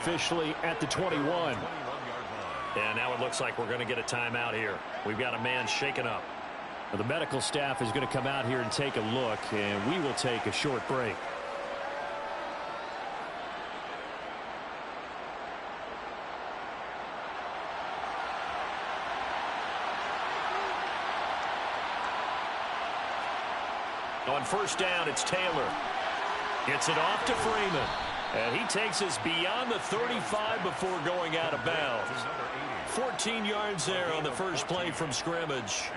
Officially at the 21. And now it looks like we're going to get a timeout here. We've got a man shaken up. Well, the medical staff is going to come out here and take a look, and we will take a short break. On first down, it's Taylor. Gets it off to Freeman. And he takes us beyond the 35 before going out of bounds. 14 yards there on the first play from scrimmage.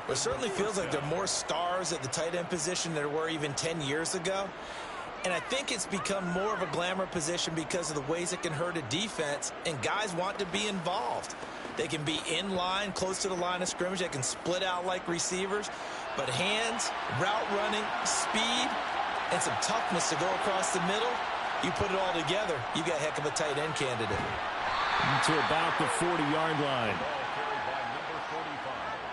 It certainly feels like there are more stars at the tight end position than there were even 10 years ago. And I think it's become more of a glamour position because of the ways it can hurt a defense, and guys want to be involved. They can be in line, close to the line of scrimmage. They can split out like receivers. But hands, route running, speed, and some toughness to go across the middle, you put it all together, you got a heck of a tight end candidate. To about the 40-yard line.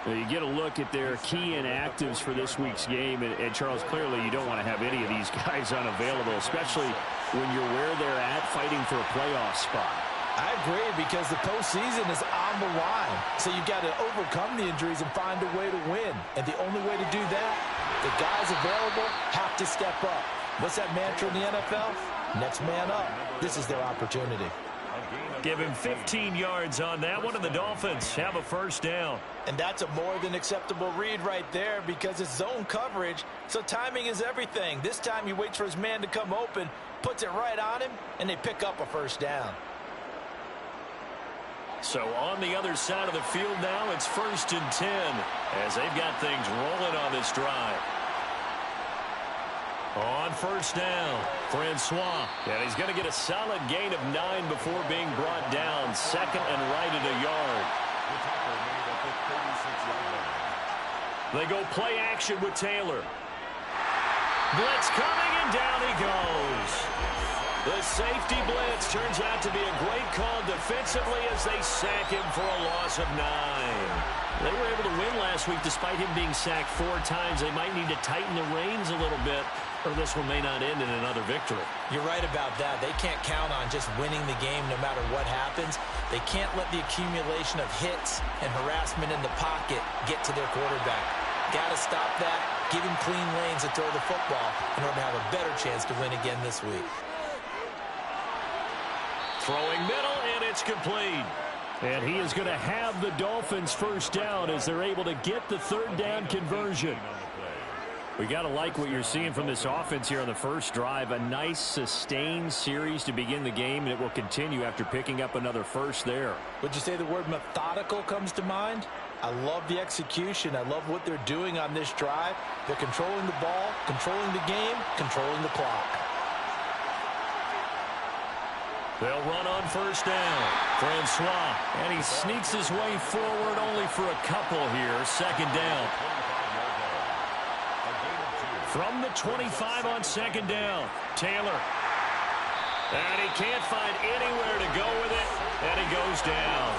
Well, you get a look at their key inactives for this week's game, and Charles, clearly you don't want to have any of these guys unavailable, especially when you're where they're at fighting for a playoff spot. I agree, because the postseason is on the line. So you've got to overcome the injuries and find a way to win. And the only way to do that, the guys available have to step up. What's that mantra in the NFL? Next man up. This is their opportunity. Give him 15 yards on that one, and the Dolphins have a first down. And that's a more than acceptable read right there, because it's zone coverage, so timing is everything. This time he waits for his man to come open, puts it right on him, and they pick up a first down. So on the other side of the field now, it's 1st and 10 as they've got things rolling on this drive. On first down, Francois. And he's going to get a solid gain of 9 before being brought down. Second and right at a yard. They go play action with Taylor. Blitz coming, and down he goes. The safety blitz turns out to be a great call defensively as they sack him for a loss of 9. They were able to win last week despite him being sacked 4 times. They might need to tighten the reins a little bit, or this one may not end in another victory. You're right about that. They can't count on just winning the game no matter what happens. They can't let the accumulation of hits and harassment in the pocket get to their quarterback. Got to stop that, give him clean lanes to throw the football in order to have a better chance to win again this week. Throwing middle, and it's complete. And he is going to have the Dolphins first down as they're able to get the 3rd down conversion. We got to like what you're seeing from this offense here on the first drive. A nice sustained series to begin the game, and it will continue after picking up another first there. Would you say the word methodical comes to mind? I love the execution. I love what they're doing on this drive. They're controlling the ball, controlling the game, controlling the clock. They'll run on first down. Francois, and he sneaks his way forward only for a couple here. 2nd down. From the 25 on 2nd down, Taylor. And he can't find anywhere to go with it, and he goes down.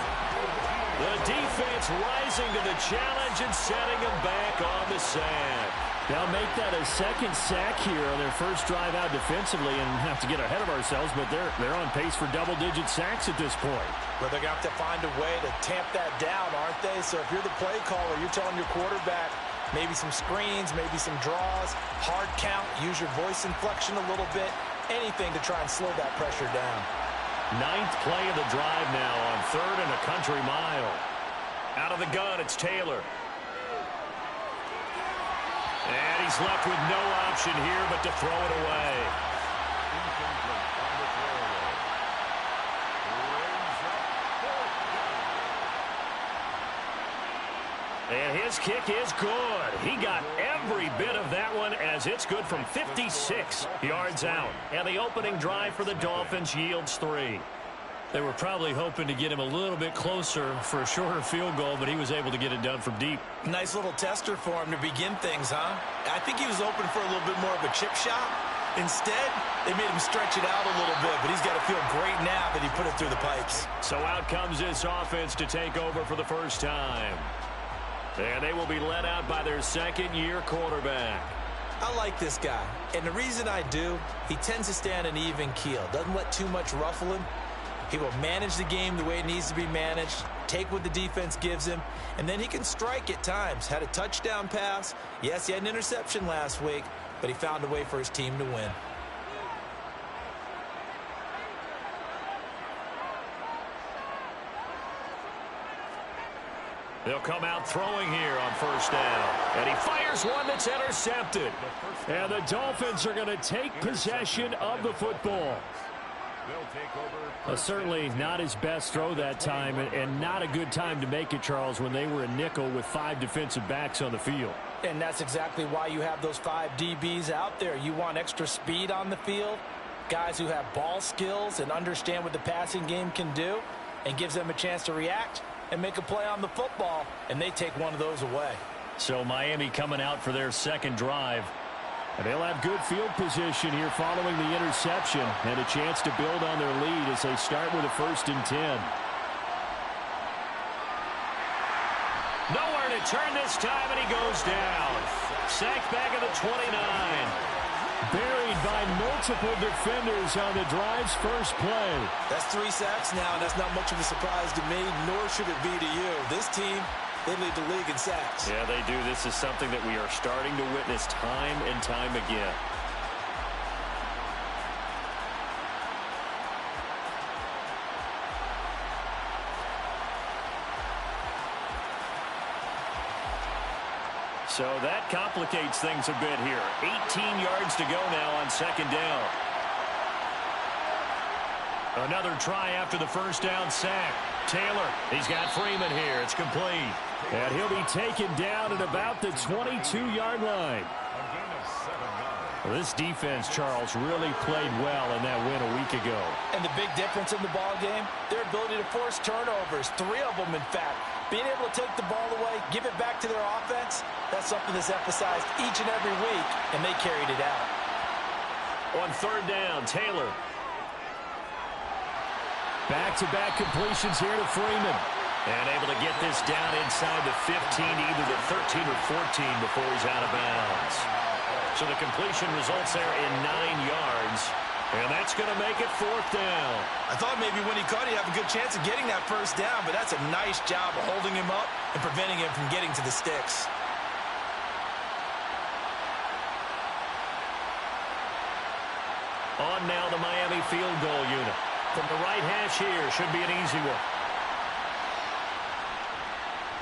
The defense rising to the challenge and setting him back on the sack. They'll make that a 2nd sack here on their first drive out defensively, and have to get ahead of ourselves, but they're on pace for double-digit sacks at this point. Well, they're going to have to find a way to tamp that down, aren't they? So if you're the play caller, you're telling your quarterback maybe some screens, maybe some draws, hard count, use your voice inflection a little bit, anything to try and slow that pressure down. 9th play of the drive now on 3rd and a country mile. Out of the gun, it's Taylor. And he's left with no option here but to throw it away. And his kick is good. He got every bit of that one as it's good from 56 yards out. And the opening drive for the Dolphins yields 3. They were probably hoping to get him a little bit closer for a shorter field goal, but he was able to get it done from deep. Nice little tester for him to begin things, huh? I think he was open for a little bit more of a chip shot. Instead, they made him stretch it out a little bit, but he's got to feel great now that he put it through the pipes. So out comes this offense to take over for the first time. And they will be led out by their 2nd-year quarterback. I like this guy, and the reason I do, he tends to stay on an even keel, doesn't let too much ruffle him. He will manage the game the way it needs to be managed, take what the defense gives him, and then he can strike at times. Had a touchdown pass. Yes, he had an interception last week, but he found a way for his team to win. They'll come out throwing here on first down. And he fires one that's intercepted. And the Dolphins are going to take possession of the football. Certainly not his best throw that time, and not a good time to make it, Charles, when they were a nickel with 5 defensive backs on the field. And that's exactly why you have those 5 DBs out there. You want extra speed on the field, guys who have ball skills and understand what the passing game can do, and gives them a chance to react and make a play on the football, and they take one of those away. So Miami coming out for their second drive. And they'll have good field position here following the interception and a chance to build on their lead as they start with a 1st and 10. Nowhere to turn this time, and he goes down. Sacked back at the 29. Buried by multiple defenders on the drive's first play. That's 3 sacks now, and that's not much of a surprise to me, nor should it be to you. This team, they lead the league in sacks. Yeah, they do. This is something that we are starting to witness time and time again. So that complicates things a bit here. 18 yards to go now on 2nd down. Another try after the first down sack. Taylor, he's got Freeman here. It's complete. And he'll be taken down at about the 22-yard line. Well, this defense, Charles, really played well in that win a week ago. And the big difference in the ball game, their ability to force turnovers, 3 of them, in fact. Being able to take the ball away, give it back to their offense, that's something that's emphasized each and every week, and they carried it out. On 3rd down, Taylor. Back-to-back completions here to Freeman. And able to get this down inside the 15, either the 13 or 14 before he's out of bounds. So the completion results there in 9 yards. And that's going to make it 4th down. I thought maybe when he caught it, he'd have a good chance of getting that 1st down, but that's a nice job of holding him up and preventing him from getting to the sticks. On now the Miami field goal unit. From the right hash here, should be an easy one.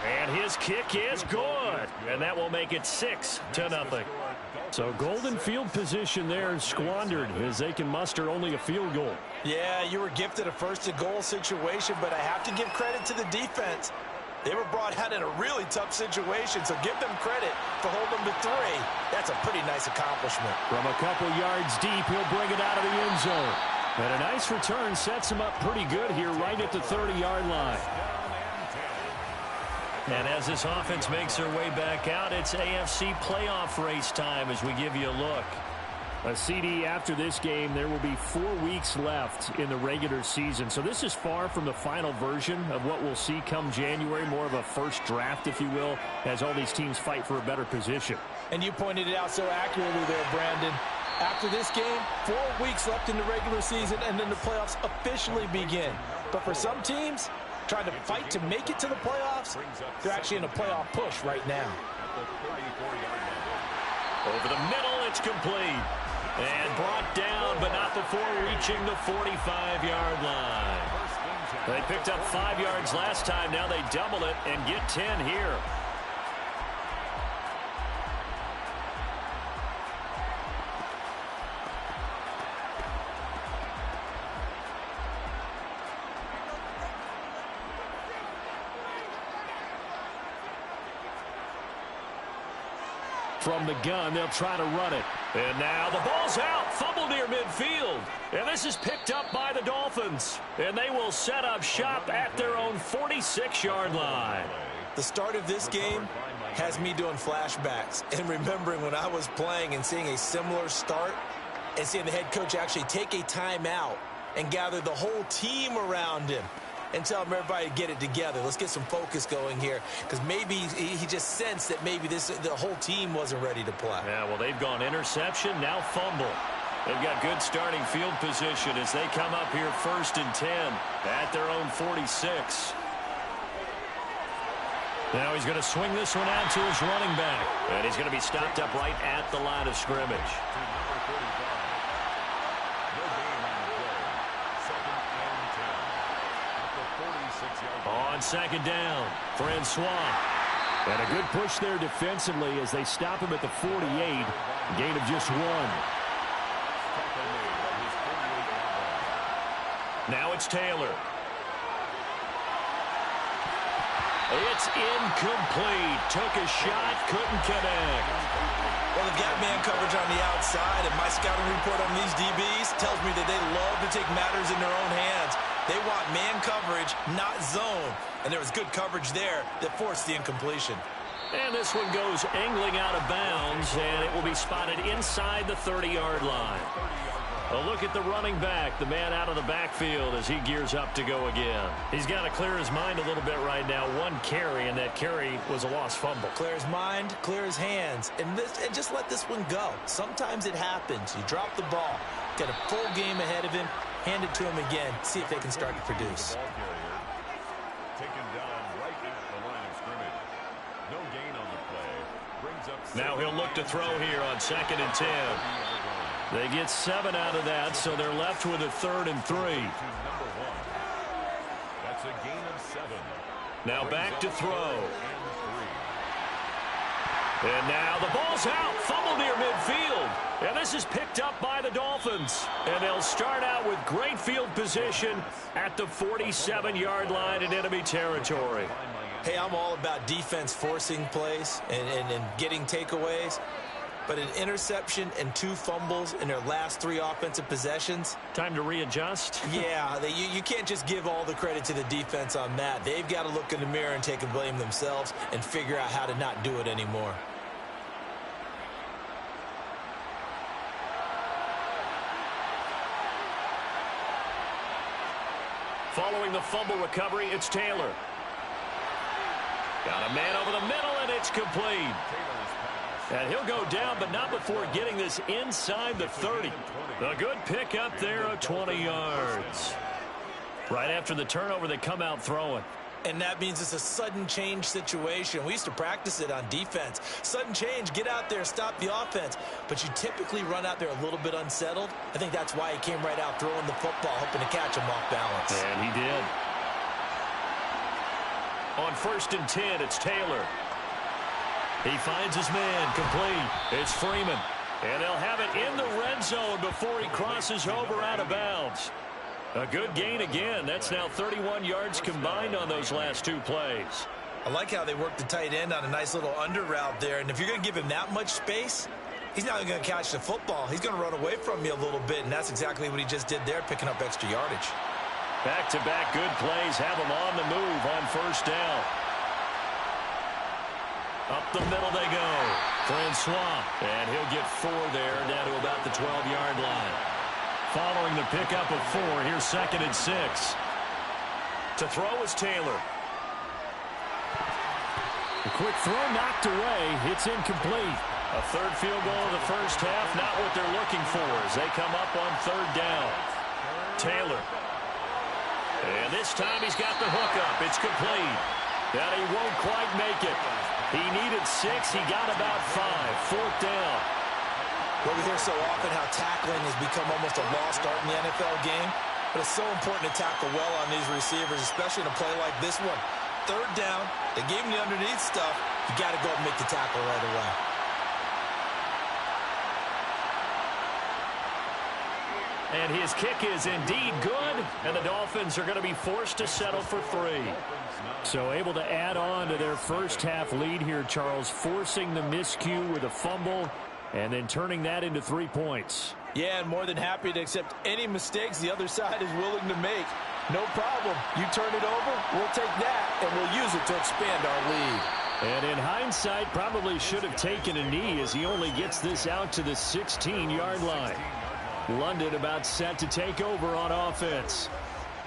And his kick is good. And that will make it 6-0. So golden field position there squandered as they can muster only a field goal. Yeah, you were gifted a 1st-and-goal situation, but I have to give credit to the defense. They were brought out in a really tough situation, so give them credit for holding them to 3. That's a pretty nice accomplishment. From a couple yards deep, he'll bring it out of the end zone. And a nice return sets him up pretty good here right at the 30-yard line. And as this offense makes their way back out, it's AFC playoff race time as we give you a look. A CD after this game, there will be 4 weeks left in the regular season. So this is far from the final version of what we'll see come January, more of a first draft, if you will, as all these teams fight for a better position. And you pointed it out so accurately there, Brandon. After this game, 4 weeks left in the regular season, and then the playoffs officially begin. But for some teams, trying to fight to make it to the playoffs, they're actually in a playoff push right now. Over the middle, it's complete. And brought down, but not before reaching the 45-yard line. They picked up 5 yards last time. Now they double it and get 10 here. From the gun, they'll try to run it. And now the ball's out. Fumble near midfield. And this is picked up by the Dolphins. And they will set up shop at their own 46-yard line. The start of this game has me doing flashbacks and remembering when I was playing and seeing a similar start and seeing the head coach actually take a timeout and gather the whole team around him. and tell everybody to get it together. Let's get some focus going here, because maybe he just sensed that maybe the whole team wasn't ready to play. Yeah, well, they've gone interception, now fumble. They've got good starting field position as they come up here 1st and 10 at their own 46. Now he's going to swing this one out to his running back. And he's going to be stopped up right at the line of scrimmage. On 2nd down, Francois. And a good push there defensively as they stop him at the 48. Gain of just 1. Now it's Taylor. It's incomplete. Took a shot, couldn't connect. Well, they've got man coverage on the outside, and my scouting report on these DBs tells me that they love to take matters in their own hands. They want man coverage, not zone. And there was good coverage there that forced the incompletion. And this one goes angling out of bounds, and it will be spotted inside the 30-yard line. A look at the running back, the man out of the backfield as he gears up to go again. He's got to clear his mind a little bit right now. 1 carry, and that carry was a lost fumble. Clear his mind, clear his hands, and just let this one go. Sometimes it happens. You drop the ball, get a full game ahead of him, hand it to him again, see if they can start to produce. Now he'll look to throw here on 2nd and 10. They get 7 out of that, so they're left with a 3rd and 3. That's a gain of 7. Now back to throw. And now the ball's out. Fumble near midfield. And this is picked up by the Dolphins. And they'll start out with great field position at the 47-yard line in enemy territory. Hey, I'm all about defense forcing plays and getting takeaways. But an interception and 2 fumbles in their last 3 offensive possessions. Time to readjust? Yeah, you can't just give all the credit to the defense on that. They've got to look in the mirror and take a blame themselves and figure out how to not do it anymore. Following the fumble recovery, it's Taylor. Got a man over the middle, and it's complete. And he'll go down, but not before getting this inside the 30. A good pickup there of 20 yards. Right after the turnover, they come out throwing. And that means it's a sudden change situation. We used to practice it on defense. Sudden change, get out there, stop the offense. But you typically run out there a little bit unsettled. I think that's why he came right out throwing the football, hoping to catch him off balance. And he did. On 1st and 10, it's Taylor. He finds his man, complete. It's Freeman. And they'll have it in the red zone before he crosses over out of bounds. A good gain again. That's now 31 yards combined on those last 2 plays. I like how they work the tight end on a nice little under route there. And if you're going to give him that much space, he's not going to catch the football. He's going to run away from you a little bit, and that's exactly what he just did there, picking up extra yardage. Back-to-back good plays have him on the move on 1st down. Up the middle they go. Francois. And he'll get 4 there, down to about the 12-yard line. Following the pickup of 4, here's 2nd and 6. To throw is Taylor. A quick throw knocked away. It's incomplete. A 3rd field goal in the first half, not what they're looking for as they come up on 3rd down. Taylor. And this time he's got the hook up. It's complete. And he won't quite make it. He needed 6. He got about 5. 4th down. Well, we hear so often how tackling has become almost a lost art in the NFL game. But it's so important to tackle well on these receivers, especially in a play like this one. 3rd down. They gave him the underneath stuff. You got to go and make the tackle right away. And his kick is indeed good, and the Dolphins are going to be forced to settle for 3. So able to add on to their first half lead here, Charles, forcing the miscue with a fumble and then turning that into 3 points. Yeah, and more than happy to accept any mistakes the other side is willing to make. No problem. You turn it over, we'll take that, and we'll use it to expand our lead. And in hindsight, probably should have taken a knee as he only gets this out to the 16-yard line. London about set to take over on offense.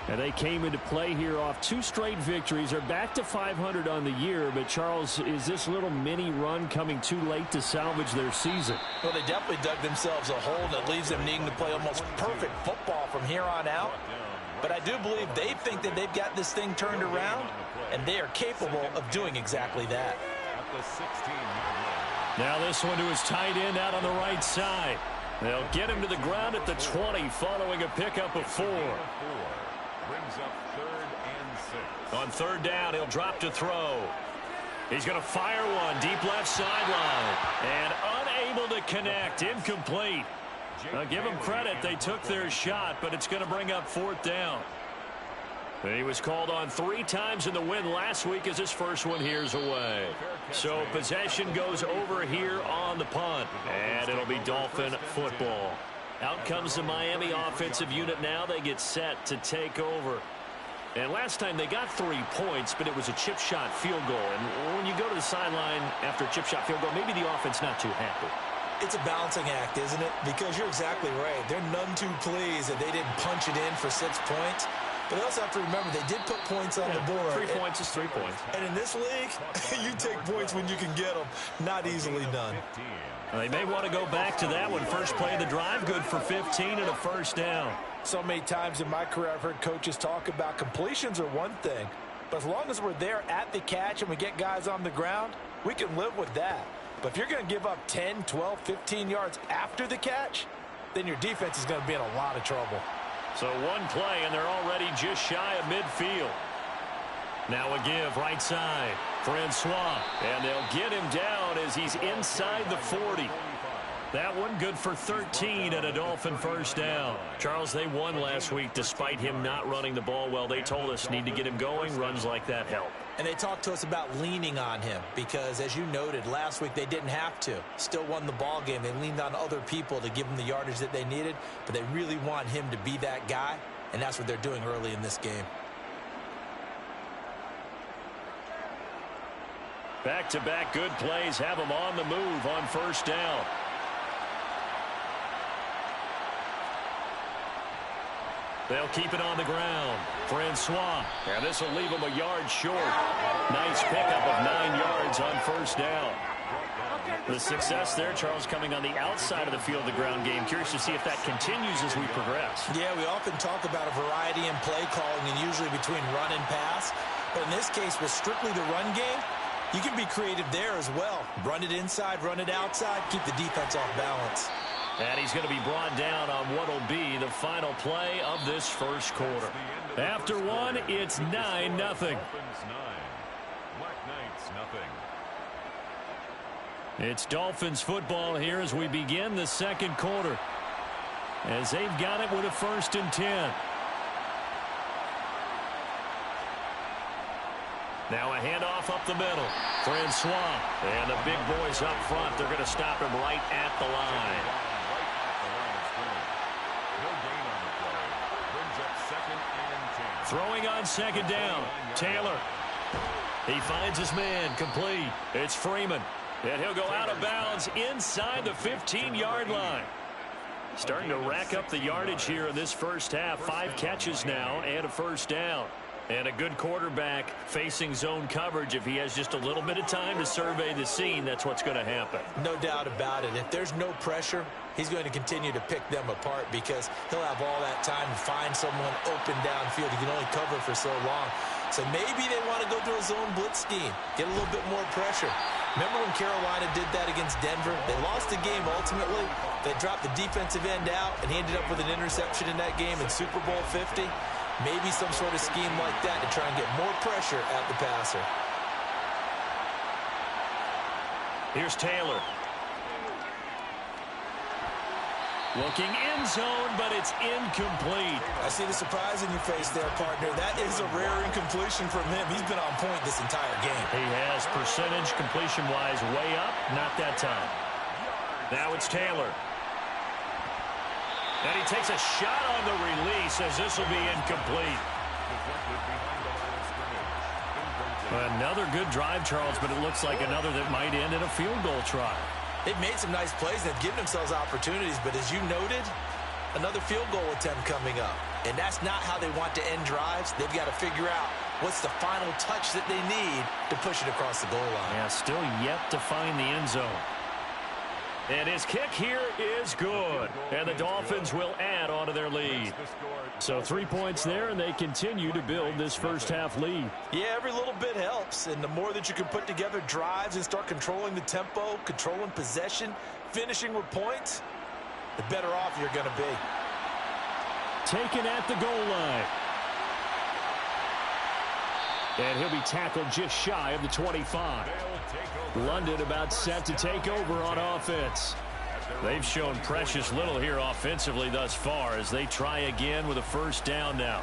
And they came into play here off 2 straight victories. They're back to 500 on the year. But, Charles, is this little mini run coming too late to salvage their season? Well, they definitely dug themselves a hole that leaves them needing to play almost perfect football from here on out. But I do believe they think that they've got this thing turned around, and they are capable of doing exactly that. Now this one to his tight end out on the right side. They'll get him to the ground at the 20 following a pickup of 4. Brings up 3rd and 6. On 3rd down, he'll drop to throw. He's going to fire one deep left sideline. And unable to connect. Incomplete. I'll give them credit. They took their shot, but it's going to bring up 4th down. He was called on 3 times in the win last week as his first one here's away. So possession goes over here on the punt. And it'll be Dolphin football. Out comes the Miami offensive unit now. They get set to take over. And last time they got 3 points, but it was a chip shot field goal. And when you go to the sideline after a chip shot field goal, maybe the offense not too happy. It's a balancing act, isn't it? Because you're exactly right. They're none too pleased that they didn't punch it in for 6 points. But they also have to remember they did put points on the board. 3 points is 3 points. And in this league, you take points when you can get them. Not easily done. They may want to go back to that one. First play of the drive, good for 15 and a 1st down. So many times in my career I've heard coaches talk about completions are one thing. But as long as we're there at the catch and we get guys on the ground, we can live with that. But if you're going to give up 10, 12, 15 yards after the catch, then your defense is going to be in a lot of trouble. So one play, and they're already just shy of midfield. Now a give right side. Francois. And they'll get him down as he's inside the 40. That one good for 13 and a Dolphin 1st down. Charles, they won last week despite him not running the ball well. They told us need to get him going. Runs like that help. And they talked to us about leaning on him because, as you noted, last week they didn't have to. Still won the ball game. They leaned on other people to give them the yardage that they needed, but they really want him to be that guy, and that's what they're doing early in this game. Back-to-back good plays have them on the move on 1st down. They'll keep it on the ground. Francois. And this will leave him a yard short. Nice pickup of 9 yards on 1st down. The success there, Charles, coming on the outside of the field, the ground game. Curious to see if that continues as we progress. Yeah, we often talk about a variety in play calling and usually between run and pass. But in this case, with strictly the run game, you can be creative there as well. Run it inside, run it outside, keep the defense off balance. And he's going to be brought down on what will be the final play of this 1st quarter. After one, it's 9-0. Black Knights 0. It's Dolphins football here as we begin the 2nd quarter. As they've got it with a 1st and 10. Now a handoff up the middle. Francois. And the big boys up front. They're going to stop him right at the line. Throwing on 2nd down. Taylor. He finds his man. Complete. It's Freeman. And he'll go out of bounds inside the 15-yard line. Starting to rack up the yardage here in this 1st half. 5 catches now and a 1st down. And a good quarterback facing zone coverage. If he has just a little bit of time to survey the scene, that's what's going to happen. No doubt about it. If there's no pressure, he's going to continue to pick them apart because he'll have all that time to find someone open downfield. He can only cover for so long. So maybe they want to go to a zone blitz scheme, get a little bit more pressure. Remember when Carolina did that against Denver? They lost the game ultimately. They dropped the defensive end out, and he ended up with an interception in that game in Super Bowl 50. Maybe some sort of scheme like that to try and get more pressure at the passer. Here's Taylor. Looking end zone, but it's incomplete. I see the surprise in your face there, partner. That is a rare incompletion from him. He's been on point this entire game. He has percentage completion-wise way up. Not that time. Now it's Taylor. And he takes a shot on the release as this will be incomplete. Another good drive, Charles, but it looks like another that might end in a field goal try. They've made some nice plays. They've given themselves opportunities, but as you noted, another field goal attempt coming up. And that's not how they want to end drives. They've got to figure out what's the final touch that they need to push it across the goal line. Yeah, still yet to find the end zone. And his kick here is good. And the Dolphins will add on to their lead. So 3 points there, and they continue to build this first half lead. Yeah, every little bit helps. And the more that you can put together drives and start controlling the tempo, controlling possession, finishing with points, the better off you're going to be. Taken at the goal line. And he'll be tackled just shy of the 25. London about set to take over on offense. They've shown precious little here offensively thus far as they try again with a first down now.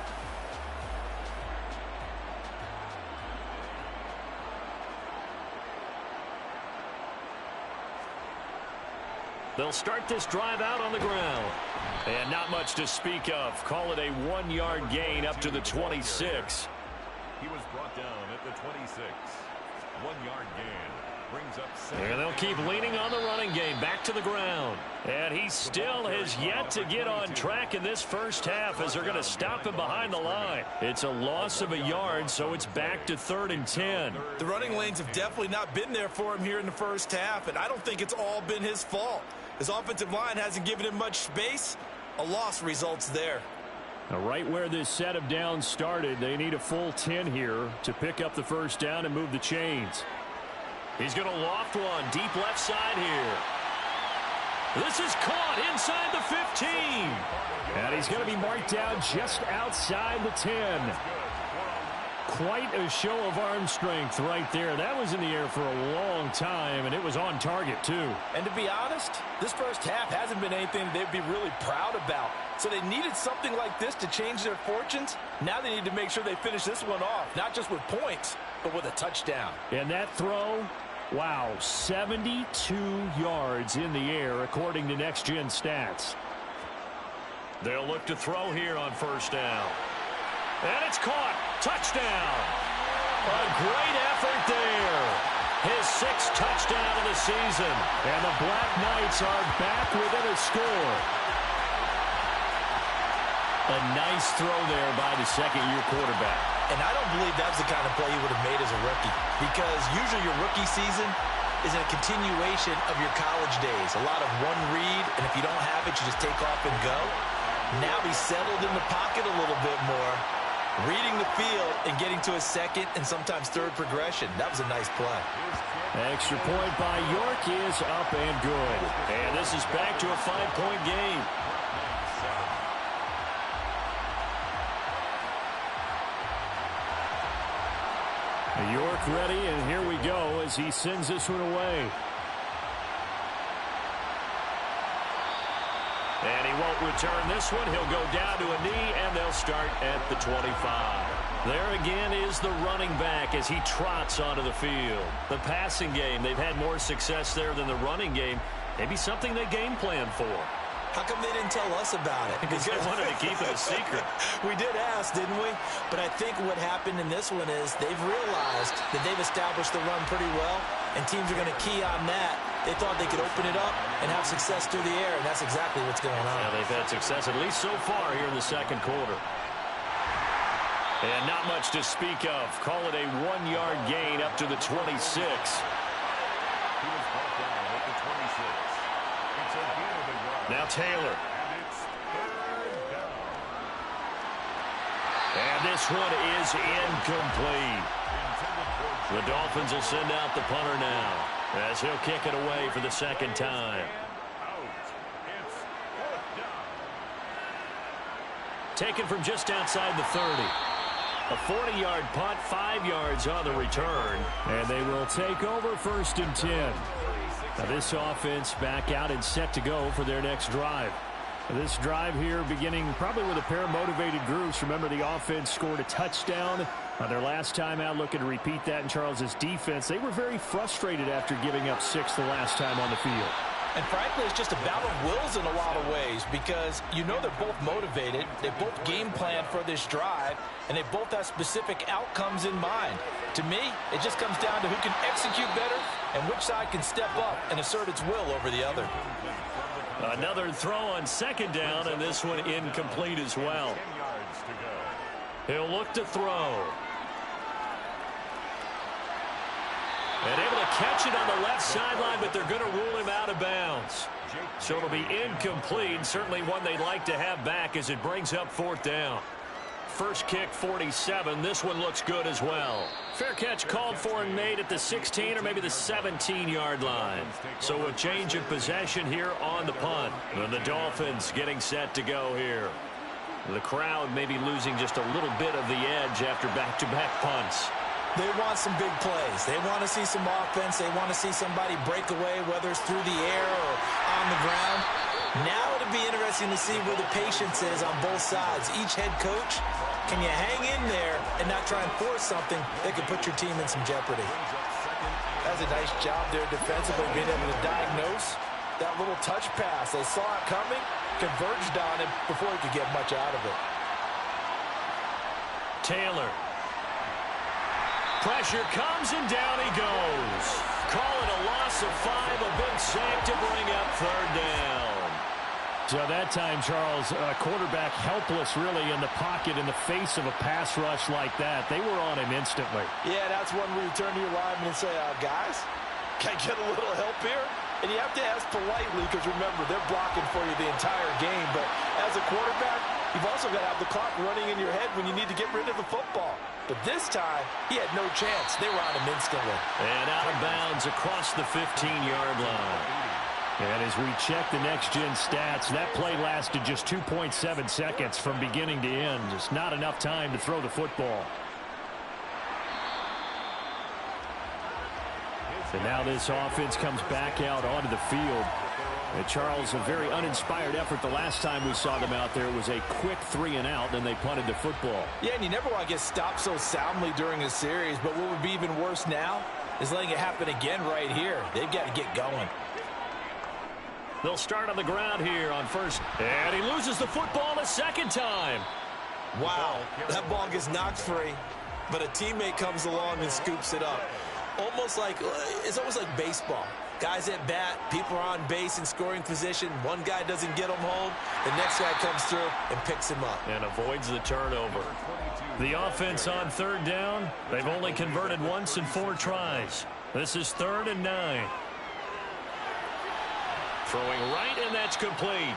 They'll start this drive out on the ground. And not much to speak of. Call it a 1-yard gain up to the 26. He was brought down at the 26. 1-yard gain. Brings up 7. And they'll keep leaning on the running game. Back to the ground. And he still has yet to get on track in this first half as they're going to stop him behind the line. It's a loss of a yard, so it's back to 3rd and 10. The running lanes have definitely not been there for him here in the first half, and I don't think it's all been his fault. His offensive line hasn't given him much space. A loss results there. Now, right where this set of downs started, they need a full 10 here to pick up the first down and move the chains. He's going to loft one deep left side here. This is caught inside the 15. And he's going to be marked down just outside the 10. Quite a show of arm strength right there. That was in the air for a long time, and it was on target, too. And to be honest, this first half hasn't been anything they'd be really proud about. So they needed something like this to change their fortunes. Now they need to make sure they finish this one off, not just with points, but with a touchdown. And that throw, wow, 72 yards in the air, according to Next Gen Stats. They'll look to throw here on first down. And it's caught. Touchdown. A great effort there. His 6th touchdown of the season. And the Black Knights are back within a score. A nice throw there by the second-year quarterback. And I don't believe that's the kind of play he would have made as a rookie, because usually your rookie season is a continuation of your college days. A lot of one read, and if you don't have it, you just take off and go. Now he's settled in the pocket a little bit more, reading the field and getting to a second and sometimes third progression. That was a nice play. Extra point by York is up and good. And this is back to a 5-point game. York ready, and here we go as he sends this one away. And he won't return this one. He'll go down to a knee, and they'll start at the 25. There again is the running back as he trots onto the field. The passing game, they've had more success there than the running game. Maybe something they game plan for. How come they didn't tell us about it? Because they wanted to keep it a secret. We did ask, didn't we? But I think what happened in this one is they've realized that they've established the run pretty well, and teams are going to key on that. They thought they could open it up and have success through the air, and that's exactly what's going on. Yeah, they've had success, at least so far, here in the second quarter. And not much to speak of. Call it a 1-yard gain up to the 26. He was brought down at the 26. It's a gain of a yard. Now Taylor. And it's 3rd down. And this one is incomplete. The Dolphins will send out the punter now as he'll kick it away for the second time. Out. It's 4th down. Taken from just outside the 30. A 40-yard punt, 5 yards on the return. And they will take over 1st and 10. Now this offense back out and set to go for their next drive. This drive here beginning probably with a pair of motivated groups. Remember, the offense scored a touchdown their last time out, looking to repeat that in Charles's defense. They were very frustrated after giving up 6 the last time on the field. And frankly, it's just a battle of wills in a lot of ways, because you know they're both motivated, they both game plan for this drive, and they both have specific outcomes in mind. To me, it just comes down to who can execute better and which side can step up and assert its will over the other. Another throw on second down, and this one incomplete as well. He'll look to throw. And able to catch it on the left sideline, but they're going to rule him out of bounds. So it'll be incomplete. Certainly one they'd like to have back as it brings up 4th down. First kick, 47. This one looks good as well. Fair catch called for and made at the 16 or maybe the 17-yard line. So a change of possession here on the punt. And the Dolphins getting set to go here. The crowd maybe losing just a little bit of the edge after back-to-back punts. They want some big plays. They want to see some offense. They want to see somebody break away, whether it's through the air or on the ground. Now it'll be interesting to see where the patience is on both sides. Each head coach, can you hang in there and not try and force something that could put your team in some jeopardy? That's a nice job there defensively, being able to diagnose that little touch pass. They saw it coming, converged on him before he could get much out of it. Taylor. Pressure comes and down he goes. Call it a loss of 5, a big sack to bring up 3rd down. So that time, Charles, quarterback helpless really in the pocket in the face of a pass rush like that. They were on him instantly. Yeah, that's one where you turn to your lineman and say, guys, can I get a little help here? And you have to ask politely because, remember, they're blocking for you the entire game. But as a quarterback, you've also got to have the clock running in your head when you need to get rid of the football. But this time, he had no chance. They were on him instantly. And out of bounds across the 15-yard line. And as we check the next-gen stats, that play lasted just 2.7 seconds from beginning to end. Just not enough time to throw the football. And now this offense comes back out onto the field. And Charles, a very uninspired effort the last time we saw them out there. It was a quick 3-and-out, and they punted the football. Yeah, and you never want to get stopped so soundly during a series. But what would be even worse now is letting it happen again right here. They've got to get going. They'll start on the ground here on first. And he loses the football a second time. Wow, that ball gets knocked free, but a teammate comes along and scoops it up. It's almost like baseball. Guys at bat, people are on base in scoring position. One guy doesn't get him home. The next guy comes through and picks him up. And avoids the turnover. The offense on 3rd down, they've only converted once in 4 tries. This is 3rd and 9. Throwing right, and that's complete.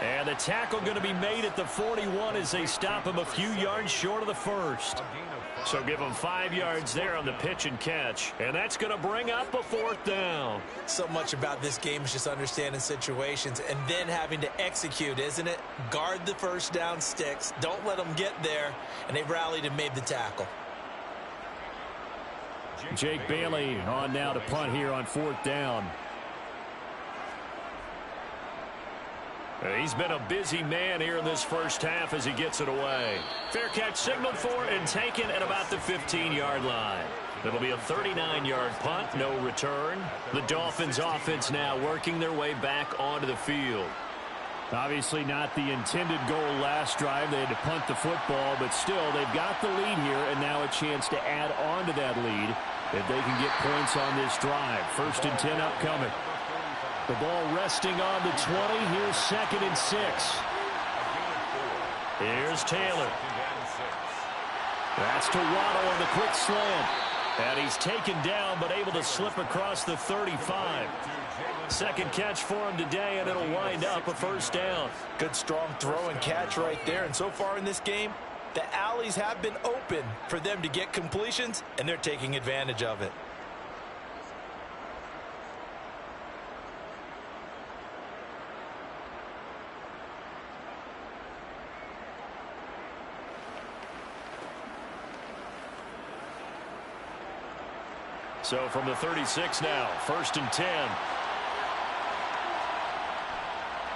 And the tackle going to be made at the 41 as they stop him a few yards short of the first. So give him 5 yards there on the pitch and catch. And that's going to bring up a 4th down. So much about this game is just understanding situations and then having to execute, isn't it? Guard the first down sticks. Don't let them get there. And they rallied and made the tackle. Jake Bailey on now to punt here on 4th down. He's been a busy man here in this first half as he gets it away. Fair catch signaled for and taken at about the 15-yard line. It'll be a 39-yard punt, no return. The Dolphins offense now working their way back onto the field. Obviously not the intended goal last drive. They had to punt the football, but still they've got the lead here and now a chance to add on to that lead if they can get points on this drive. 1st and 10 upcoming. The ball resting on the 20. Here's 2nd and 6. Here's Taylor. That's to Waddle on the quick slant. And he's taken down but able to slip across the 35. Second catch for him today, and it'll wind up a 1st down. Good strong throw and catch right there. And so far in this game, the alleys have been open for them to get completions, and they're taking advantage of it. So from the 36 now, 1st and 10.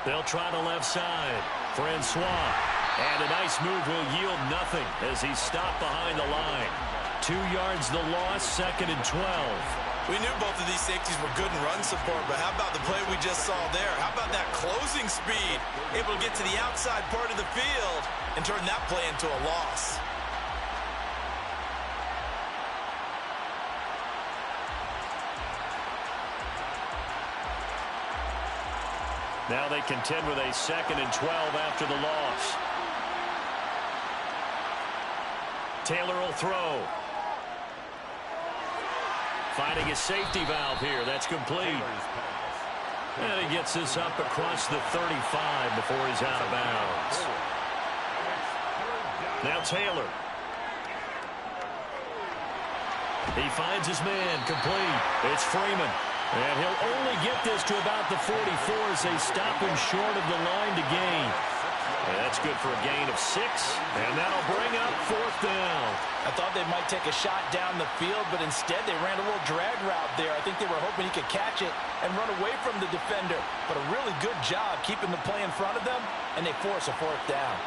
They'll try the left side. Francois. And a nice move will yield nothing as he's stopped behind the line. 2 yards the loss, 2nd and 12. We knew both of these safeties were good in run support, but how about the play we just saw there? How about that closing speed? Able to get to the outside part of the field and turn that play into a loss. Now they contend with a 2nd and 12 after the loss. Taylor will throw. Finding his safety valve here. That's complete. And he gets this up across the 35 before he's out of bounds. Now Taylor. He finds his man, complete. It's Freeman. And he'll only get this to about the 44 as they stop him short of the line to gain. And that's good for a gain of 6. And that'll bring up 4th down. I thought they might take a shot down the field, but instead they ran a little drag route there. I think they were hoping he could catch it and run away from the defender. But a really good job keeping the play in front of them, and they force a 4th down.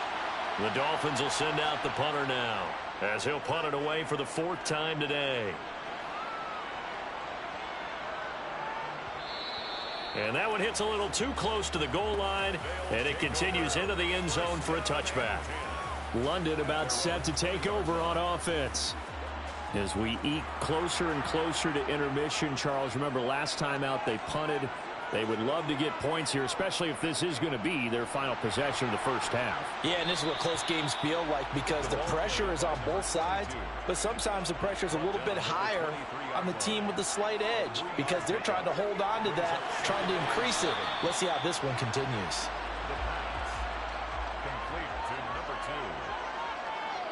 The Dolphins will send out the punter now, as he'll punt it away for the 4th time today. And that one hits a little too close to the goal line, and it continues into the end zone for a touchback. London about set to take over on offense. As we eke closer and closer to intermission, Charles, remember last time out they punted. They would love to get points here, especially if this is going to be their final possession of the first half. Yeah, and this is what close games feel like because the pressure is on both sides, but sometimes the pressure is a little bit higher on the team with the slight edge because they're trying to hold on to that, trying to increase it. Let's see how this one continues. Complete to number 2.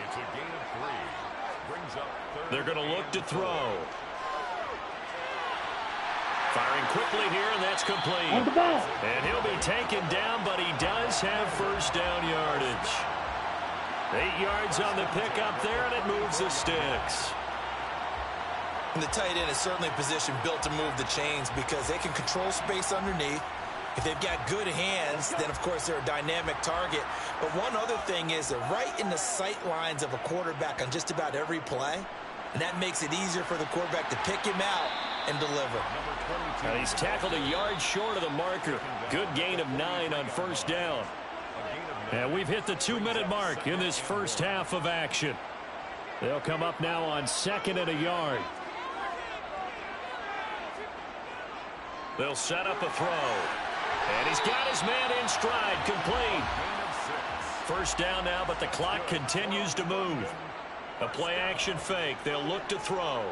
It's a gain of 3. Brings up 3rd. They're going to look to throw. Firing quickly here, and that's complete. And he'll be taken down, but he does have first down yardage. 8 yards on the pickup there, and it moves the sticks. And the tight end is certainly a position built to move the chains because they can control space underneath. If they've got good hands, then, of course, they're a dynamic target. But one other thing is they're right in the sight lines of a quarterback on just about every play, and that makes it easier for the quarterback to pick him out and deliver. He's tackled a yard short of the marker. Good gain of 9 on first down. And we've hit the 2-minute mark in this first half of action. They'll come up now on 2nd and a yard. They'll set up a throw. And he's got his man in stride, complete. First down now, but the clock continues to move. A play-action fake. They'll look to throw.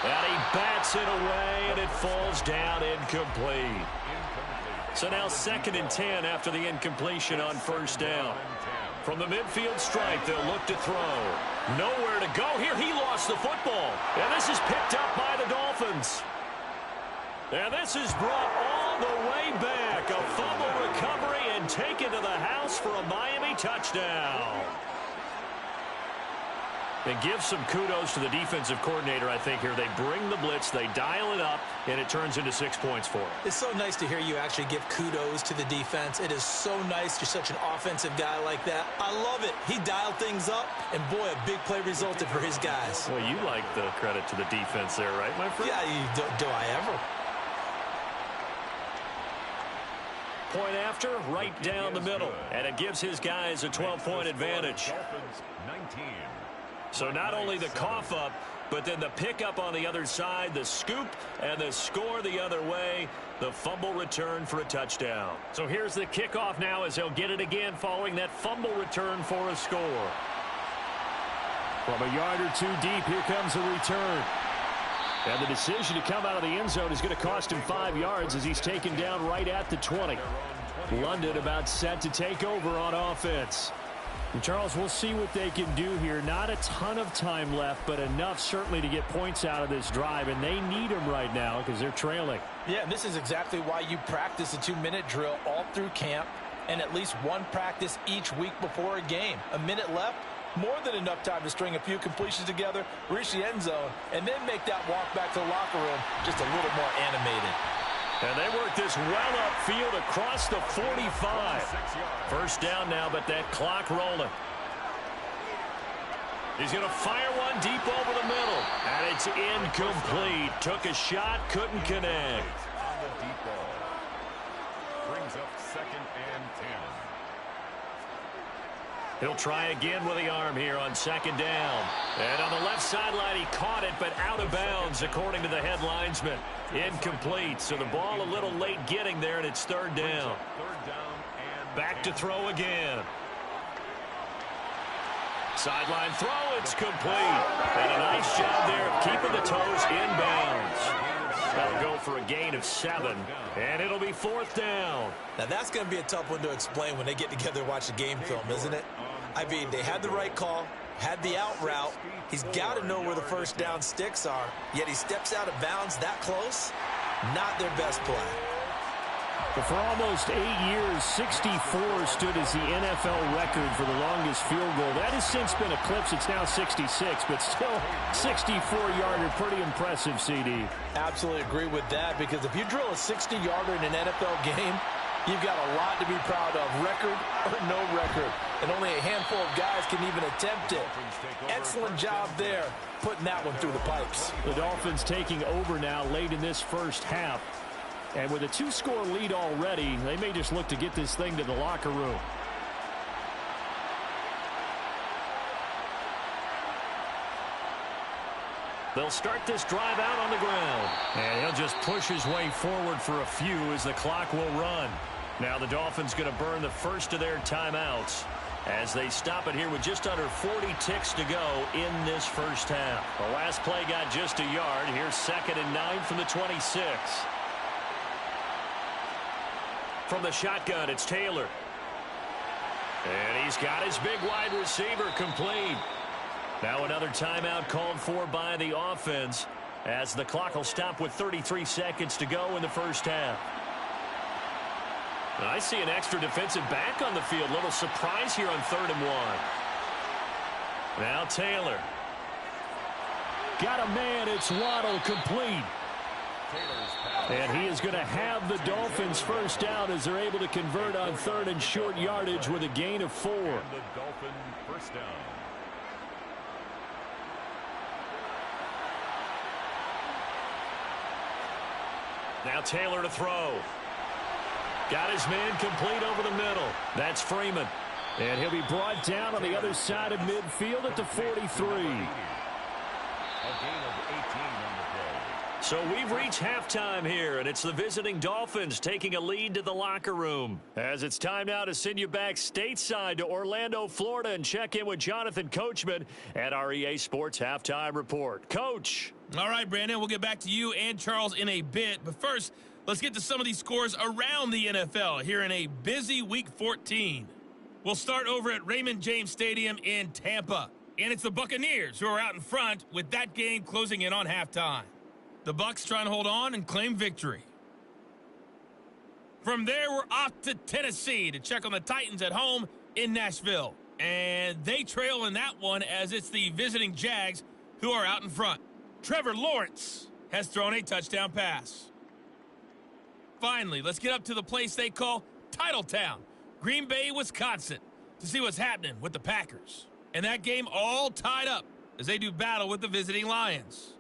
And he bats it away, and it falls down incomplete. So now 2nd and 10 after the incompletion on first down. From the midfield stripe, they'll look to throw. Nowhere to go here. He lost the football. And this is picked up by the Dolphins. And this is brought all the way back. A fumble recovery and taken to the house for a Miami touchdown. And give some kudos to the defensive coordinator, I think, here. They bring the blitz, they dial it up, and it turns into 6 points for them. It's so nice to hear you actually give kudos to the defense. It is so nice you're such an offensive guy like that. I love it. He dialed things up, and boy, a big play resulted for his guys. Well, you like the credit to the defense there, right, my friend? Yeah, do I ever? Point after, right down the middle. And it gives his guys a 12-point advantage. Dolphins 19. So not only the cough up, but then the pickup on the other side, the scoop, and the score the other way. The fumble return for a touchdown. So here's the kickoff now as they'll get it again following that fumble return for a score. From a yard or two deep, here comes the return. And the decision to come out of the end zone is going to cost him 5 yards as he's taken down right at the 20. London about set to take over on offense. And Charles, we'll see what they can do here. Not a ton of time left, but enough certainly to get points out of this drive, and they need them right now because they're trailing. Yeah, and this is exactly why you practice a 2-minute drill all through camp and at least one practice each week before a game. A minute left, more than enough time to string a few completions together, reach the end zone, and then make that walk back to the locker room just a little more animated. And they work this well upfield across the 45. First down now, but that clock rolling. He's going to fire one deep over the middle. And it's incomplete. Took a shot, couldn't connect. On the deep ball. Brings up 2nd and 10. He'll try again with the arm here on 2nd down. And on the left sideline, he caught it, but out of bounds, according to the head linesman. Incomplete. So the ball a little late getting there, and it's 3rd down. Third down and Back to throw again. Sideline throw, it's complete. And a nice job there of keeping the toes in bounds. That'll go for a gain of 7, and it'll be 4th down. Now, that's going to be a tough one to explain when they get together and watch the game film, isn't it? I mean, they had the right call, had the out route. He's got to know where the first down sticks are, yet he steps out of bounds that close. Not their best play. But for almost 8 years, 64 stood as the NFL record for the longest field goal. That has since been eclipsed. It's now 66, but still 64-yarder. Pretty impressive, CD. Absolutely agree with that, because if you drill a 60-yarder in an NFL game, you've got a lot to be proud of, record or no record. And only a handful of guys can even attempt it. Excellent job there, putting that one through the pipes. The Dolphins taking over now late in this first half. And with a 2-score lead already, they may just look to get this thing to the locker room. They'll start this drive out on the ground. And he'll just push his way forward for a few as the clock will run. Now the Dolphins going to burn the first of their timeouts as they stop it here with just under 40 ticks to go in this first half. The last play got just a yard. Here's 2nd and 9 from the 26. From the shotgun, it's Taylor. And he's got his big wide receiver complete. Now another timeout called for by the offense as the clock will stop with 33 seconds to go in the first half. I see an extra defensive back on the field. Little surprise here on 3rd and 1. Now Taylor. Got a man. It's Waddle, complete. And he is going to have the Dolphins first down as they're able to convert on 3rd and short yardage with a gain of 4. The Dolphin first down. Now Taylor to throw. Got his man complete over the middle. That's Freeman. And he'll be brought down on the other side of midfield at the 43. A gain of 18 on the play. So we've reached halftime here, and it's the visiting Dolphins taking a lead to the locker room. As it's time now to send you back stateside to Orlando, Florida, and check in with Jonathan Coachman at our EA Sports Halftime Report. Coach. All right, Brandon, we'll get back to you and Charles in a bit. But first, let's get to some of these scores around the NFL here in a busy Week 14. We'll start over at Raymond James Stadium in Tampa. And it's the Buccaneers who are out in front with that game closing in on halftime. The Bucs trying to hold on and claim victory. From there, we're off to Tennessee to check on the Titans at home in Nashville. And they trail in that one as it's the visiting Jags who are out in front. Trevor Lawrence has thrown a touchdown pass. Finally, let's get up to the place they call Titletown, Green Bay, Wisconsin, to see what's happening with the Packers. And that game all tied up as they do battle with the visiting Lions.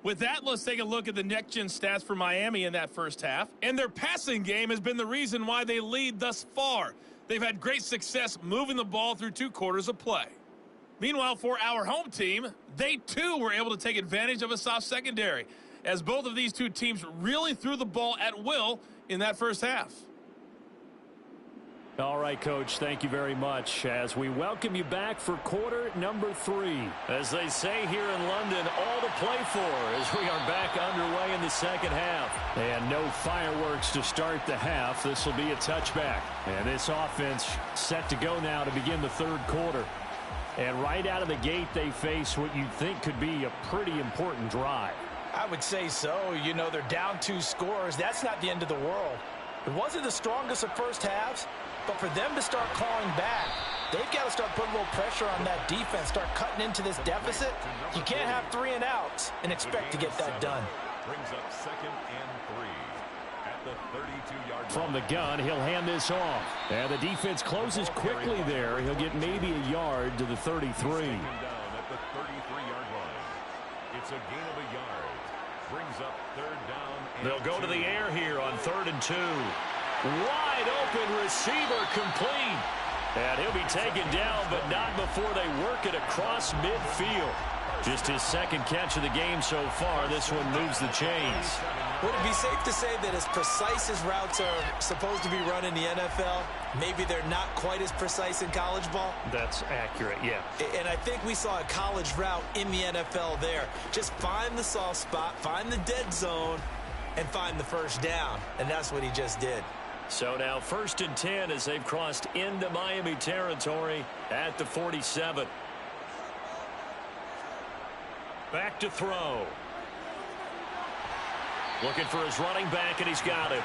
With that, let's take a look at the next-gen stats for Miami in that first half. And their passing game has been the reason why they lead thus far. They've had great success moving the ball through 2 quarters of play. Meanwhile, for our home team, they too were able to take advantage of a soft secondary, as both of these two teams really threw the ball at will in that first half. All right, Coach, thank you very much as we welcome you back for quarter number 3. As they say here in London, all to play for as we are back underway in the second half. And no fireworks to start the half. This will be a touchback. And this offense set to go now to begin the 3rd quarter. And right out of the gate, they face what you'd think could be a pretty important drive. I would say so. You know, they're down 2 scores. That's not the end of the world. It wasn't the strongest of first halves, but for them to start clawing back, they've got to start putting a little pressure on that defense, start cutting into this deficit. You can't have 3 and outs and expect to get that done. Brings up 2nd and 3 at the 32-yard line. From the gun, he'll hand this off. And the defense closes quickly there. He'll get maybe a yard to the 33. Down at the 33-yard line. It's a gain of a yard. Brings up 3rd down. They'll go to the air here on 3rd and 2. Wide open receiver complete. And he'll be taken down, but not before they work it across midfield. Just his second catch of the game so far. This one moves the chains. Would it be safe to say that as precise as routes are supposed to be run in the NFL, maybe they're not quite as precise in college ball? That's accurate, yeah. And I think we saw a college route in the NFL there. Just find the soft spot, find the dead zone, and find the first down. And that's what he just did. So now 1st and 10 as they've crossed into Miami territory at the 47. Back to throw. Looking for his running back, and he's got him.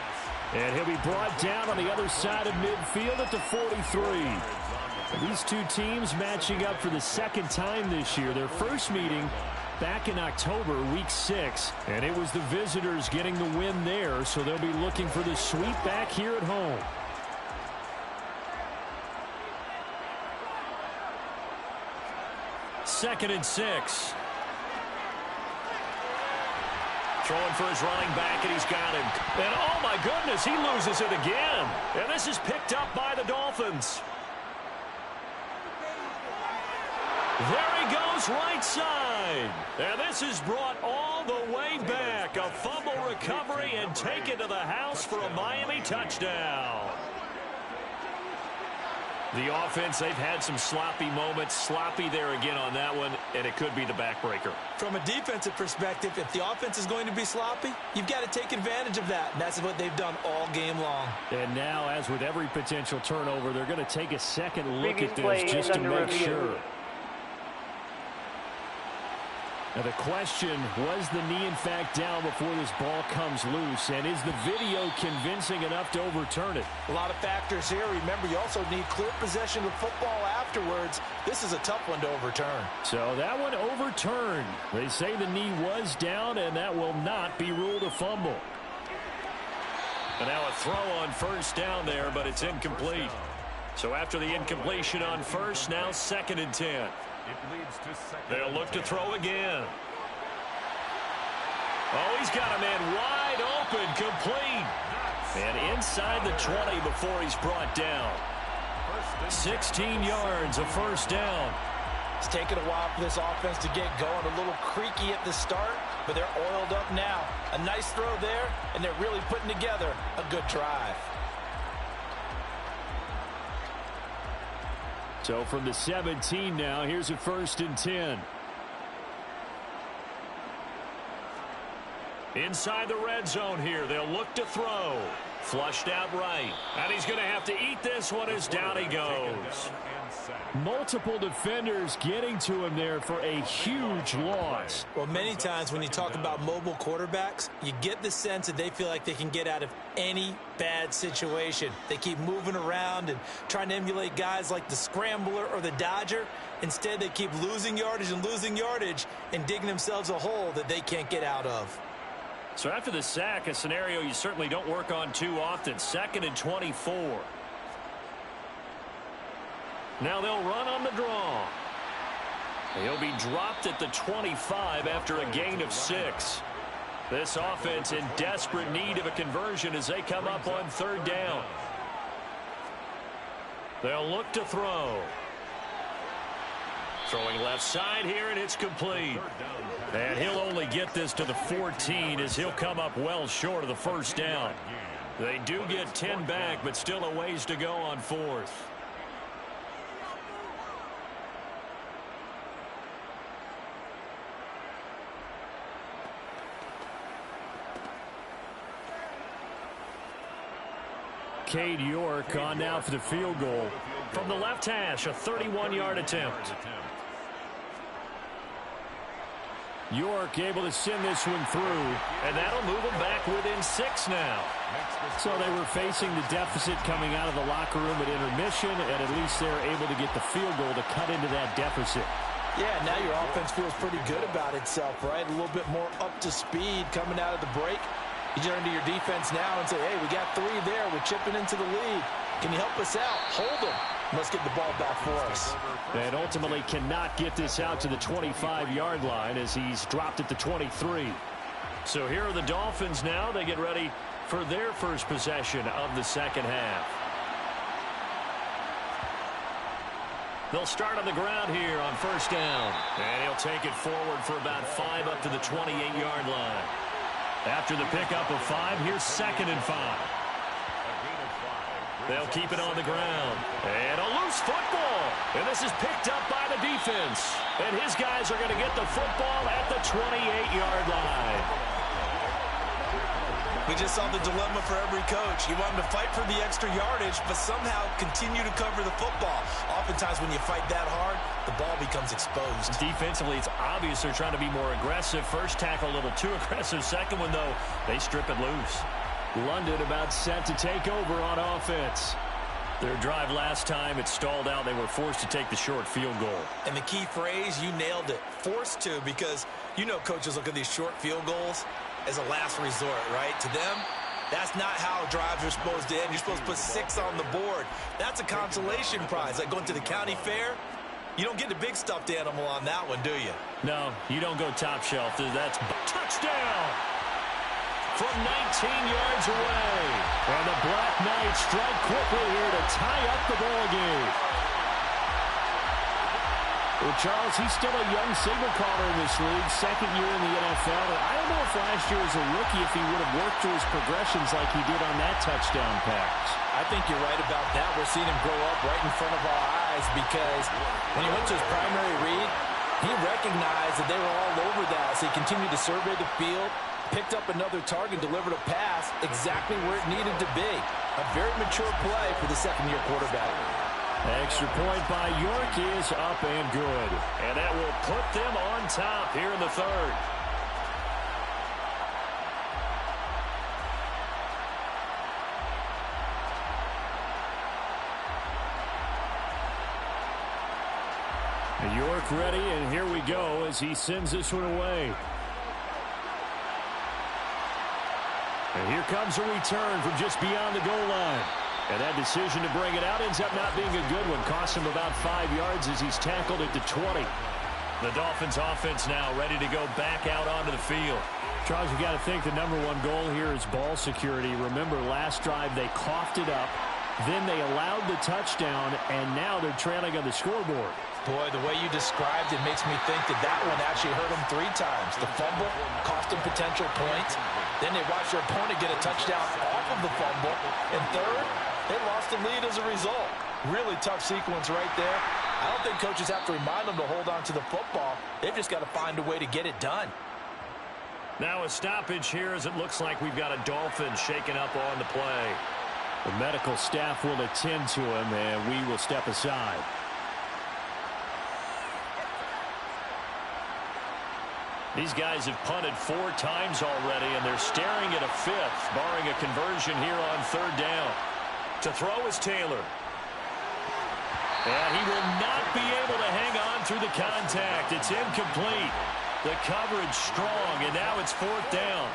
And he'll be brought down on the other side of midfield at the 43. These two teams matching up for the second time this year. Their first meeting back in October, week 6. And it was the visitors getting the win there, so they'll be looking for the sweep back here at home. Second and 6. Throwing for his running back, and he's got him. And, oh, my goodness, he loses it again. And this is picked up by the Dolphins. There he goes, right side. And this is brought all the way back. A fumble recovery and taken to the house for a Miami touchdown. The offense, they've had some sloppy moments. Sloppy there again on that one, and it could be the backbreaker. From a defensive perspective, if the offense is going to be sloppy, you've got to take advantage of that. And that's what they've done all game long. And now, as with every potential turnover, they're going to take a second look at this just to make sure. Now the question, was the knee in fact down before this ball comes loose? And is the video convincing enough to overturn it? A lot of factors here. Remember, you also need clear possession of football afterwards. This is a tough one to overturn. So that one overturned. They say the knee was down, and that will not be ruled a fumble. And now a throw on first down there, but it's incomplete. So after the incompletion on first, now 2nd and 10. They'll look to throw again. Oh, he's got a man wide open, complete. And inside the 20 before he's brought down. 16 yards, a first down. It's taken a while for this offense to get going. A little creaky at the start, but they're oiled up now. A nice throw there, and they're really putting together a good drive. So from the 17 now, here's a 1st and 10. Inside the red zone here, they'll look to throw. Flushed out right. And he's going to have to eat this one as down he goes. Multiple defenders getting to him there for a huge loss. Well, many times when you talk about mobile quarterbacks, you get the sense that they feel like they can get out of any bad situation. They keep moving around and trying to emulate guys like the Scrambler or the Dodger. Instead, they keep losing yardage and digging themselves a hole that they can't get out of. So after the sack, a scenario you certainly don't work on too often. 2nd and 24. Now they'll run on the draw. He'll be dropped at the 25 after a gain of 6. This offense in desperate need of a conversion as they come up on 3rd down. They'll look to throw. Throwing left side here, and it's complete. And he'll only get this to the 14 as he'll come up well short of the first down. They do get 10 back, but still a ways to go on 4th. Cade York on now for the field goal. From the left hash, a 31-yard attempt. York able to send this one through. And that'll move them back within 6 now. So they were facing the deficit coming out of the locker room at intermission, and at least they're able to get the field goal to cut into that deficit. Yeah, now your offense feels pretty good about itself, right? A little bit more up to speed coming out of the break. You turn to your defense now and say, hey, we got 3 there. We're chipping into the lead. Can you help us out? Hold them. Let's get the ball back for us. And ultimately cannot get this out to the 25-yard line as he's dropped at the 23. So here are the Dolphins now. They get ready for their first possession of the second half. They'll start on the ground here on first down. And he'll take it forward for about 5 up to the 28-yard line. After the pickup of 5, here's 2nd and 5. They'll keep it on the ground. And a loose football. And this is picked up by the defense. And his guys are going to get the football at the 28-yard line. We just saw the dilemma for every coach. You want them to fight for the extra yardage, but somehow continue to cover the football. Oftentimes when you fight that hard, the ball becomes exposed. Defensively, it's obvious they're trying to be more aggressive. First tackle a little too aggressive. Second one, though, they strip it loose. London about set to take over on offense. Their drive last time, it stalled out. They were forced to take the short field goal. And the key phrase, you nailed it, forced to, because you know coaches look at these short field goals as a last resort, right? To them, that's not how drives are supposed to end. You're supposed to put 6 on the board. That's a consolation prize. Like going to the county fair, you don't get the big stuffed animal on that one, do you? No, you don't go top shelf. That's touchdown from 19 yards away. And the Black Knights strike quickly here to tie up the ball game. Well, Charles, he's still a young signal caller in this league, 2nd year in the NFL. And I don't know if last year as a rookie if he would have worked through his progressions like he did on that touchdown pass. I think you're right about that. We're seeing him grow up right in front of our eyes because when he went to his primary read, he recognized that they were all over that. So he continued to survey the field, picked up another target, delivered a pass exactly where it needed to be. A very mature play for the second-year quarterback. Extra point by York is up and good. And that will put them on top here in the 3rd. York ready, and here we go as he sends this one away. And here comes a return from just beyond the goal line. And that decision to bring it out ends up not being a good one. Cost him about 5 yards as he's tackled at the 20. The Dolphins offense now ready to go back out onto the field. Charles, you got to think the #1 goal here is ball security. Remember, last drive they coughed it up, then they allowed the touchdown, and now they're trailing on the scoreboard. Boy, the way you described it makes me think that one actually hurt them 3 times. The fumble cost them potential points. Then they watched their opponent get a touchdown off of the fumble. And third, they lost the lead as a result. Really tough sequence right there. I don't think coaches have to remind them to hold on to the football. They've just got to find a way to get it done. Now a stoppage here as it looks like we've got a Dolphin shaken up on the play. The medical staff will attend to him, and we will step aside. These guys have punted 4 times already, and they're staring at a 5th, barring a conversion here on 3rd down. To throw is Taylor. And he will not be able to hang on through the contact. It's incomplete. The coverage strong, and now it's 4th down.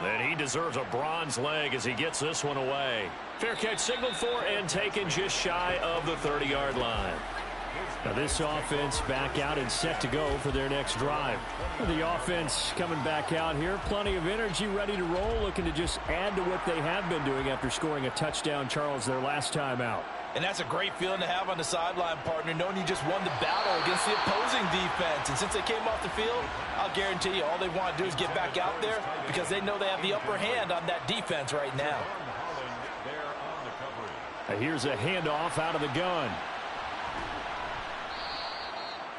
And he deserves a bronze leg as he gets this one away. Fair catch signaled for and taken just shy of the 30-yard line. Now this offense back out and set to go for their next drive. The offense coming back out here. Plenty of energy, ready to roll, looking to just add to what they have been doing after scoring a touchdown, Charles, their last time out. And that's a great feeling to have on the sideline, partner, knowing you just won the battle against the opposing defense. And since they came off the field, I'll guarantee you all they want to do is get back out there because they know they have the upper hand on that defense right now. Now here's a handoff out of the gun.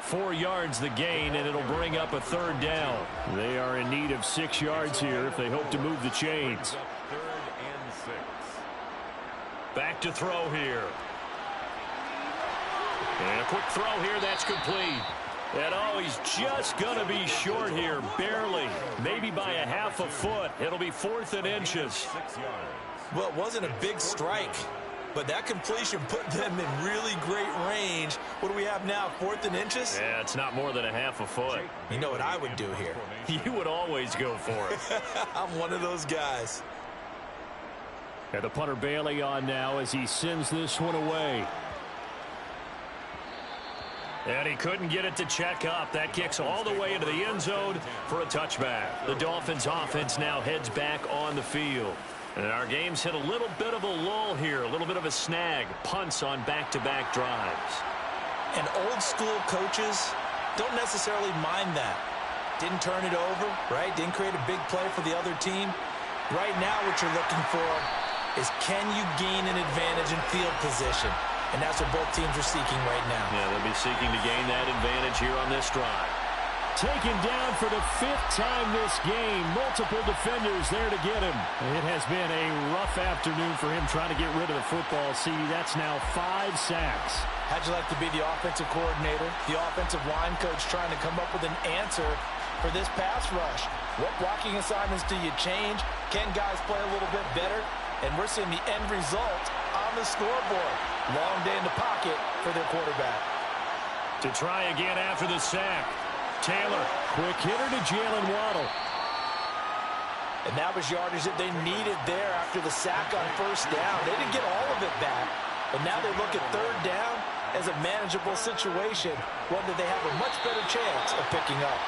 4 yards the gain, and it'll bring up a 3rd down. They are in need of 6 yards here if they hope to move the chains. Back to throw here. And a quick throw here, that's complete. And oh, he's just going to be short here, barely. Maybe by a half a foot. It'll be 4th and inches. Well, it wasn't a big strike, but that completion put them in really great range. What do we have now, 4th and inches? Yeah, it's not more than a half a foot. You know what I would do here? You would always go for it. I'm one of those guys. And the punter Bailey on now as he sends this one away. And he couldn't get it to check up. That kicks all the way into the end zone for a touchback. The Dolphins offense now heads back on the field. And our game's hit a little bit of a lull here, a little bit of a snag. Punts on back-to-back drives. And old-school coaches don't necessarily mind that. Didn't turn it over, right? Didn't create a big play for the other team. Right now what you're looking for is, can you gain an advantage in field position? And that's what both teams are seeking right now. Yeah, they'll be seeking to gain that advantage here on this drive. Taken down for the 5th time this game. Multiple defenders there to get him. It has been a rough afternoon for him trying to get rid of the football. See, that's now 5 sacks. How'd you like to be the offensive coordinator, the offensive line coach, trying to come up with an answer for this pass rush? What blocking assignments do you change? Can guys play a little bit better? And we're seeing the end result on the scoreboard. Long day in the pocket for their quarterback. To try again after the sack. Taylor, quick hitter to Jalen Waddle. And that was yardage that they needed there after the sack on first down. They didn't get all of it back, but now they look at third down as a manageable situation, one that they have a much better chance of picking up.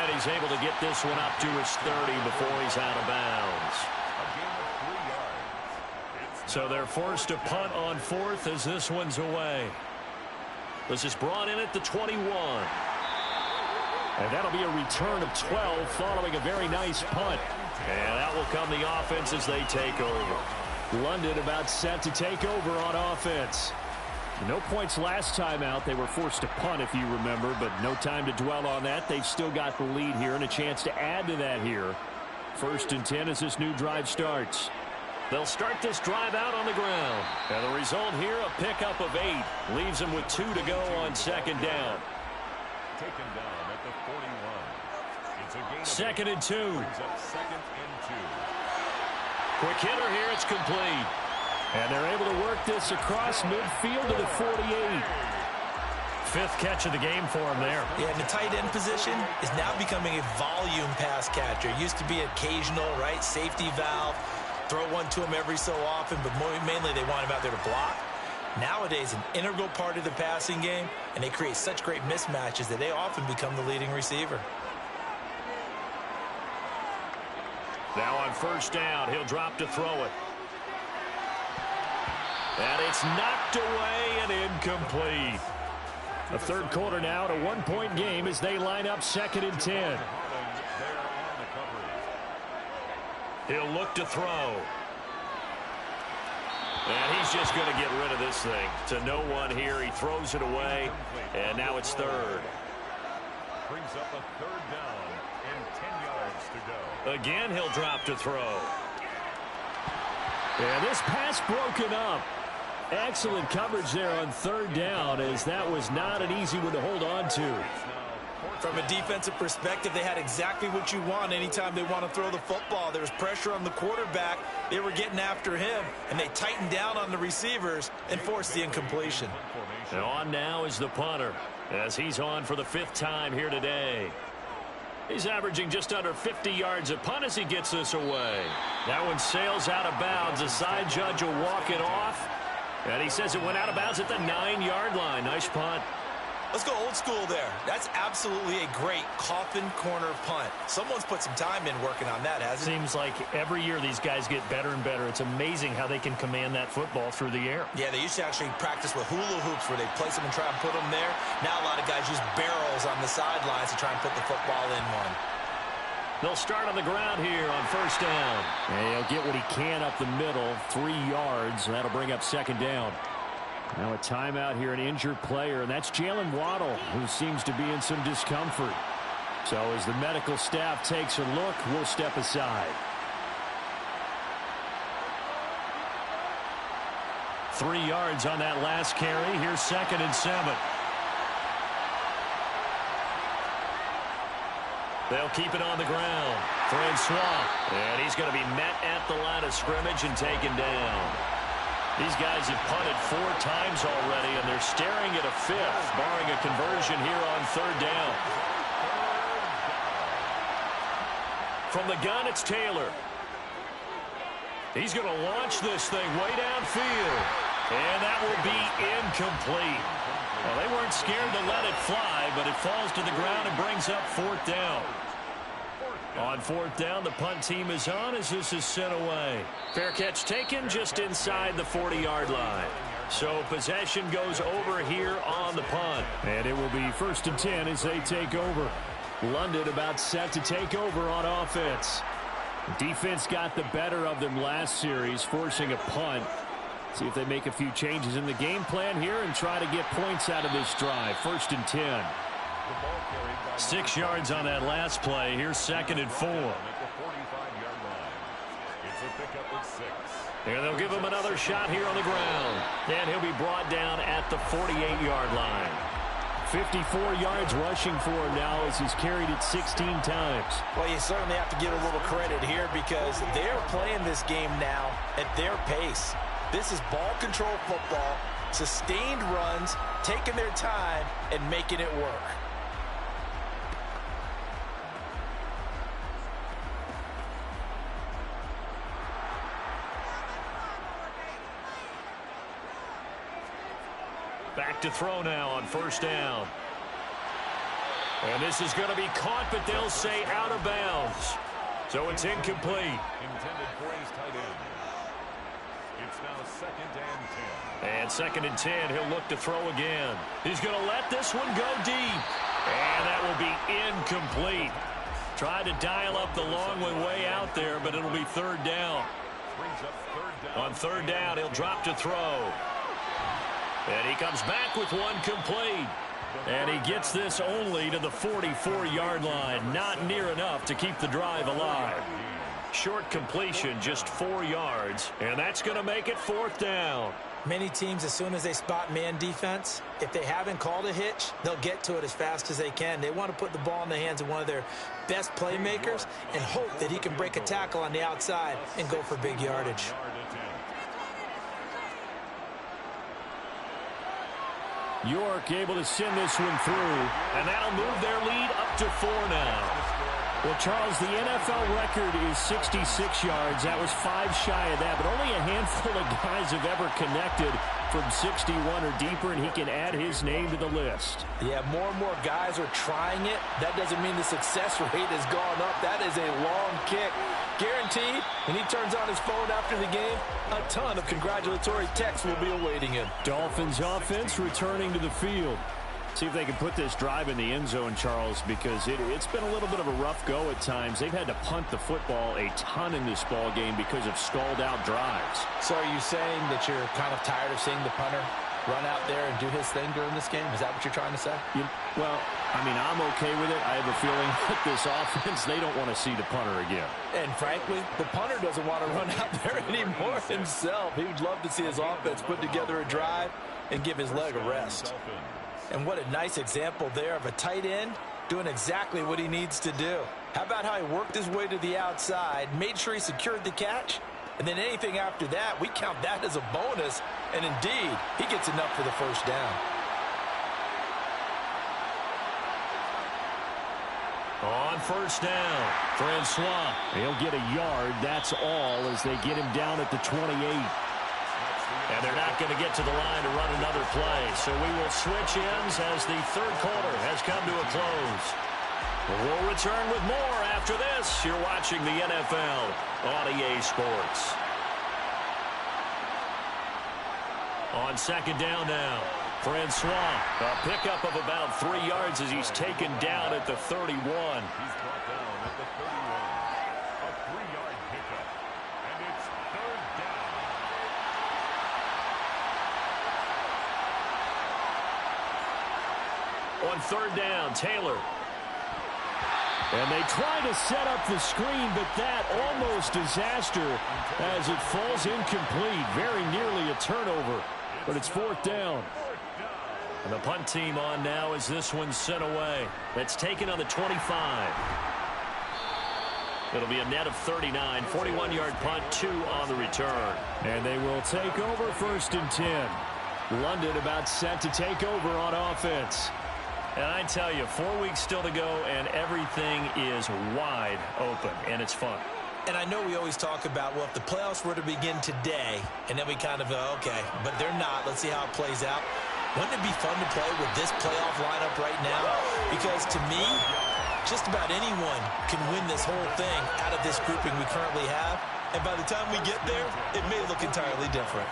And he's able to get this one up to his 30 before he's out of bounds. So they're forced to punt on 4th as this one's away. This is brought in at the 21. And that'll be a return of 12 following a very nice punt. And that will come the offense as they take over. London about set to take over on offense. No points last time out. They were forced to punt, if you remember, but no time to dwell on that. They've still got the lead here and a chance to add to that here. 1st and 10 as this new drive starts. They'll start this drive out on the ground. And the result here, a pickup of 8. Leaves them with 2 to go on 2nd down. Taken down at the 41. It's a gain of 2nd and 2. Brings up 2nd and 2. Quick hitter here. It's complete. And they're able to work this across midfield to the 48. 5th catch of the game for him there. Yeah, and the tight end position is now becoming a volume pass catcher. It used to be occasional, right? Safety valve. Throw one to him every so often, but mainly they want him out there to block. Nowadays, an integral part of the passing game, and they create such great mismatches that they often become the leading receiver. Now on 1st down, he'll drop to throw it. And it's knocked away and incomplete. The 3rd quarter now, to 1-point game as they line up 2nd and 10. He'll look to throw. And he's just going to get rid of this thing. To no one here. He throws it away. And now it's 3rd. Brings up a 3rd down and 10 yards to go. Again, he'll drop to throw. And this pass broken up. Excellent coverage there on 3rd down, as that was not an easy one to hold on to. From a defensive perspective, they had exactly what you want anytime they want to throw the football. There was pressure on the quarterback. They were getting after him, and they tightened down on the receivers and forced the incompletion. And on now is the punter, as he's on for the 5th time here today. He's averaging just under 50 yards a punt as he gets this away. That one sails out of bounds. The side judge will walk it off. And he says it went out of bounds at the 9-yard line. Nice punt. Let's go old school there. That's absolutely a great coffin corner punt. Someone's put some time in working on that, hasn't it? Seems like every year these guys get better and better. It's amazing how they can command that football through the air. Yeah, they used to actually practice with hula hoops where they place them and try and put them there. Now a lot of guys use barrels on the sidelines to try and put the football in one. They'll start on the ground here on 1st down. And he'll get what he can up the middle, 3 yards, and that'll bring up 2nd down. Now a timeout here, an injured player, and that's Jalen Waddle, who seems to be in some discomfort. So as the medical staff takes a look, we'll step aside. 3 yards on that last carry. Here's 2nd and 7. They'll keep it on the ground. Francois. And he's going to be met at the line of scrimmage and taken down. These guys have punted 4 times already, and they're staring at a 5th, barring a conversion here on 3rd down. From the gun, it's Taylor. He's going to launch this thing way downfield. And that will be incomplete. Well, they weren't scared to let it fly, but it falls to the ground and brings up 4th down. On fourth down, the punt team is on as this is sent away. Fair catch taken just inside the 40-yard line. So possession goes over here on the punt. And it will be 1st and 10 as they take over. London about set to take over on offense. Defense got the better of them last series, forcing a punt. See if they make a few changes in the game plan here and try to get points out of this drive. 1st and 10. 6 yards on that last play. Here's 2nd and 4. And they'll give him another shot here on the ground. And he'll be brought down at the 48-yard line. 54 yards rushing for him now as he's carried it 16 times. Well, you certainly have to give a little credit here because they're playing this game now at their pace. This is ball control football, sustained runs, taking their time, and making it work. Back to throw now on 1st down. And this is going to be caught, but they'll say out of bounds. So it's incomplete. Intended for his tight end. It's now 2nd and 10. And 2nd and 10, he'll look to throw again. He's going to let this one go deep. And that will be incomplete. Tried to dial up the long one way out there, but it'll be 3rd down. Brings up 3rd down. On 3rd down, he'll drop to throw. And he comes back with one complete. And he gets this only to the 44-yard line. Not near enough to keep the drive alive. Short completion, just 4 yards. And that's going to make it 4th down. Many teams, as soon as they spot man defense, if they haven't called a hitch, they'll get to it as fast as they can. They want to put the ball in the hands of one of their best playmakers and hope that he can break a tackle on the outside and go for big yardage. York able to send this one through. And that'll move their lead up to 4 now. Well, Charles, the NFL record is 66 yards. That was 5 shy of that, but only a handful of guys have ever connected from 61 or deeper, and he can add his name to the list. Yeah, more and more guys are trying it. That doesn't mean the success rate has gone up. That is a long kick. Guaranteed, when he turns on his phone after the game, a ton of congratulatory texts will be awaiting him. Dolphins offense returning to the field. See if they can put this drive in the end zone, Charles, because it's been a little bit of a rough go at times. They've had to punt the football a ton in this ball game because of stalled-out drives. So are you saying that you're kind of tired of seeing the punter run out there and do his thing during this game? Is that what you're trying to say? Well, I mean, I'm okay with it. I have a feeling that this offense, they don't want to see the punter again. And frankly, the punter doesn't want to run out there anymore himself. He would love to see his offense put together a drive and give his leg a rest. And what a nice example there of a tight end doing exactly what he needs to do. How about how he worked his way to the outside, made sure he secured the catch, and then anything after that, we count that as a bonus. And indeed, he gets enough for the 1st down. On 1st down, Francois. He'll get a yard, that's all, as they get him down at the 28. And they're not going to get to the line to run another play. So we will switch ends as the 3rd quarter has come to a close. We'll return with more after this. You're watching the NFL on EA Sports. On 2nd down now, Francois. A pickup of about 3 yards as he's taken down at the 31. He's brought down at the 31. A 3-yard pickup. And it's 3rd down. On 3rd down, Taylor. And they try to set up the screen, but that almost disaster as it falls incomplete. Very nearly a turnover, but it's 4th down. And the punt team on now as this one's sent away. That's taken on the 25. It'll be a net of 39. 41-yard punt, 2 on the return. And they will take over 1st and 10. London about set to take over on offense. And I tell you, 4 weeks still to go, and everything is wide open, and it's fun. And I know we always talk about, well, if the playoffs were to begin today, and then we kind of, okay, but they're not. Let's see how it plays out. Wouldn't it be fun to play with this playoff lineup right now? Because to me, Just about anyone can win this whole thing out of this grouping we currently have. And by the time we get there, it may look entirely different.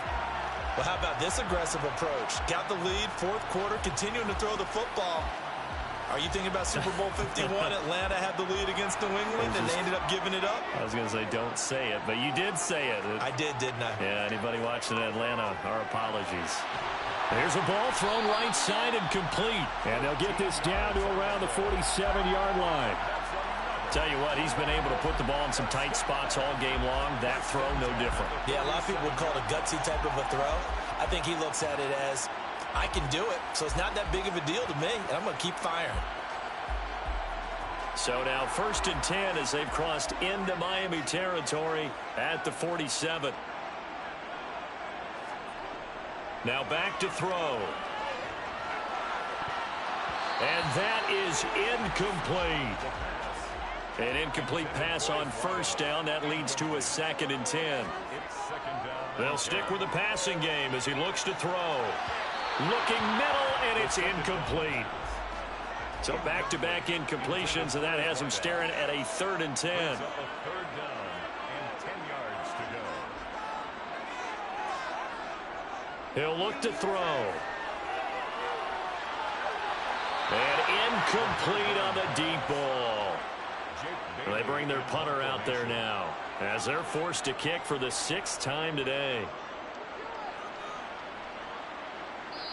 Well, how about this aggressive approach? Got the lead, fourth quarter, continuing to throw the football. Are you thinking about Super Bowl 51? Atlanta had the lead against New England, and they ended up giving it up? I was going to say don't say it, but you did say it. I did, didn't I? Yeah, anybody watching Atlanta, our apologies. There's a ball thrown right side and complete. And they'll get this down to around the 47-yard line. Tell you what, he's been able to put the ball in some tight spots all game long. That throw, no different. Yeah, a lot of people would call it a gutsy type of a throw. I think he looks at it as, I can do it, so it's not that big of a deal to me, and I'm going to keep firing. So now 1st and 10 as they've crossed into Miami territory at the 47. Now back to throw. And that is incomplete. An incomplete pass on 1st down. That leads to a 2nd and 10. They'll stick with the passing game as he looks to throw. Looking middle, and it's incomplete. So back-to-back incompletions, and that has him staring at a 3rd and 10. A 3rd down and 10 yards to go. He'll look to throw. And incomplete on the deep ball. They bring their punter out there now as they're forced to kick for the 6th time today.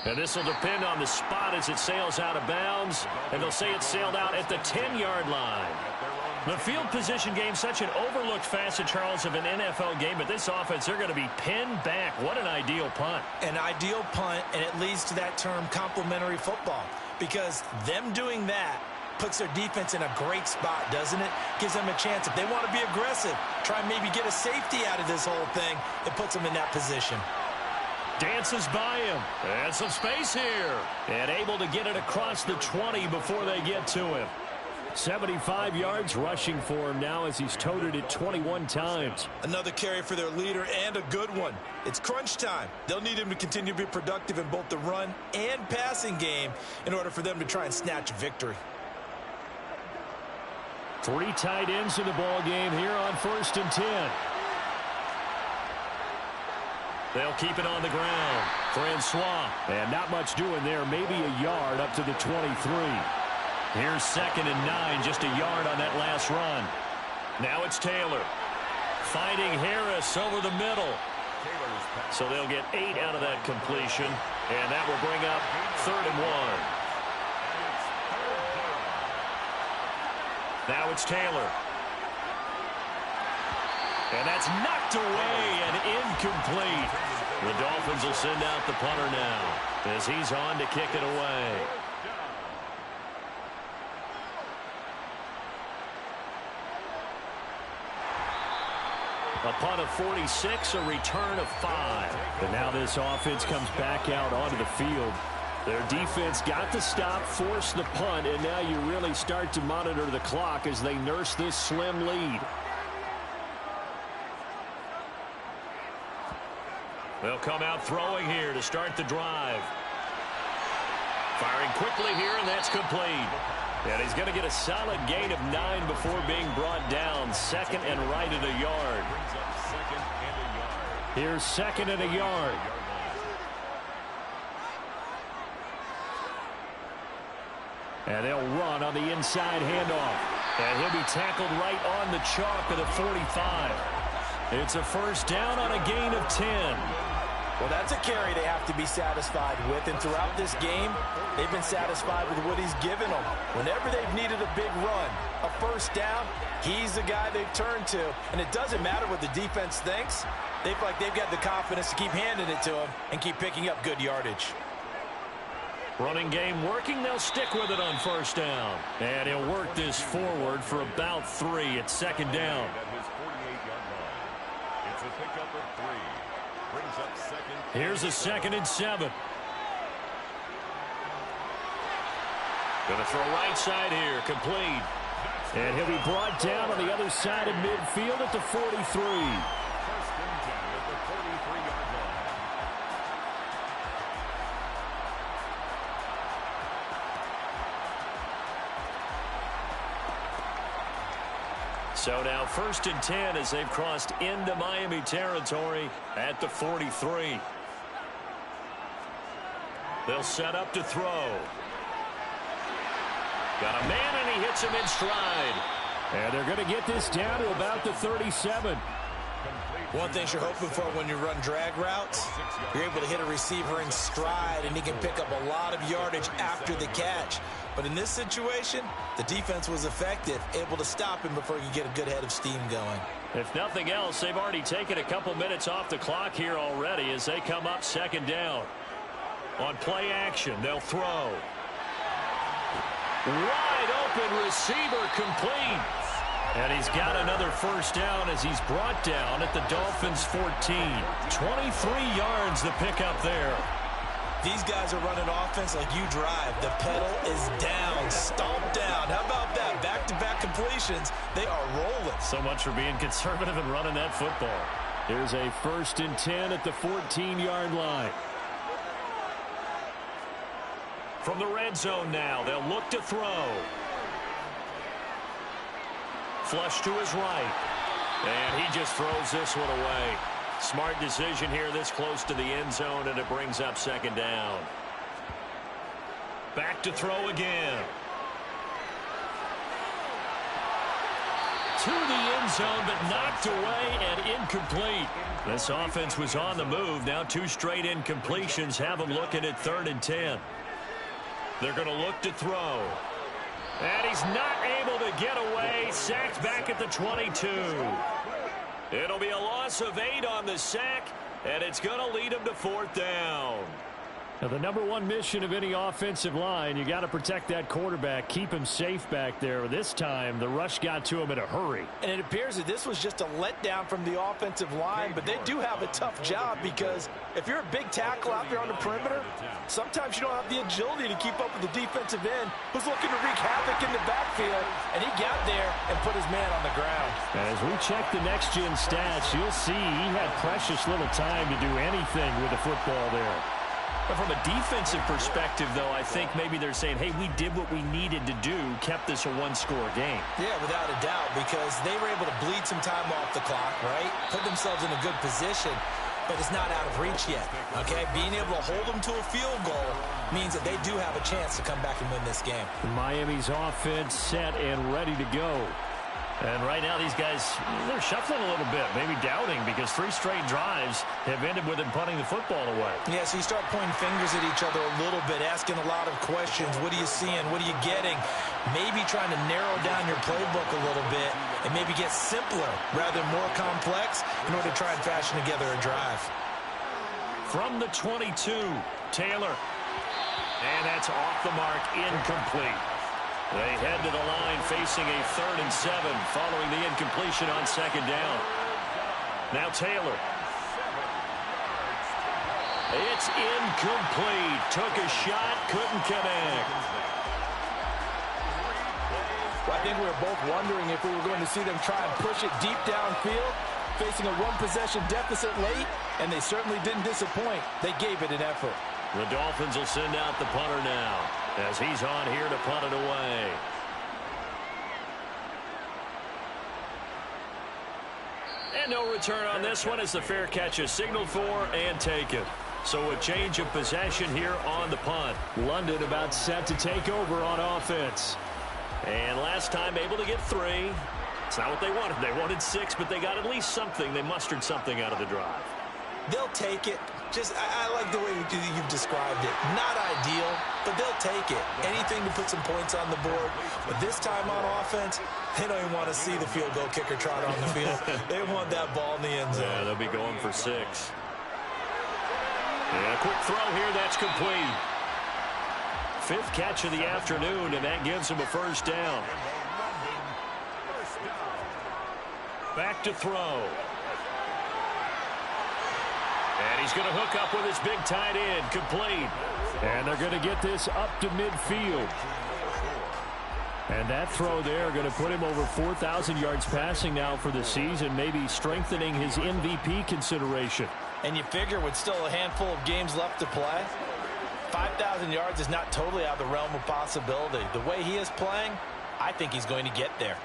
And this will depend on the spot as it sails out of bounds. And they'll say it sailed out at the 10-yard line. The field position game, such an overlooked facet, Charles, of an NFL game. But this offense, they're going to be pinned back. What an ideal punt. An ideal punt, and it leads to that term complementary football. Because them doing that puts their defense in a great spot, doesn't it? Gives them a chance. If they want to be aggressive, try and maybe get a safety out of this whole thing, it puts them in that position. Dances by him. And some space here. And able to get it across the 20 before they get to him. 75 yards rushing for him now as he's toted it 21 times. Another carry for their leader and a good one. It's crunch time. They'll need him to continue to be productive in both the run and passing game in order for them to try and snatch a victory. 3 tight ends in the ball game here on 1st and 10. They'll keep it on the ground. Francois. And not much doing there. Maybe a yard up to the 23. Here's 2nd and 9. Just a yard on that last run. Now it's Taylor. Finding Harris over the middle. So they'll get 8 out of that completion. And that will bring up 3rd and 1. Now it's Taylor. And that's knocked away and incomplete. The Dolphins will send out the punter now as he's on to kick it away. A punt of 46, a return of 5. And now this offense comes back out onto the field. Their defense got the stop, forced the punt, and now you really start to monitor the clock as they nurse this slim lead. They'll come out throwing here to start the drive. Firing quickly here, and that's complete. And he's going to get a solid gain of 9 before being brought down. 2nd and right at a yard. Here's 2nd and a yard. And they'll run on the inside handoff. And he'll be tackled right on the chalk of the 45. It's a 1st down on a gain of 10. Well, that's a carry they have to be satisfied with. And throughout this game, they've been satisfied with what he's given them. Whenever they've needed a big run, a 1st down, he's the guy they've turned to. And it doesn't matter what the defense thinks. They feel like they've got the confidence to keep handing it to him and keep picking up good yardage. Running game working. They'll stick with it on 1st down. And he'll work this forward for about 3 at 2nd down. It's a pickup of 3. Brings up 2nd. Here's a 2nd and 7. Gonna throw right side here, complete. And he'll be brought down on the other side of midfield at the 43. 1st and 10 at the 43-yard line. So now 1st and 10 as they've crossed into Miami territory at the 43. They'll set up to throw. Got a man, and he hits him in stride. And they're going to get this down to about the 37. One thing you're hoping for when you run drag routes, you're able to hit a receiver in stride, and he can pick up a lot of yardage after the catch. But in this situation, the defense was effective, able to stop him before he could get a good head of steam going. If nothing else, they've already taken a couple minutes off the clock here already as they come up 2nd down. On play action, they'll throw. Wide open receiver complete. And he's got another 1st down as he's brought down at the Dolphins' 14. 23 yards the pickup there. These guys are running offense like you drive. The pedal is down, stomped down. How about that? Back-to-back completions. They are rolling. So much for being conservative and running that football. Here's a 1st and 10 at the 14-yard line. From the red zone now, they'll look to throw. Flush to his right. And he just throws this one away. Smart decision here this close to the end zone, and it brings up 2nd down. Back to throw again. To the end zone, but knocked away and incomplete. This offense was on the move. Now 2 straight incompletions have them looking at 3rd and 10. They're going to look to throw. And he's not able to get away. Sacked back at the 22. It'll be a loss of 8 on the sack, and it's going to lead him to 4th down. Now, the #1 mission of any offensive line, you got to protect that quarterback, keep him safe back there. This time, the rush got to him in a hurry. And it appears that this was just a letdown from the offensive line, but they do have a tough job because if you're a big tackle out there on the perimeter, sometimes you don't have the agility to keep up with the defensive end who's looking to wreak havoc in the backfield, and he got there and put his man on the ground. As we check the next-gen stats, you'll see he had precious little time to do anything with the football there. But from a defensive perspective, though, I think maybe they're saying, hey, we did what we needed to do, kept this a 1-score game. Yeah, without a doubt, because they were able to bleed some time off the clock, right? Put themselves in a good position, but it's not out of reach yet, okay? Being able to hold them to a field goal means that they do have a chance to come back and win this game. Miami's offense set and ready to go. And right now these guys, they're shuffling a little bit, maybe doubting, because 3 straight drives have ended with them punting the football away. Yeah, so you start pointing fingers at each other a little bit, asking a lot of questions. What are you seeing? What are you getting? Maybe trying to narrow down your playbook a little bit and maybe get simpler rather than more complex in order to try and fashion together a drive. From the 22, Taylor. And that's off the mark, incomplete. They head to the line facing a 3rd and 7 following the incompletion on 2nd down. Now Taylor. It's incomplete. Took a shot, couldn't connect. Well, I think we were both wondering if we were going to see them try and push it deep downfield, facing a 1-possession deficit late, and they certainly didn't disappoint. They gave it an effort. The Dolphins will send out the punter now as he's on here to punt it away. And no return on this one as the fair catch is signaled for and taken. So a change of possession here on the punt. London about set to take over on offense. And last time able to get 3. It's not what they wanted. They wanted 6, but they got at least something. They mustered something out of the drive. They'll take it. I like the way you've described it. Not ideal, but they'll take it. Anything to put some points on the board. But this time on offense, they don't even want to see the field goal kicker trot on the field. They want that ball in the end zone. Yeah, they'll be going for 6. And a quick throw here, that's complete. 5th catch of the afternoon, and that gives him a 1st down. Back to throw. And he's going to hook up with his big tight end, complete. And they're going to get this up to midfield. And that throw there going to put him over 4,000 yards passing now for the season, maybe strengthening his MVP consideration. And you figure with still a handful of games left to play, 5,000 yards is not totally out of the realm of possibility. The way he is playing, I think he's going to get there.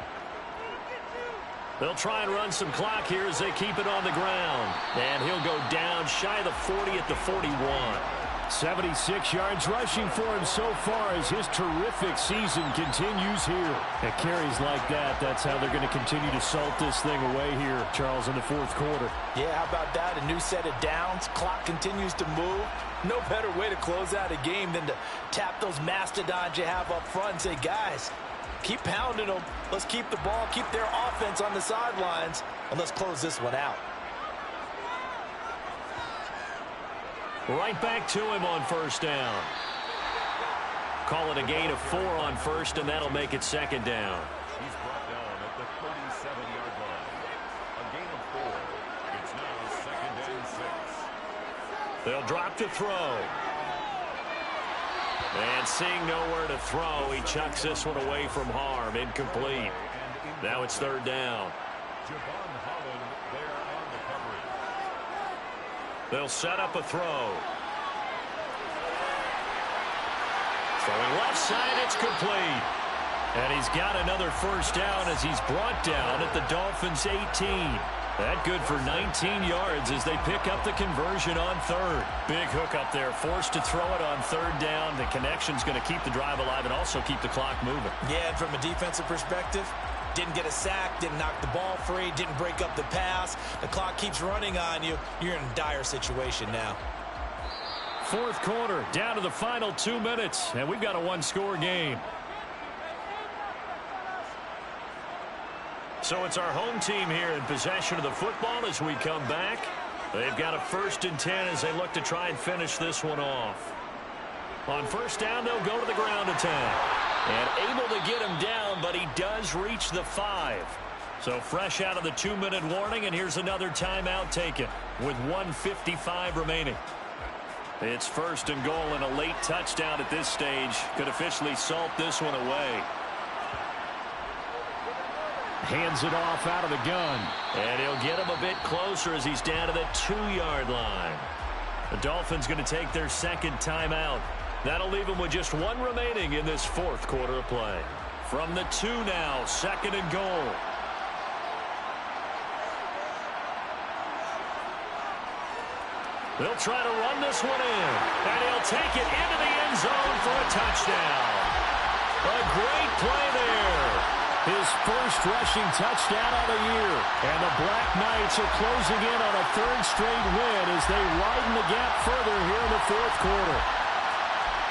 They'll try and run some clock here as they keep it on the ground. And he'll go down shy of the 40 at the 41. 76 yards rushing for him so far as his terrific season continues here. At carries like that, that's how they're going to continue to salt this thing away here, Charles, in the fourth quarter. Yeah, how about that? A new set of downs. Clock continues to move. No better way to close out a game than to tap those mastodons you have up front and say, guys, keep pounding them. Let's keep the ball, keep their offense on the sidelines, and let's close this one out. Right back to him on first down. Call it a gain of 4 on first, and that'll make it second down. He's brought down at the 37-yard line. A gain of 4. It's now second and 6. They'll drop to throw. And seeing nowhere to throw, he chucks this one away from harm. Incomplete. Now it's third down. Javon Holland there on the coverage. They'll set up a throw. Throwing left side, it's complete. And he's got another first down as he's brought down at the Dolphins' 18. That good for 19 yards as they pick up the conversion on third. Big hook up there, forced to throw it on third down. The connection's going to keep the drive alive and also keep the clock moving. Yeah, and from a defensive perspective, didn't get a sack, didn't knock the ball free, didn't break up the pass. The clock keeps running on you. You're in a dire situation now. Fourth quarter, down to the final 2 minutes, and we've got a one-score game. So it's our home team here in possession of the football as we come back. They've got a 1st and 10 as they look to try and finish this one off. On first down, they'll go to the ground attack. And able to get him down, but he does reach the 5. So fresh out of the 2-minute warning, and here's another timeout taken with 1:55 remaining. It's 1st and goal, and a late touchdown at this stage could officially salt this one away. Hands it off out of the gun. And he'll get him a bit closer as he's down to the 2-yard line. The Dolphins going to take their second timeout. That'll leave them with just 1 remaining in this fourth quarter of play. From the 2 now, 2nd and goal. They'll try to run this one in. And he'll take it into the end zone for a touchdown. A great play there. His first rushing touchdown of the year. And the Black Knights are closing in on a 3rd straight win as they widen the gap further here in the fourth quarter.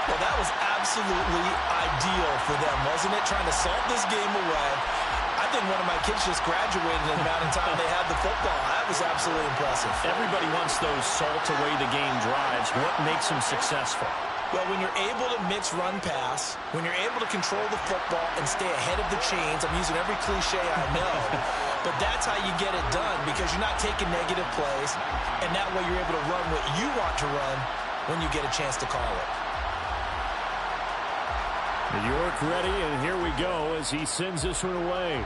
Well, that was absolutely ideal for them, wasn't it? Trying to salt this game away. I think one of my kids just graduated in the amount of time they had the football. That was absolutely impressive. Everybody wants those salt-away-the-game drives. What makes them successful? Well, when you're able to mix run-pass, when you're able to control the football and stay ahead of the chains, I'm using every cliche I know, but that's how you get it done because you're not taking negative plays, and that way you're able to run what you want to run when you get a chance to call it. York ready, and here we go as he sends this one away.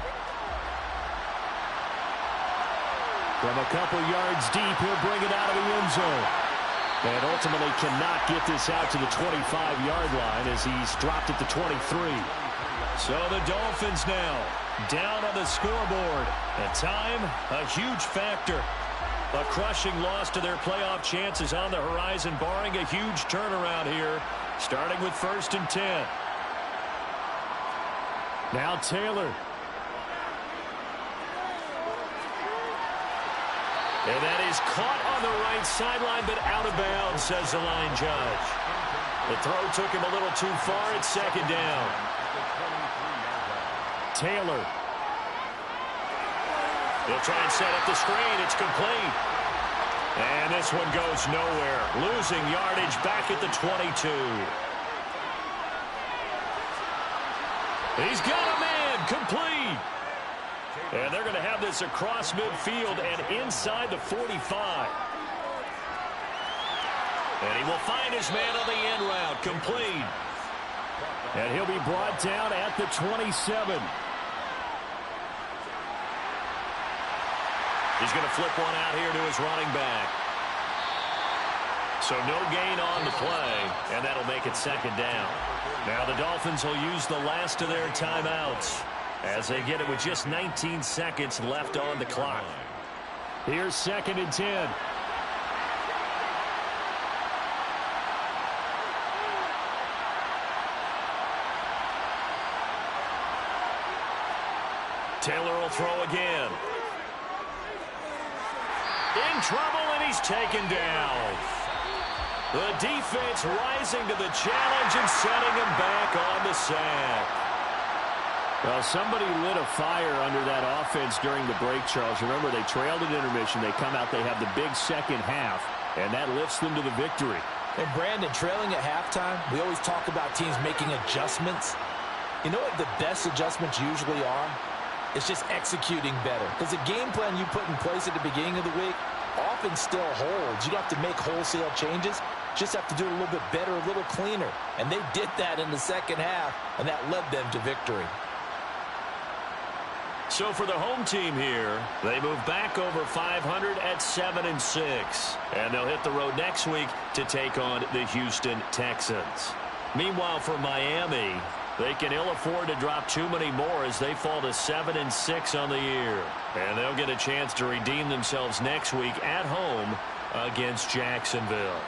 From a couple yards deep, he'll bring it out of the end zone. And ultimately cannot get this out to the 25-yard line as he's dropped at the 23. So the Dolphins now down on the scoreboard. At time, a huge factor. A crushing loss to their playoff chances on the horizon, barring a huge turnaround here, starting with 1st and 10. Now Taylor. And that is caught on the right sideline, but out of bounds, says the line judge. The throw took him a little too far. It's 2nd down. Taylor. He'll try and set up the screen. It's complete. And this one goes nowhere. Losing yardage back at the 22. He's got a man. Complete. And they're going to have this across midfield and inside the 45. And he will find his man on the end route. Complete. And he'll be brought down at the 27. He's going to flip one out here to his running back. So no gain on the play, and that'll make it 2nd down. Now the Dolphins will use the last of their timeouts. as they get it with just 19 seconds left on the clock. Here's 2nd and 10. Taylor will throw again. In trouble, and he's taken down. The defense rising to the challenge and setting him back on the sack. Well, somebody lit a fire under that offense during the break, Charles. Remember, they trailed at intermission. They come out, they have the big second half, and that lifts them to the victory. And Brandon, trailing at halftime, we always talk about teams making adjustments. You know what the best adjustments usually are? It's just executing better. Because the game plan you put in place at the beginning of the week often still holds. You don't have to make wholesale changes. Just have to do it a little bit better, a little cleaner. And they did that in the second half, and that led them to victory. So for the home team here, they move back over 500 at 7-6. And they'll hit the road next week to take on the Houston Texans. Meanwhile, for Miami, they can ill afford to drop too many more as they fall to 7-6 on the year. And they'll get a chance to redeem themselves next week at home against Jacksonville.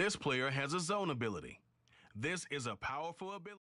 This player has a zone ability. This is a powerful ability.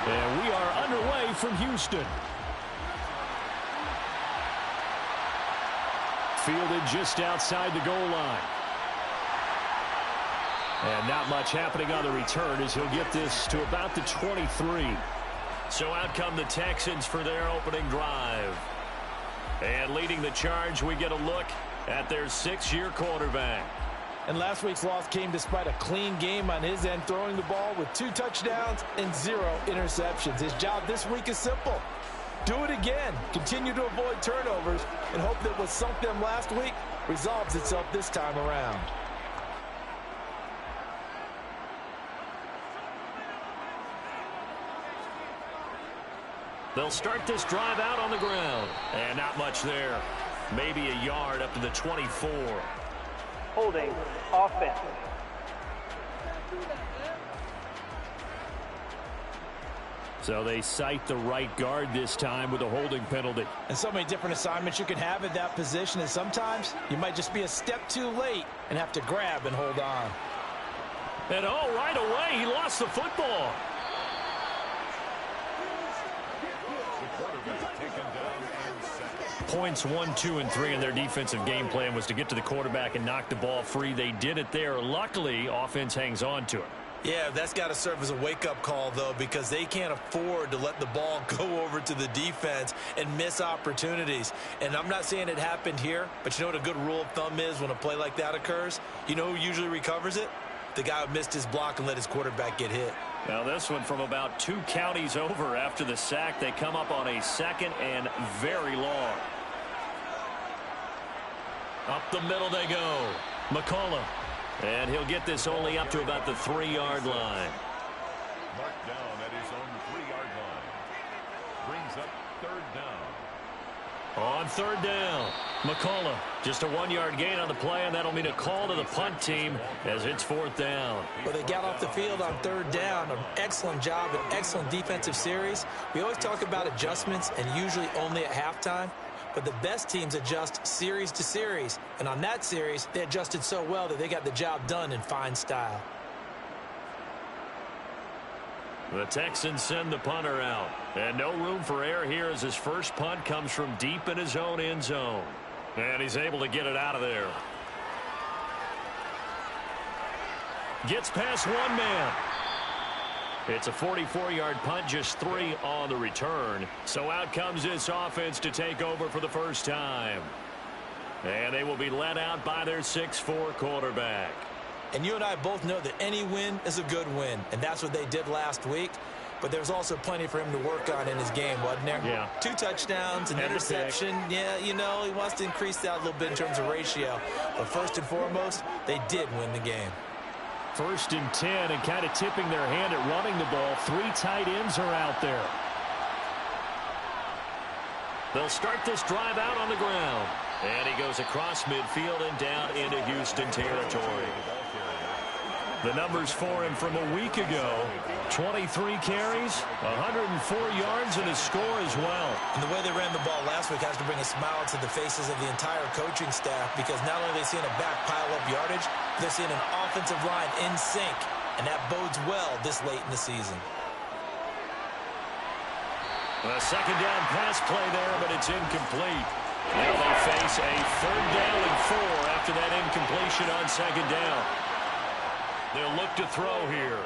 And we are underway from Houston. Fielded just outside the goal line. And not much happening on the return as he'll get this to about the 23. So out come the Texans for their opening drive. And leading the charge, we get a look at their 6-year quarterback. And last week's loss came despite a clean game on his end, throwing the ball with 2 touchdowns and 0 interceptions. His job this week is simple. Do it again. Continue to avoid turnovers and hope that what sunk them last week resolves itself this time around. They'll start this drive out on the ground. And not much there. Maybe a yard up to the 24. Holding offense. So they cite the right guard this time with a holding penalty. And so many different assignments you can have at that position, and sometimes you might just be a step too late and have to grab and hold on. And right away, he lost the football. Points 1, 2, and 3 in their defensive game plan was to get to the quarterback and knock the ball free. They did it there. Luckily, offense hangs on to it. Yeah, that's got to serve as a wake-up call, though, because they can't afford to let the ball go over to the defense and miss opportunities. And I'm not saying it happened here, but you know what a good rule of thumb is when a play like that occurs? You know who usually recovers it? The guy who missed his block and let his quarterback get hit. Now this one from about 2 counties over after the sack. They come up on a 2nd and very long. Up the middle they go. McCullough. And he'll get this only up to about the 3-yard line. Marked down at his own 3-yard line. Brings up 3rd down. On 3rd down, McCullough. Just a 1-yard gain on the play, and that'll mean a call to the punt team as it's 4th down. Well, they got off the field on 3rd down. An excellent job, an excellent defensive series. We always talk about adjustments, and usually only at halftime. But the best teams adjust series to series. And on that series, they adjusted so well that they got the job done in fine style. The Texans send the punter out. And no room for error here as his first punt comes from deep in his own end zone. And he's able to get it out of there. Gets past one man. It's a 44-yard punt, just 3 on the return. So out comes this offense to take over for the first time. And they will be led out by their 6'4 quarterback. And you and I both know that any win is a good win. And that's what they did last week. But there's also plenty for him to work on in his game, wasn't there? Yeah. 2 touchdowns, an interception. Yeah, you know, he wants to increase that a little bit in terms of ratio. But first and foremost, they did win the game. 1st and 10, and kind of tipping their hand at running the ball. 3 tight ends are out there. They'll start this drive out on the ground. And he goes across midfield and down into Houston territory. The numbers for him from a week ago: 23 carries, 104 yards, and a score as well. And the way they ran the ball last week has to bring a smile to the faces of the entire coaching staff, because not only are they seeing a back pile up yardage, they're seeing an offensive line in sync, and that bodes well this late in the season. A 2nd down pass play there, but it's incomplete. Now they face a 3rd down and 4 after that incompletion on 2nd down. They'll look to throw here.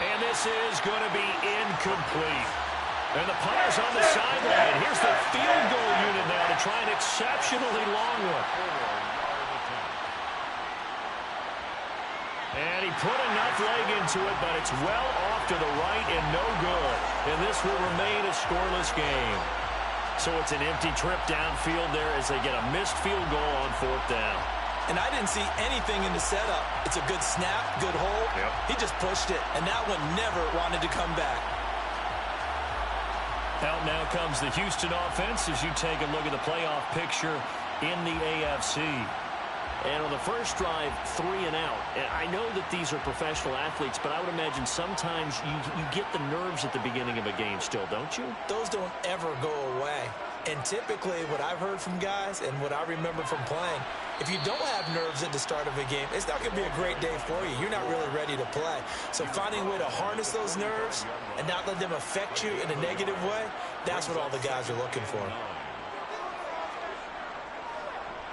And this is going to be incomplete. And the punter's on the sideline. Here's the field goal unit now to try an exceptionally long one. And he put enough leg into it, but it's well off to the right and no good. And this will remain a scoreless game. So it's an empty trip downfield there as they get a missed field goal on 4th down. And I didn't see anything in the setup. It's a good snap, good hold. Yep. He just pushed it, and that one never wanted to come back. Out now comes the Houston offense as you take a look at the playoff picture in the AFC. And on the first drive, 3 and out. And I know that these are professional athletes, but I would imagine sometimes you get the nerves at the beginning of a game still, don't you? Those don't ever go away. And typically what I've heard from guys and what I remember from playing, if you don't have nerves at the start of a game, it's not going to be a great day for you. You're not really ready to play. So finding a way to harness those nerves and not let them affect you in a negative way, that's what all the guys are looking for.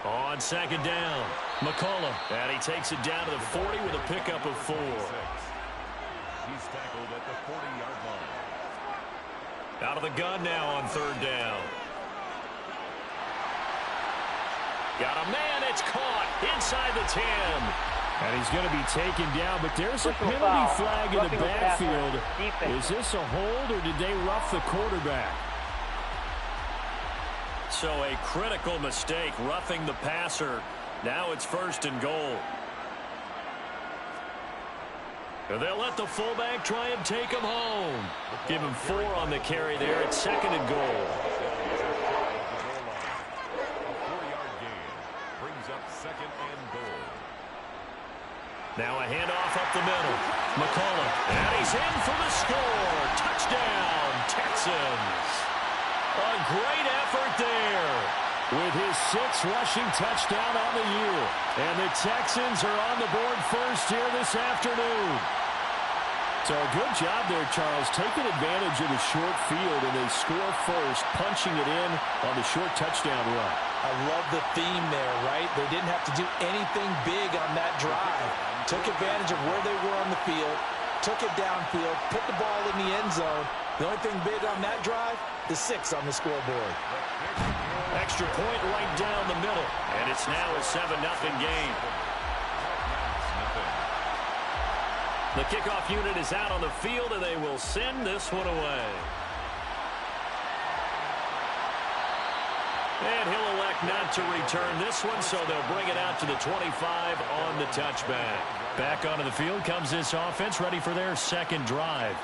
On second down, McCullough. And he takes it down to the 40 with a pickup of 4. He's tackled at the 40-yard line. Out of the gun now on third down. Got a man, it's caught inside the 10. And he's going to be taken down, but there's a Personal penalty foul. flag in the Roughing the passer. backfield. Defense. Is this a hold, or did they rough the quarterback? So a critical mistake, roughing the passer. Now it's first and goal. And they'll let the fullback try and take him home. Give him 4 on the carry there. It's second and goal. Now a handoff up the middle. McCullough. And he's in for the score. Touchdown, Texans. A great effort there. With his 6th rushing touchdown on the year. And the Texans are on the board first here this afternoon. So a good job there, Charles, taking advantage of the short field, and they score first, punching it in on the short touchdown run. I love the theme there, right? They didn't have to do anything big on that drive. Took advantage of where they were on the field, took it downfield, put the ball in the end zone. The only thing big on that drive, the 6 on the scoreboard. Extra point right down the middle, and it's now a 7-0 game. The kickoff unit is out on the field, and they will send this one away. And he'll elect not to return this one, so they'll bring it out to the 25 on the touchback. Back onto the field comes this offense, ready for their second drive.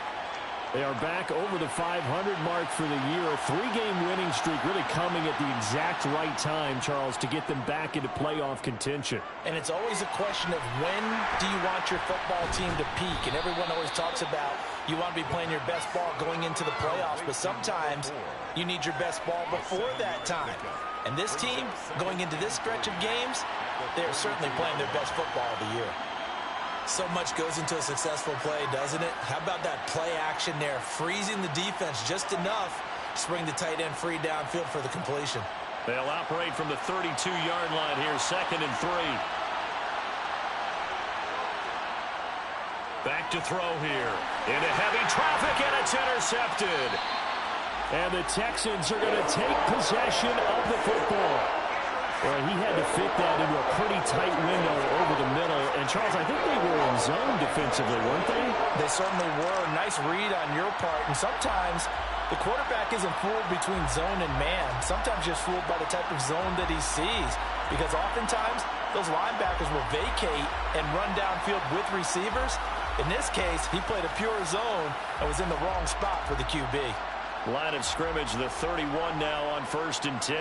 They are back over the 500 mark for the year. A 3-game winning streak really coming at the exact right time, Charles, to get them back into playoff contention. And it's always a question of when do you want your football team to peak? And everyone always talks about you want to be playing your best ball going into the playoffs, but sometimes you need your best ball before that time. And this team, going into this stretch of games, they're certainly playing their best football of the year. So much goes into a successful play, doesn't it? How about that play action there, freezing the defense just enough to bring the tight end free downfield for the completion. They'll operate from the 32-yard line here, second and 3. Back to throw here. Into heavy traffic, and it's intercepted. And the Texans are going to take possession of the football. Well, he had to fit that into a pretty tight window over the middle. And, Charles, I think they were in zone defensively, weren't they? They certainly were. Nice read on your part. And sometimes the quarterback isn't fooled between zone and man. Sometimes just fooled by the type of zone that he sees. Because oftentimes those linebackers will vacate and run downfield with receivers. In this case, he played a pure zone and was in the wrong spot for the QB. Line of scrimmage, the 31 now on first and 10.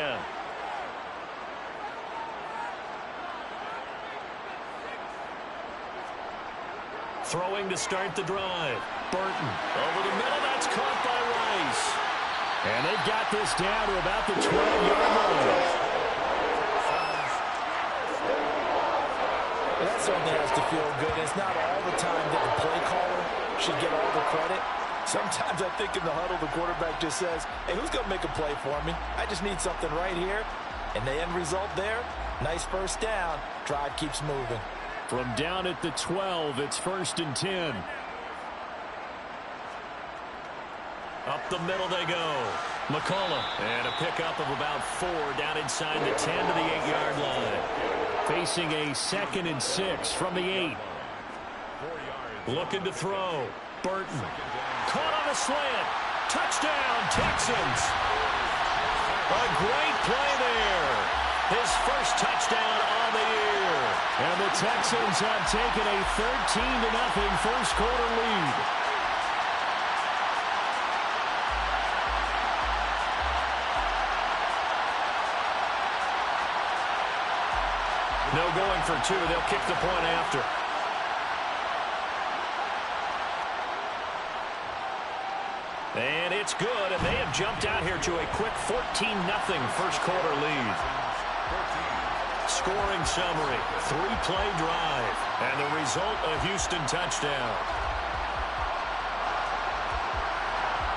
Throwing to start the drive. Burton over the middle. That's caught by Rice. And they've got this down to about the 12-yard line. That certainly has to feel good. It's not all the time that the play caller should get all the credit. Sometimes I think in the huddle, the quarterback just says, hey, who's going to make a play for me? I just need something right here. And the end result there, nice first down. Drive keeps moving. From down at the 12, it's first and 10. Up the middle they go. McCullough. And a pickup of about 4 down inside the 10 to the 8-yard line. Facing a 2nd and 6 from the 8. Looking to throw. Burton. Caught on a slant. Touchdown, Texans. A great play there. His first touchdown on the year. And the Texans have taken a 13-0 first quarter lead. No going for 2. They'll kick the point after. And it's good, and they have jumped out here to a quick 14-0 first quarter lead. Scoring summary, 3-play drive, and the result, a Houston touchdown.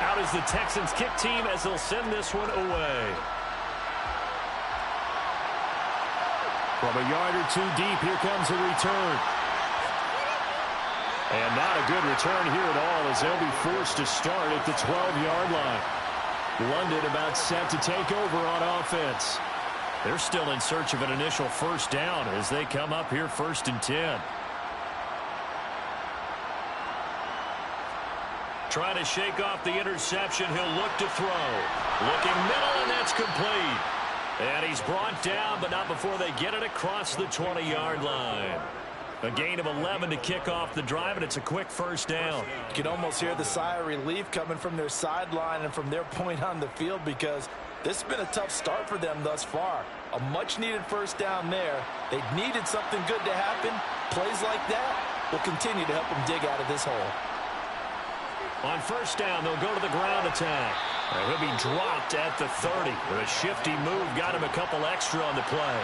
Out is the Texans kick team as they'll send this one away. From a yard or two deep, here comes a return. And not a good return here at all as they'll be forced to start at the 12-yard line. London about set to take over on offense. They're still in search of an initial first down as they come up here 1st and 10. Trying to shake off the interception. He'll look to throw. Looking middle, and that's complete. And he's brought down, but not before they get it across the 20-yard line. A gain of 11 to kick off the drive, and it's a quick first down. You can almost hear the sigh of relief coming from their sideline and from their point on the field because this has been a tough start for them thus far. A much-needed first down there. They needed something good to happen. Plays like that will continue to help them dig out of this hole. On first down, they'll go to the ground attack. He'll be dropped at the 30. A shifty move got him a couple extra on the play.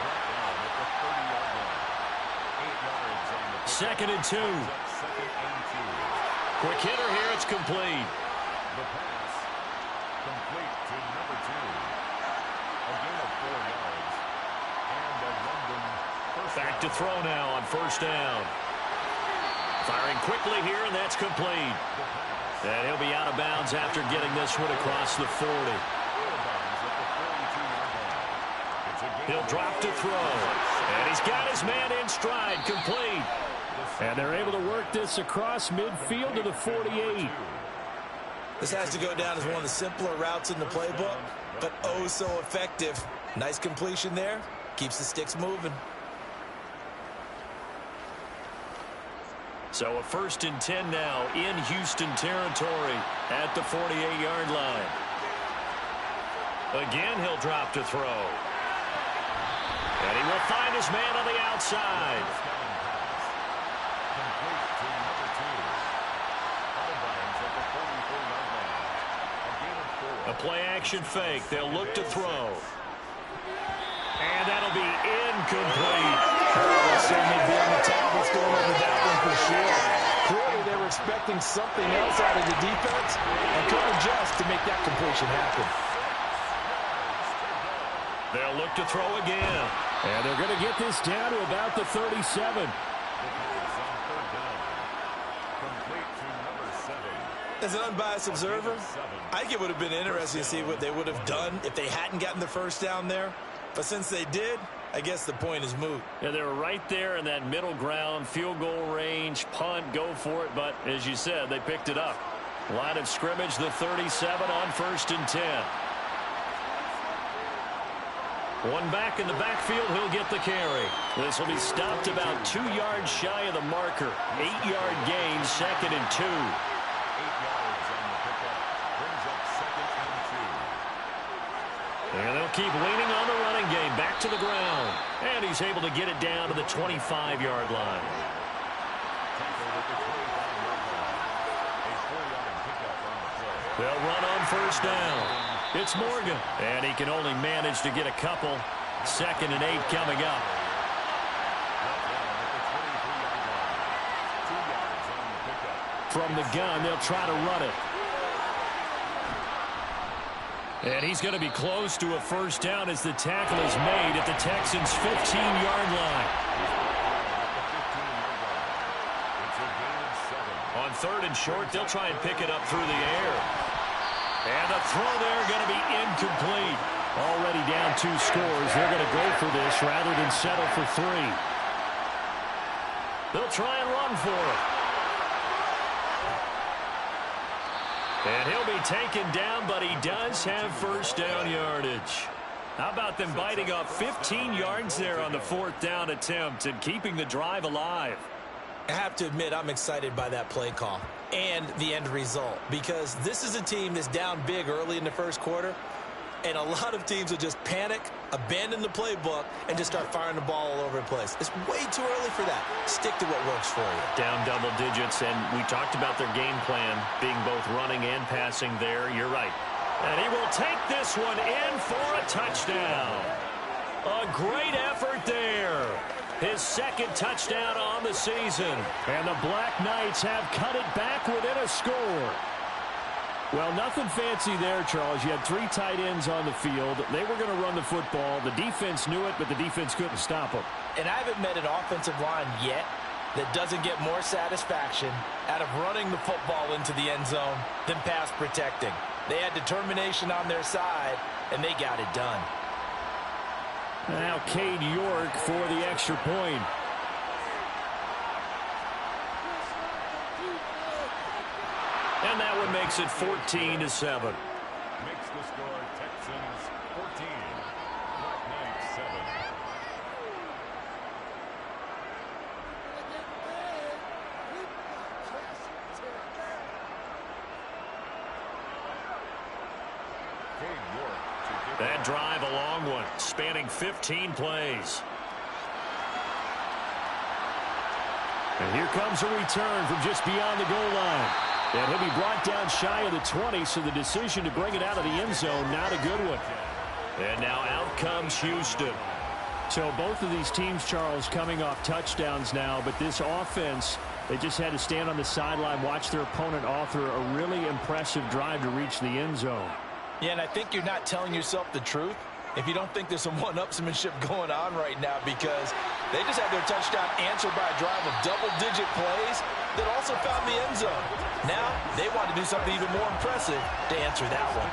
2nd and 2. Quick hitter here. It's complete. The pass complete to number 2. A gain of 4 yards. And a London first Back to down. throw now on first down. Firing quickly here, and that's complete. And he'll be out of bounds after getting this one across the 40. He'll drop to throw. And he's got his man in stride, complete. And they're able to work this across midfield to the 48. This has to go down as one of the simpler routes in the playbook, but oh so effective. Nice completion there. Keeps the sticks moving. So a 1st and 10 now in Houston territory at the 48-yard line. Again, he'll drop to throw. And he will find his man on the outside. A play-action fake. They'll look to throw. And that'll be incomplete. They'll certainly be on the tablets going over that one for sure. Clearly, they were expecting something else out of the defense and couldn't adjust to make that completion happen. They'll look to throw again. And they're going to get this down to about the 37. As an unbiased observer, I think it would have been interesting to see what they would have done if they hadn't gotten the first down there. But since they did, I guess the point is moot. Yeah, they were right there in that middle ground, field goal range, punt, go for it. But as you said, they picked it up. Line of scrimmage, the 37 on 1st and 10. One back in the backfield, he'll get the carry. This will be stopped about 2 yards shy of the marker. 8-yard gain, 2nd and 2. 8 yards on the pickup. Brings up 2nd and 2. And they'll keep leaning on the running game. Back to the ground. And he's able to get it down to the 25-yard line. They'll run on first down. It's Morgan. And he can only manage to get a couple. 2nd and 8 coming up. From the gun, they'll try to run it. And he's going to be close to a first down as the tackle is made at the Texans' 15-yard line. On 3rd and short, they'll try and pick it up through the air. And the throw there going to be incomplete. Already down 2 scores. They're going to go for this rather than settle for 3. They'll try and run for it. And he'll be taken down, but he does have first down yardage. How about them biting off 15 yards there on the 4th down attempt and keeping the drive alive? I have to admit, I'm excited by that play call and the end result because this is a team that's down big early in the first quarter, and a lot of teams will just panic, abandon the playbook, and just start firing the ball all over the place. It's way too early for that. Stick to what works for you. Down double digits, and we talked about their game plan being both running and passing there. You're right. And he will take this one in for a touchdown. A great effort there. His second touchdown on the season. And the Black Knights have cut it back within a score. Well, nothing fancy there, Charles. You had 3 tight ends on the field. They were going to run the football. The defense knew it, but the defense couldn't stop them. And I haven't met an offensive line yet that doesn't get more satisfaction out of running the football into the end zone than pass protecting. They had determination on their side, and they got it done. Now Cade York for the extra point. And that one makes it 14-7. Makes the score Texans 14, Black Knights 7. That drive, a long one, spanning 15 plays. And here comes a return from just beyond the goal line. And he'll be brought down shy of the 20, so the decision to bring it out of the end zone, not a good one. And now out comes Houston. So both of these teams, Charles, coming off touchdowns now, but this offense, they just had to stand on the sideline, watch their opponent author a really impressive drive to reach the end zone. Yeah, and I think you're not telling yourself the truth if you don't think there's some one-upsmanship going on right now, because they just had their touchdown answered by a drive of double-digit plays that also found the end zone. Now they want to do something even more impressive to answer that one.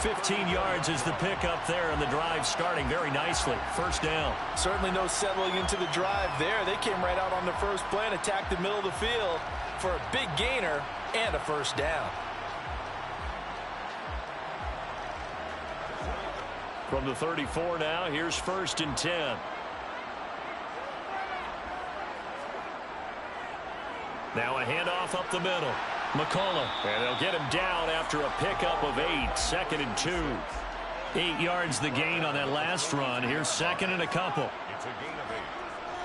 15 yards is the pickup there, and the drive starting very nicely. First down. Certainly no settling into the drive there. They came right out on the first play and attacked the middle of the field for a big gainer and a first down. From the 34 now, here's 1st and 10. Now a handoff up the middle. McCullough. And they'll get him down after a pickup of 8. 2nd and 2. 8 yards the gain on that last run. Here's 2nd and a couple. It's a gain of 8.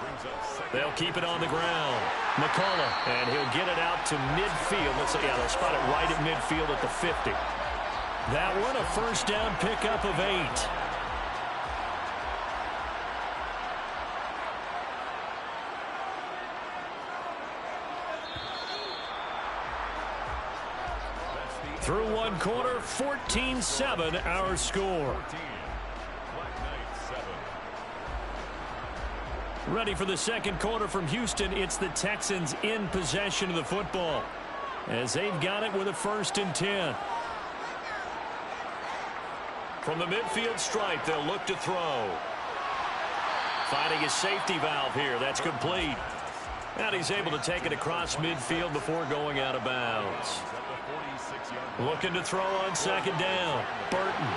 Brings up 2nd. They'll keep it on the ground. McCullough. And he'll get it out to midfield. They'll spot it right at midfield at the 50. That one a first down pickup of 8. Through one quarter, 14-7 our score. Black Knights 7. Ready for the second quarter from Houston. It's the Texans in possession of the football as they've got it with a 1st and 10. From the midfield stripe, they'll look to throw. Finding a safety valve here. That's complete. And he's able to take it across midfield before going out of bounds. Looking to throw on 2nd down. Burton.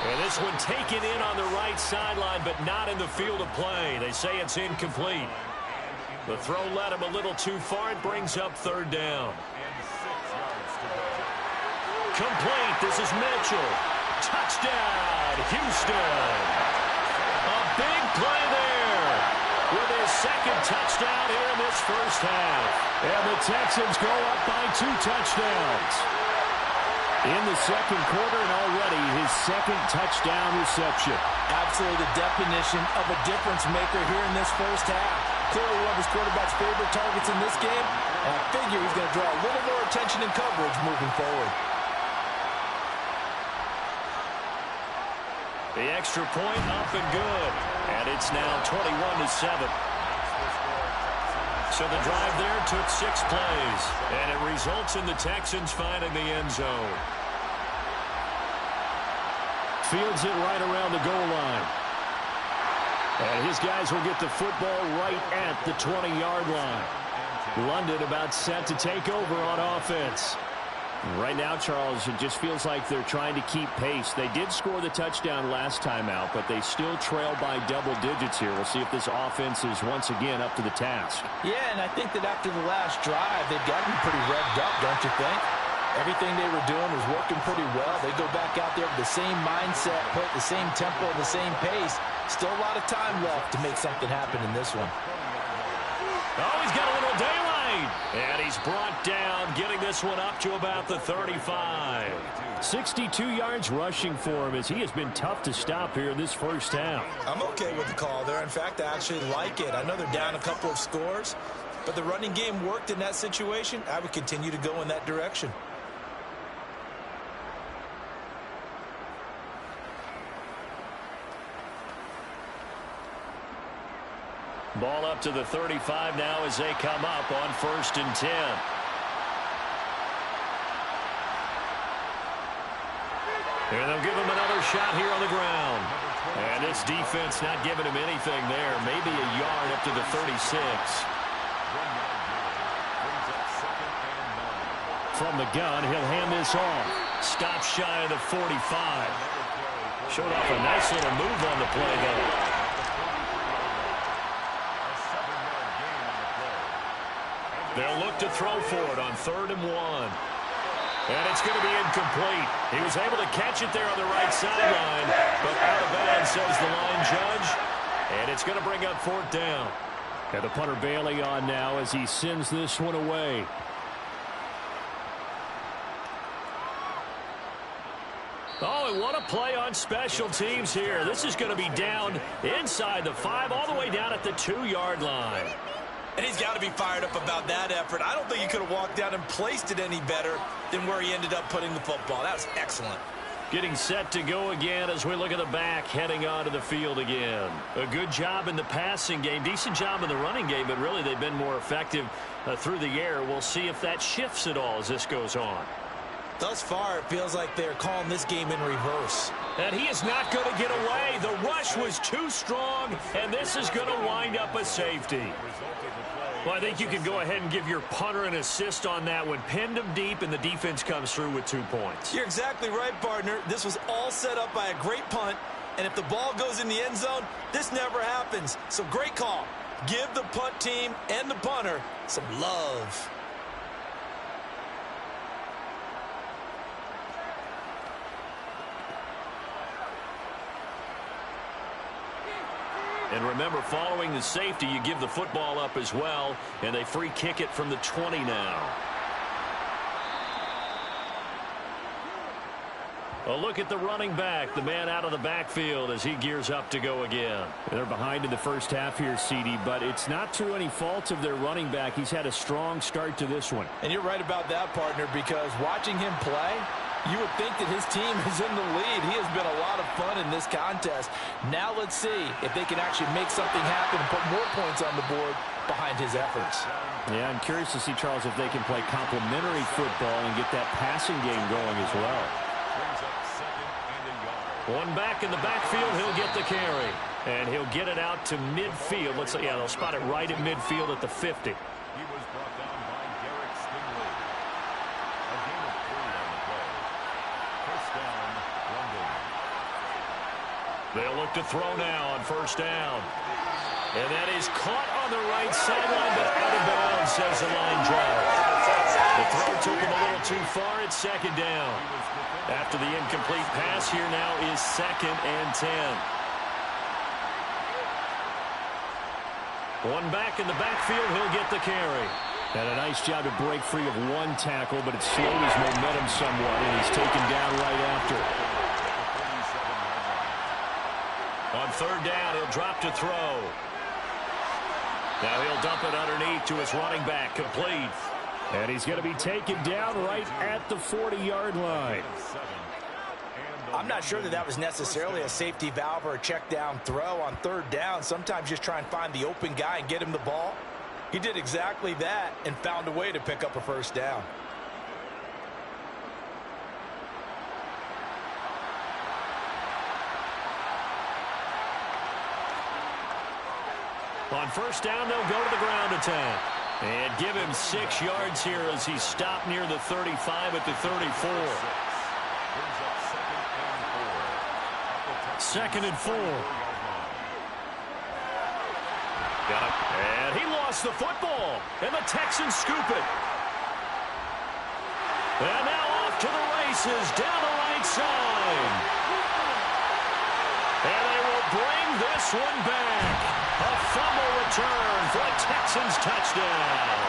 And this one taken in on the right sideline, but not in the field of play. They say it's incomplete. The throw led him a little too far. It brings up 3rd down. Complete. This is Mitchell. Touchdown, Houston. A big play there with his 2nd touchdown here in this first half. And the Texans go up by 2 touchdowns in the second quarter, and already his 2nd touchdown reception. Absolutely the definition of a difference maker here in this first half. Clearly one of his quarterback's favorite targets in this game, and I figure he's going to draw a little more attention and coverage moving forward. The extra point up and good. And it's now 21-7. So the drive there took 6 plays. And it results in the Texans finding the end zone. Fields it right around the goal line. And his guys will get the football right at the 20-yard line. London about set to take over on offense. Right now, Charles, it just feels like they're trying to keep pace. They did score the touchdown last time out, but they still trail by double digits here. We'll see if this offense is once again up to the task. Yeah, and I think that after the last drive, they've got to be pretty revved up, don't you think? Everything they were doing was working pretty well. They go back out there with the same mindset, play at the same tempo, the same pace. Still a lot of time left to make something happen in this one. Oh, he's got a little daylight. made. And he's brought down, getting this one up to about the 35. 62 yards rushing for him as he has been tough to stop here in this first half. I'm okay with the call there. In fact, I actually like it. I know they're down a couple of scores, but the running game worked in that situation. I would continue to go in that direction. Ball up to the 35 now as they come up on 1st and 10. And they'll give him another shot here on the ground. And this defense not giving him anything there. Maybe a yard up to the 36. From the gun, he'll hand this off. Stop shy of the 45. Showed off a nice little move on the play, though. They'll look to throw for it on 3rd and 1. And it's going to be incomplete. He was able to catch it there on the right sideline, but out of bounds, says the line judge. And it's going to bring up 4th down. And the punter Bailey on now as he sends this one away. Oh, and what a play on special teams here. This is going to be down inside the 5, all the way down at the 2-yard line. And he's got to be fired up about that effort. I don't think he could have walked down and placed it any better than where he ended up putting the football. That was excellent. Getting set to go again as we look at the back, heading onto the field again. A good job in the passing game, decent job in the running game, but really they've been more effective through the air. We'll see if that shifts at all as this goes on. Thus far, it feels like they're calling this game in reverse. And he is not going to get away. The rush was too strong, and this is going to wind up a safety. Well, I think you can go ahead and give your punter an assist on that one. Pinned him deep, and the defense comes through with 2 points. You're exactly right, partner. This was all set up by a great punt, and if the ball goes in the end zone, this never happens. So great call. Give the punt team and the punter some love. And remember, following the safety, you give the football up as well, and they free kick it from the 20 now. A look at the running back, the man out of the backfield as he gears up to go again. They're behind in the first half here, CD, but it's not through any fault of their running back. He's had a strong start to this one. And you're right about that, partner, because watching him play, you would think that his team is in the lead. He has been a lot of fun in this contest. Now let's see if they can actually make something happen and put more points on the board behind his efforts. Yeah, I'm curious to see, Charles, if they can play complementary football and get that passing game going as well. One back in the backfield, he'll get the carry. And he'll get it out to midfield. Let's say, yeah, they'll spot it right at midfield at the 50. He was brought down by Garrett Stingley. A gain of 3 on the play. First down, London. They'll look to throw now on 1st down. And that is caught on the right sideline, but out of bounds, says the line judge. The throw took him a little too far. It's 2nd down. After the incomplete pass, here now is 2nd and 10. One back in the backfield, he'll get the carry. And a nice job to break free of one tackle, but it slowed his momentum somewhat, and he's taken down right after. On 3rd down, he'll drop to throw. Now he'll dump it underneath to his running back, complete. And he's going to be taken down right at the 40-yard line. I'm not sure that that was necessarily a safety valve or a check down throw on 3rd down. Sometimes just try and find the open guy and get him the ball. He did exactly that and found a way to pick up a 1st down. On 1st down, they'll go to the ground attack. And give him 6 yards here as he stopped near the 35 at the 34. 2nd and 4. Got it. And he lost the football. And the Texans scoop it. And now off to the races down the right side. And they will bring this one back. A fumble return for a Texans touchdown.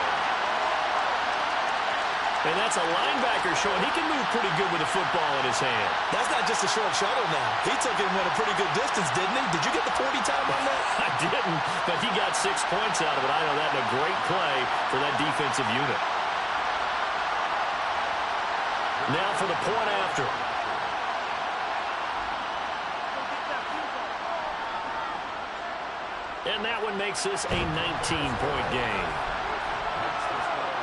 And that's a linebacker showing he can move pretty good with a football in his hand. That's not just a short shuttle now. He took it and went a pretty good distance, didn't he? Did you get the 40 time on that? I didn't, but he got 6 points out of it. I know that in a great play for that defensive unit. Now for the point after. And that one makes this a 19-point game.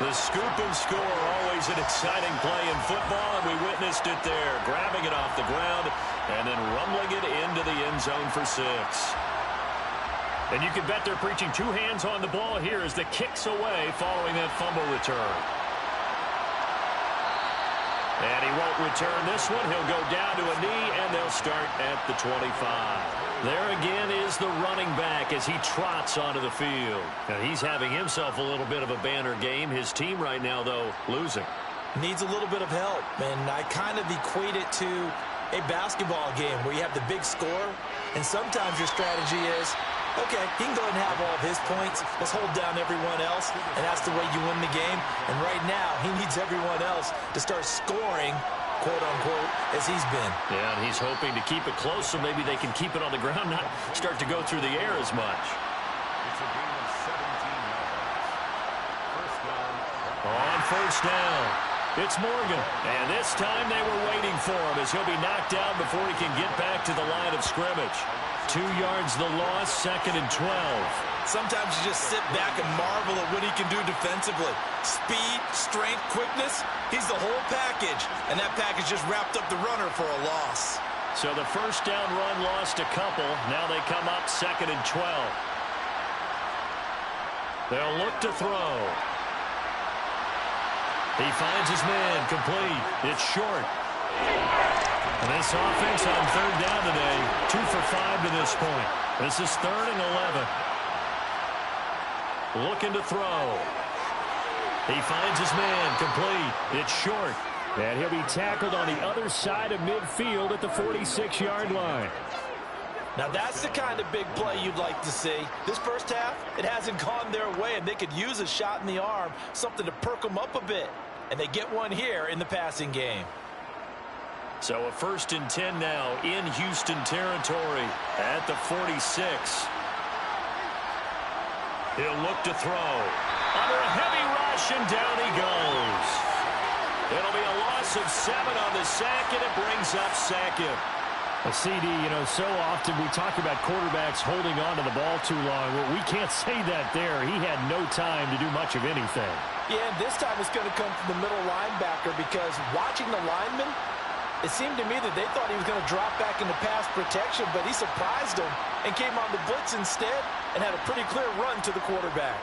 The scoop and score, always an exciting play in football, and we witnessed it there, grabbing it off the ground and then rumbling it into the end zone for 6. And you can bet they're preaching 2 hands on the ball here as the kick's away following that fumble return. And he won't return this one. He'll go down to a knee, and they'll start at the 25. There again is the running back as he trots onto the field. Now he's having himself a little bit of a banner game. His team right now, though, losing. Needs a little bit of help, and I kind of equate it to a basketball game where you have the big score, and sometimes your strategy is, okay, he can go ahead and have all of his points. Let's hold down everyone else, and that's the way you win the game. And right now, he needs everyone else to start scoring, quote-unquote, as he's been. Yeah, and he's hoping to keep it close so maybe they can keep it on the ground, not start to go through the air as much. It's a gain of 17 yards. First down. On first down, it's Morgan. And this time they were waiting for him as he'll be knocked down before he can get back to the line of scrimmage. 2 yards the loss, 2nd and 12. Sometimes you just sit back and marvel at what he can do defensively. Speed, strength, quickness, he's the whole package. And that package just wrapped up the runner for a loss. So the first down run lost a couple. Now they come up 2nd and 12. They'll look to throw. He finds his man, complete. It's short. And this offense on 3rd down today, 2 for 5 to this point. This is 3rd and 11. Looking to throw. He finds his man, complete. It's short. And he'll be tackled on the other side of midfield at the 46-yard line. Now that's the kind of big play you'd like to see. This first half, it hasn't gone their way, and they could use a shot in the arm, something to perk them up a bit. And they get one here in the passing game. So a 1st and 10 now in Houston territory at the 46. He'll look to throw. Under a heavy rush, and down he goes. It'll be a loss of 7 on the sack, and it brings up 2nd. A CD, you know, so often we talk about quarterbacks holding on to the ball too long. Well, we can't say that there. He had no time to do much of anything. Yeah, and this time it's going to come from the middle linebacker because watching the lineman, it seemed to me that they thought he was going to drop back into pass protection, but he surprised them and came on the blitz instead and had a pretty clear run to the quarterback.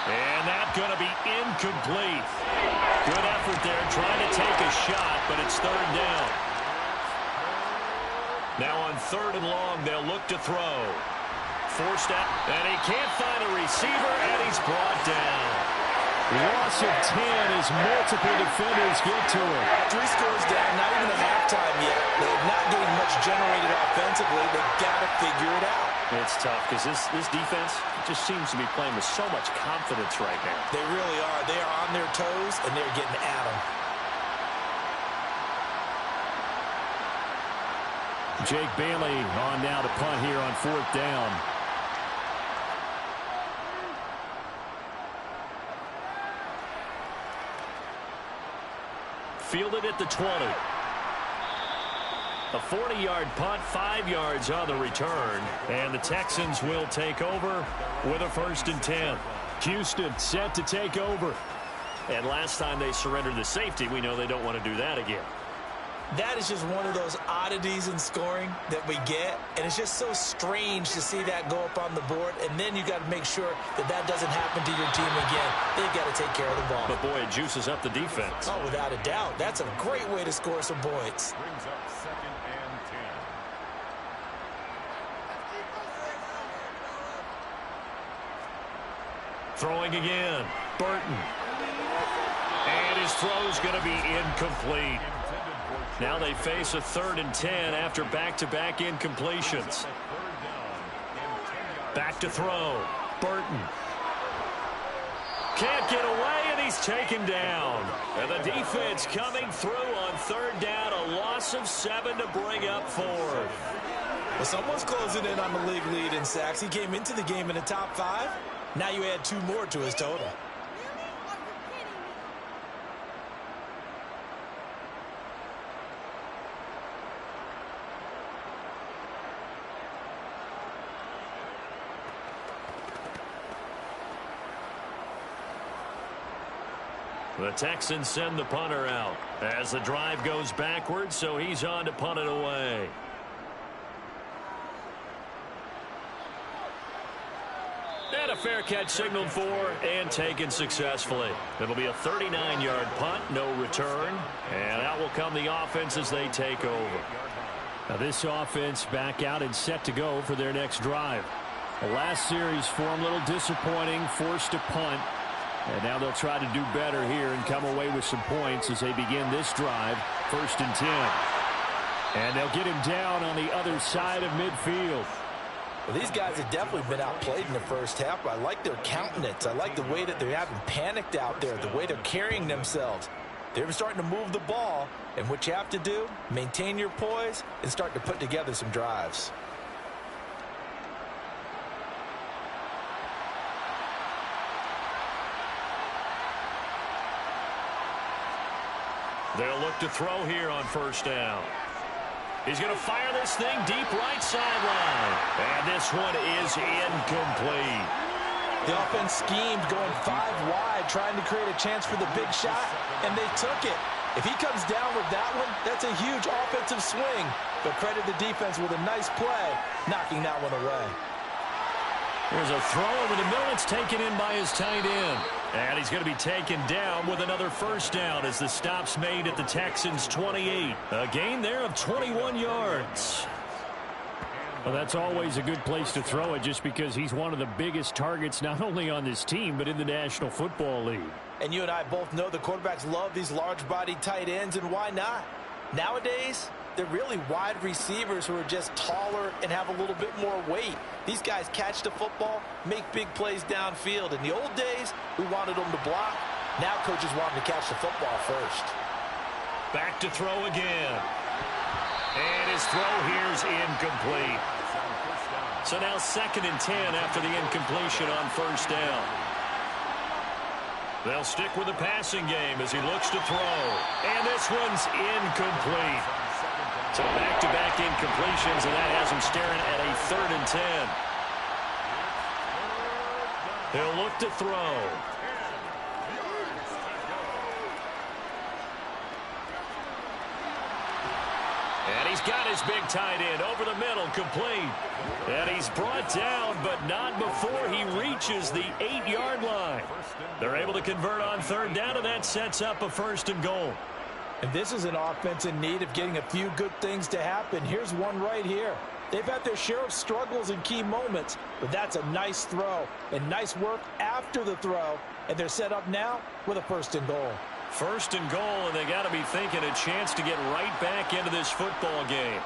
And that's going to be incomplete. Good effort there, trying to take a shot, but it's 3rd down. Now on 3rd and long, they'll look to throw. Forced out, and he can't find a receiver, and he's brought down. Loss of 10 as multiple defenders get to it. 3 scores down, not even at halftime yet. They're not getting much generated offensively. They've got to figure it out. It's tough because this defense just seems to be playing with so much confidence right now. They really are. They are on their toes, and they're getting at them. Jake Bailey on now to punt here on 4th down. Fielded at the 20. A 40-yard punt, 5 yards on the return. And the Texans will take over with a 1st and 10. Houston set to take over. And last time they surrendered the safety, we know they don't want to do that again. That is just one of those oddities in scoring that we get, and it's just so strange to see that go up on the board, and then you got to make sure that that doesn't happen to your team again. They've got to take care of the ball. But boy, it juices up the defense. Oh, without a doubt. That's a great way to score some points. Brings up 2nd and 10. Throwing again. Burton. And his throw's going to be incomplete. Now they face a 3rd and 10 after back-to-back incompletions. Back to throw. Burton. Can't get away, and he's taken down. And the defense coming through on third down. A loss of 7 to bring up 4. Well, someone's closing in on the league lead in sacks. He came into the game in the top 5. Now you add 2 more to his total. The Texans send the punter out as the drive goes backwards, so he's on to punt it away. And a fair catch signaled for and taken successfully. It'll be a 39-yard punt, no return. And out will come the offense as they take over. Now this offense back out and set to go for their next drive. The last series for them a little disappointing, forced to punt. And now they'll try to do better here and come away with some points as they begin this drive. 1st and 10. And they'll get him down on the other side of midfield. Well, these guys have definitely been outplayed in the first half, but I like their countenance. I like the way that they're having panicked out there, the way they're carrying themselves. They're starting to move the ball, and what you have to do, maintain your poise and start to put together some drives. They'll look to throw here on 1st down. He's going to fire this thing deep right sideline. And this one is incomplete. The offense schemed going 5 wide, trying to create a chance for the big shot, and they took it. If he comes down with that one, that's a huge offensive swing. But credit the defense with a nice play, knocking that one away. There's a throw over the middle. It's taken in by his tight end. And he's going to be taken down with another 1st down as the stop's made at the Texans' 28. A gain there of 21 yards. Well, that's always a good place to throw it just because he's one of the biggest targets not only on this team but in the National Football League. And you and I both know the quarterbacks love these large-bodied tight ends, and why not? Nowadays, they're really wide receivers who are just taller and have a little bit more weight. These guys catch the football, make big plays downfield. In the old days, we wanted them to block. Now coaches want them to catch the football first. Back to throw again. And his throw here's incomplete. So now 2nd and 10 after the incompletion on 1st down. They'll stick with the passing game as he looks to throw. And this one's incomplete. So back-to-back incompletions, and that has him staring at a 3rd and 10. He'll look to throw. And he's got his big tight end over the middle, complete. And he's brought down, but not before he reaches the 8-yard line. They're able to convert on 3rd down, and that sets up a 1st and goal. And this is an offense in need of getting a few good things to happen. Here's one right here. They've had their share of struggles in key moments, but that's a nice throw and nice work after the throw. And they're set up now with a 1st and goal. 1st and goal, and they got to be thinking a chance to get right back into this football game.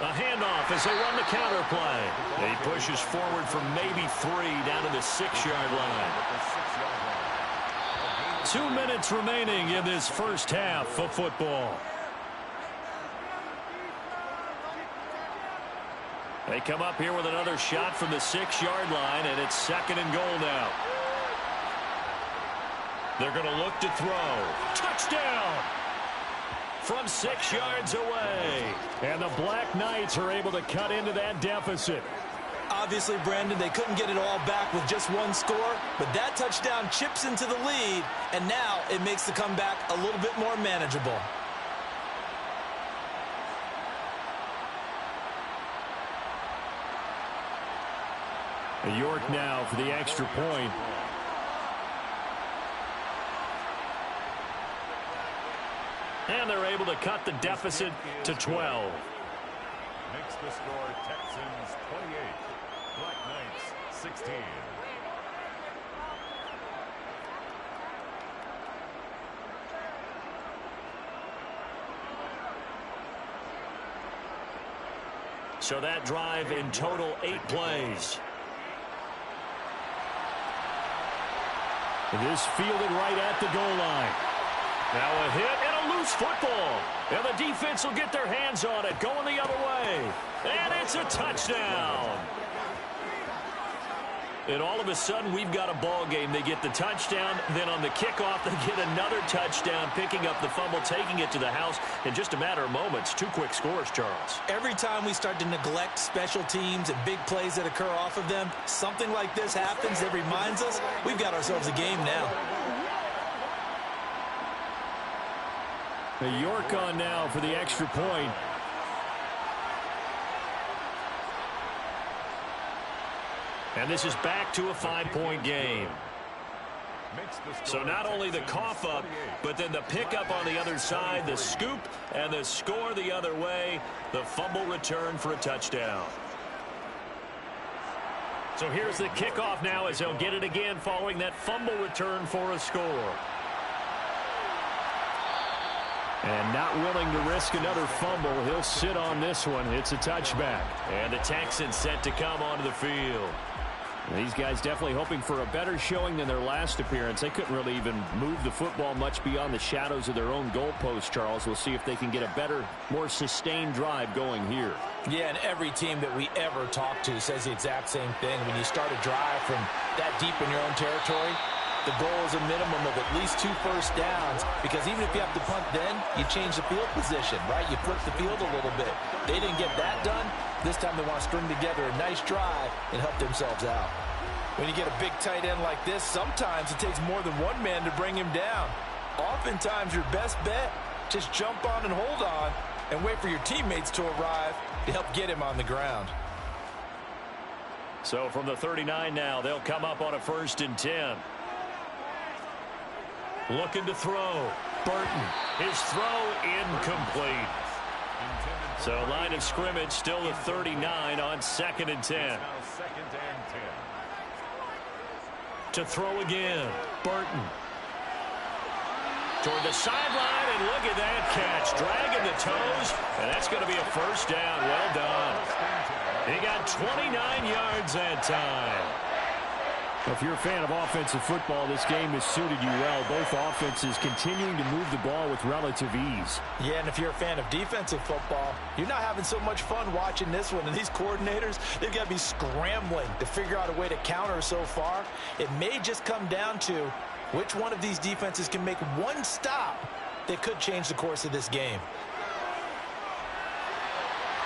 A handoff as they run the counter play. He pushes forward for maybe 3 down to the 6-yard line. 2 minutes remaining in this first half of football. They come up here with another shot from the 6-yard line, and it's 2nd and goal now. They're going to look to throw. Touchdown! From 6 yards away. And the Black Knights are able to cut into that deficit. Obviously, Brandon, they couldn't get it all back with just one score, but that touchdown chips into the lead, and now it makes the comeback a little bit more manageable. York now for the extra point. And they're able to cut the deficit to 12. Makes the score Texans 28, Black Knights 16. So that drive in total 8 plays. This fielded right at the goal line. Now a hit and a loose football. And the defense will get their hands on it, going the other way. And it's a touchdown. And all of a sudden, we've got a ball game. They get the touchdown, then on the kickoff, they get another touchdown, picking up the fumble, taking it to the house in just a matter of moments. 2 quick scores, Charles. Every time we start to neglect special teams and big plays that occur off of them, something like this happens that reminds us we've got ourselves a game now. York on now for the extra point. And this is back to a 5-point game. So not only the cough up, but then the pickup on the other side, the scoop, and the score the other way. The fumble return for a touchdown. So here's the kickoff now as they'll get it again following that fumble return for a score. And not willing to risk another fumble. He'll sit on this one. It's a touchback. And the Texans set to come onto the field. These guys definitely hoping for a better showing than their last appearance. They couldn't really even move the football much beyond the shadows of their own goalpost, Charles. We'll see if they can get a better, more sustained drive going here. Yeah, and every team that we ever talk to says the exact same thing. When you start a drive from that deep in your own territory, the goal is a minimum of at least 2 first downs, because even if you have to punt then, you change the field position, right? You flip the field a little bit. They didn't get that done. This time they want to string together a nice drive and help themselves out. When you get a big tight end like this, sometimes it takes more than one man to bring him down. Oftentimes your best bet, just jump on and hold on and wait for your teammates to arrive to help get him on the ground. So from the 39 now, they'll come up on a 1st and 10. Looking to throw. Burton. His throw incomplete. So line of scrimmage still the 39 on 2nd and 10. To throw again. Burton. Toward the sideline, and look at that catch. Dragging the toes, and that's going to be a 1st down. Well done. He got 29 yards that time. If you're a fan of offensive football, this game has suited you well. Both offenses continuing to move the ball with relative ease. Yeah, and if you're a fan of defensive football, you're not having so much fun watching this one. And these coordinators, they've got to be scrambling to figure out a way to counter so far. It may just come down to which one of these defenses can make one stop that could change the course of this game.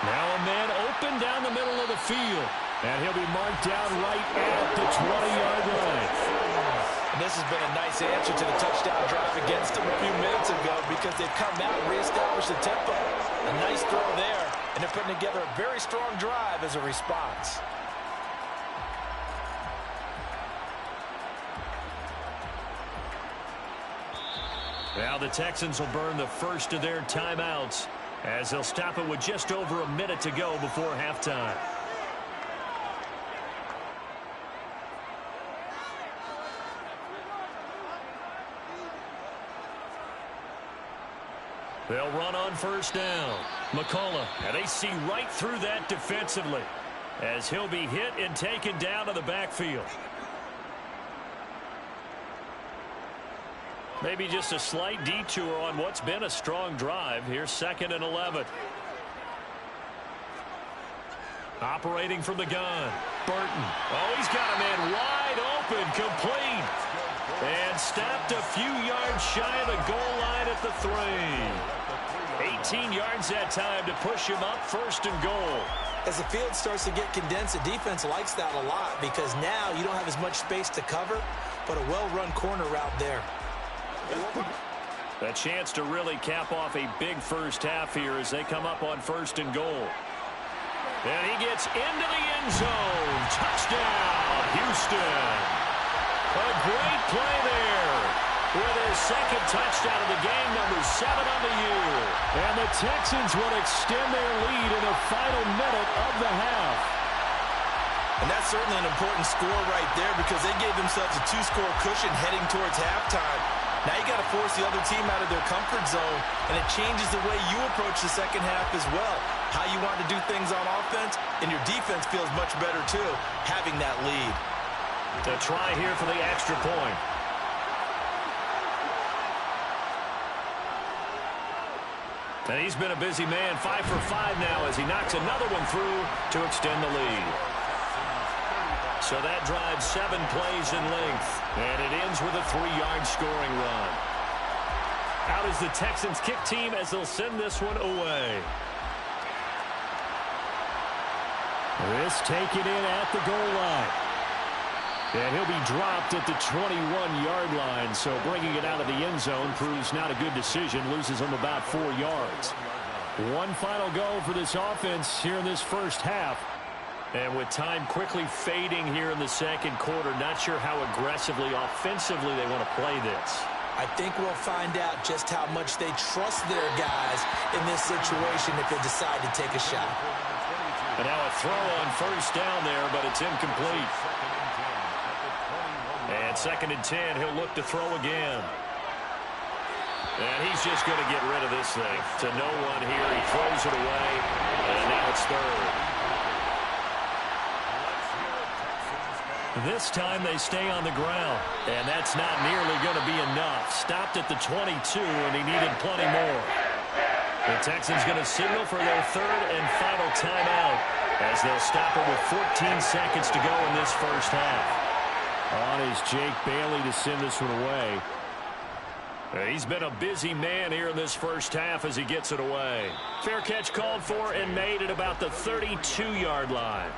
Now a man open down the middle of the field. And he'll be marked down right at the 20-yard line. And this has been a nice answer to the touchdown drive against them a few minutes ago, because they've come out and reestablished the tempo. A nice throw there, and they're putting together a very strong drive as a response. Now the Texans will burn the first of their timeouts as they'll stop it with just over a minute to go before halftime. They'll run on 1st down. McCullough, and they see right through that defensively as he'll be hit and taken down to the backfield. Maybe just a slight detour on what's been a strong drive. Here's 2nd and 11. Operating from the gun. Burton. Oh, he's got a man wide open, complete. And stopped a few yards shy of the goal line at the 3. 18 yards that time to push him up 1st and goal. As the field starts to get condensed, the defense likes that a lot, because now you don't have as much space to cover, but a well-run corner route there. A chance to really cap off a big first half here as they come up on 1st and goal. And he gets into the end zone. Touchdown, Houston. A great play there with his 2nd touchdown of the game, number 7 on the year. And the Texans will extend their lead in the final minute of the half. And that's certainly an important score right there, because they gave themselves a 2-score cushion heading towards halftime. Now you got to force the other team out of their comfort zone, and it changes the way you approach the second half as well. How you want to do things on offense, and your defense feels much better too, having that lead. To try here for the extra point. And he's been a busy man, 5 for 5 now as he knocks another one through to extend the lead. So that drives 7 plays in length, and it ends with a 3-yard scoring run. Out is the Texans kick team as they'll send this one away. This taken in at the goal line. And he'll be dropped at the 21-yard line, so bringing it out of the end zone proves not a good decision, loses him about 4 yards. One final go for this offense here in this first half. And with time quickly fading here in the second quarter, not sure how aggressively, offensively they want to play this. I think we'll find out just how much they trust their guys in this situation if they decide to take a shot. And now a throw on first down there, but it's incomplete. And 2nd and 10, he'll look to throw again. And he's just going to get rid of this thing. To no one here, he throws it away, and now it's 3rd. This time they stay on the ground, and that's not nearly going to be enough. Stopped at the 22, and he needed plenty more. The Texans going to signal for their 3rd and final timeout as they'll stop it with 14 seconds to go in this first half. On is Jake Bailey to send this one away. He's been a busy man here in this first half as he gets it away. Fair catch called for and made at about the 32-yard line.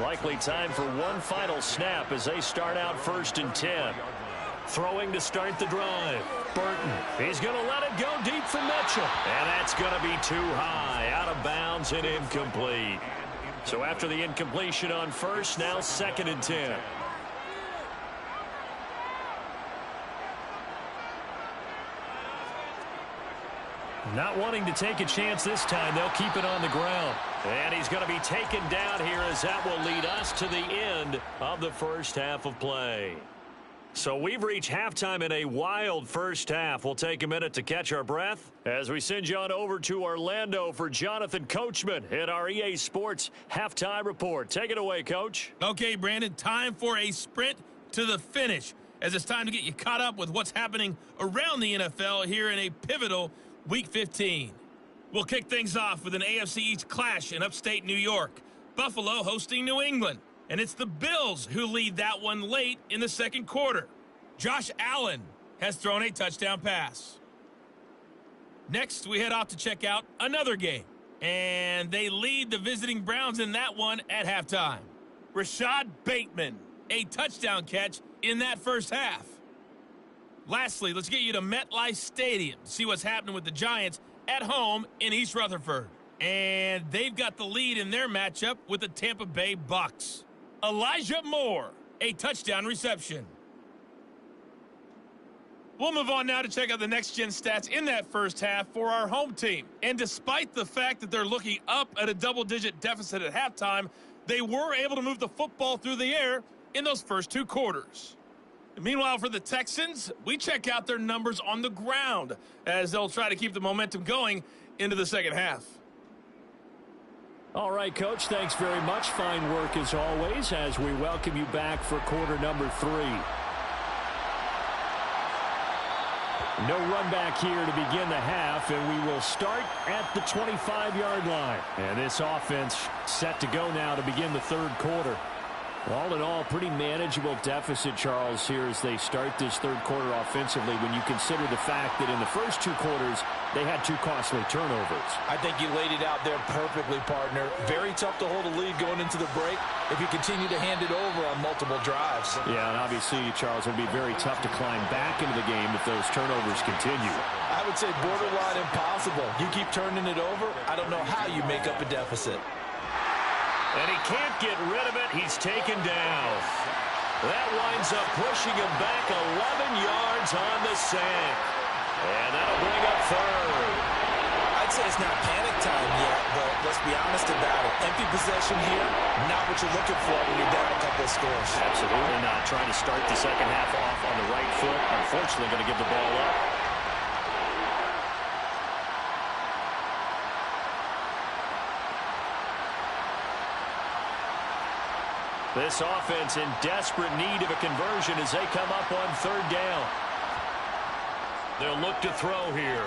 Likely time for one final snap as they start out 1st and 10. Throwing to start the drive. Burton. He's going to let it go deep for Mitchell. And that's going to be too high. Out of bounds and incomplete. So after the incompletion on first, now 2nd and 10. Not wanting to take a chance this time, they'll keep it on the ground. And he's going to be taken down here as that will lead us to the end of the first half of play. So we've reached halftime in a wild first half. We'll take a minute to catch our breath as we send you on over to Orlando for Jonathan Coachman at our EA Sports Halftime Report. Take it away, Coach. Okay, Brandon, time for a sprint to the finish as it's time to get you caught up with what's happening around the NFL here in a pivotal Week 15. We'll kick things off with an AFC East clash in upstate New York. Buffalo hosting New England. And it's the Bills who lead that one late in the second quarter. Josh Allen has thrown a touchdown pass. Next, we head off to check out another game. And they lead the visiting Browns in that one at halftime. Rashad Bateman, a touchdown catch in that first half. Lastly, let's get you to MetLife Stadium to see what's happening with the Giants at home in East Rutherford. And they've got the lead in their matchup with the Tampa Bay Bucks. Elijah Moore, a touchdown reception. We'll move on now to check out the next-gen stats in that first half for our home team. And despite the fact that they're looking up at a double-digit deficit at halftime, they were able to move the football through the air in those first 2 quarters. Meanwhile, for the Texans, we check out their numbers on the ground as they'll try to keep the momentum going into the second half. All right, Coach, thanks very much. Fine work as always as we welcome you back for quarter number 3. No run back here to begin the half, and we will start at the 25-yard line. And this offense set to go now to begin the third quarter. All in all, pretty manageable deficit, Charles, here as they start this third quarter offensively when you consider the fact that in the first 2 quarters, they had 2 costly turnovers. I think you laid it out there perfectly, partner. Very tough to hold a lead going into the break if you continue to hand it over on multiple drives. Yeah, and obviously, Charles, it would be very tough to climb back into the game if those turnovers continue. I would say borderline impossible. You keep turning it over, I don't know how you make up a deficit. And he can't get rid of it. He's taken down. That winds up pushing him back 11 yards on the sack. And that'll bring up third. I'd say it's not panic time yet, but let's be honest about it. Empty possession here, not what you're looking for when you're down a couple of scores. Absolutely not. Trying to start the second half off on the right foot. Unfortunately, going to give the ball up. This offense in desperate need of a conversion as they come up on third down. They'll look to throw here.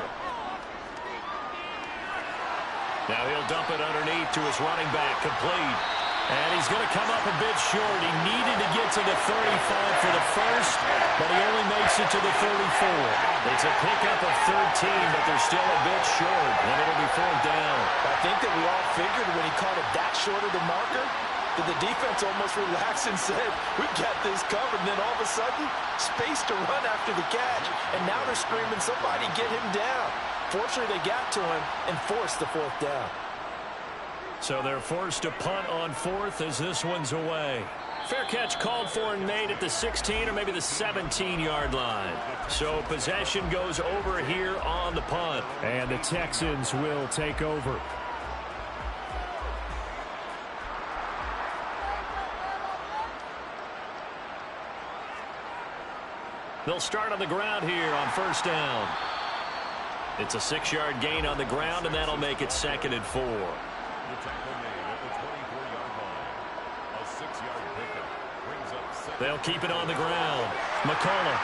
Now he'll dump it underneath to his running back, complete. And he's going to come up a bit short. He needed to get to the 35 for the first, but he only makes it to the 34. It's a pickup of 13, but they're still a bit short, and it'll be 4th down. I think that we all figured when he caught it that short of the marker, that the defense almost relaxed and said, we got this covered. And then all of a sudden, space to run after the catch. And now they're screaming, somebody get him down. Fortunately, they got to him and forced the 4th down. So they're forced to punt on 4th as this one's away. Fair catch called for and made at the 16 or maybe the 17-yard line. So possession goes over here on the punt. And the Texans will take over. They'll start on the ground here on 1st down. It's a 6-yard gain on the ground, and that'll make it 2nd and 4. The tackle made at the 24-yard line. A 6-yard pickup brings up 7. They'll keep it on the ground. McCullough.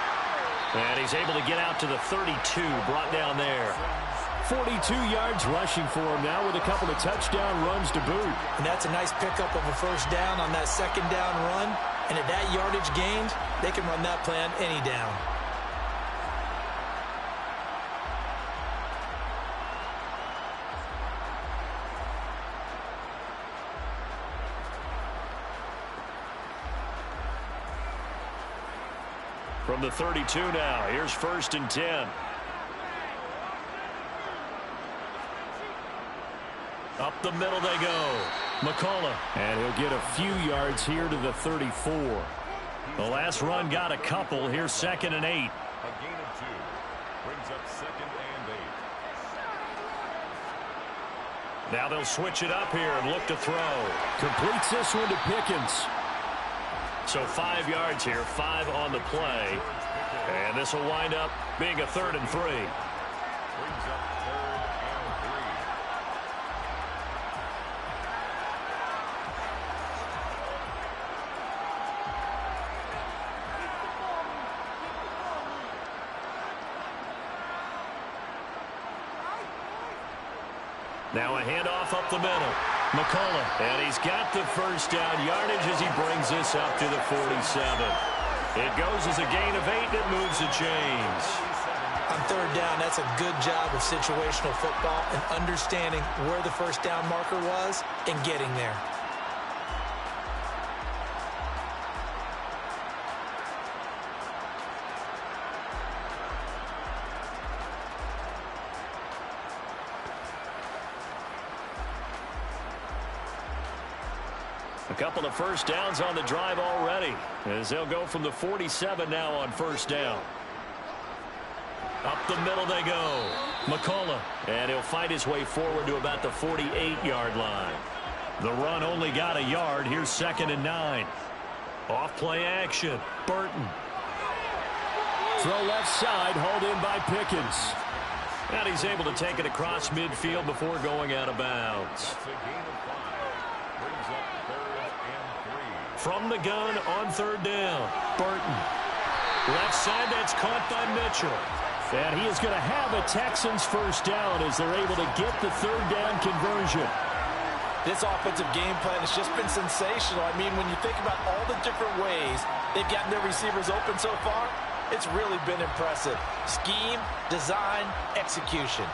And he's able to get out to the 32, brought down there. 42 yards rushing for him now with a couple of touchdown runs to boot. And that's a nice pickup of a 1st down on that 2nd down run. And at that yardage gained, they can run that plan any down. From the 32 now, here's 1st and 10. Up the middle they go. McCullough. And he'll get a few yards here to the 34. The last run got a couple. Here's 2nd and 8. A gain of 2 brings up 2nd and 8. Now they'll switch it up here and look to throw. Completes this one to Pickens. So 5 yards here, 5 on the play. And this will wind up being a 3rd and 3. Brings up 3rd and 3. Now a handoff up the middle. McCullough, and he's got the 1st down yardage as he brings this up to the 47. It goes as a gain of 8, and it moves the chains. On 3rd down, that's a good job of situational football and understanding where the 1st down marker was and getting there. A couple of 1st downs on the drive already as they'll go from the 47 now on 1st down. Up the middle they go. McCullough, and he'll fight his way forward to about the 48-yard line. The run only got a yard. Here's 2nd and 9. Off play action. Burton. Throw left side, hauled in by Pickens. And he's able to take it across midfield before going out of bounds. That's a gain of 5. Brings up 3rd and 3. From the gun on 3rd down. Burton. Left side, that's caught by Mitchell. And he is going to have a Texans 1st down as they're able to get the 3rd down conversion. This offensive game plan has just been sensational. I mean, when you think about all the different ways they've gotten their receivers open so far, it's really been impressive. Scheme, design, execution.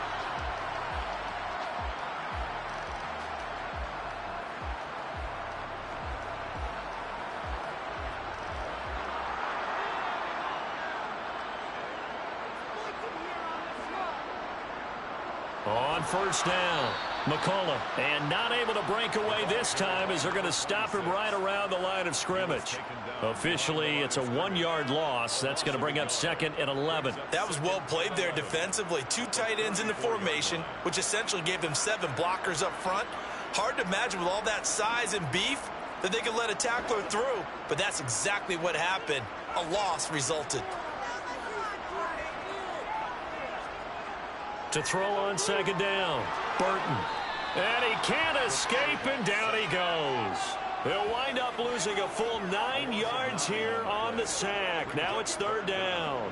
On 1st down, McCullough, and not able to break away this time as they're going to stop him right around the line of scrimmage. Officially, it's a 1-yard loss. That's going to bring up 2nd and 11. That was well played there defensively. 2 tight ends in the formation, which essentially gave them 7 blockers up front. Hard to imagine with all that size and beef that they could let a tackler through, but that's exactly what happened. A loss resulted. To throw on 2nd down, Burton. And he can't escape, and down he goes. They'll wind up losing a full 9 yards here on the sack. Now it's 3rd down.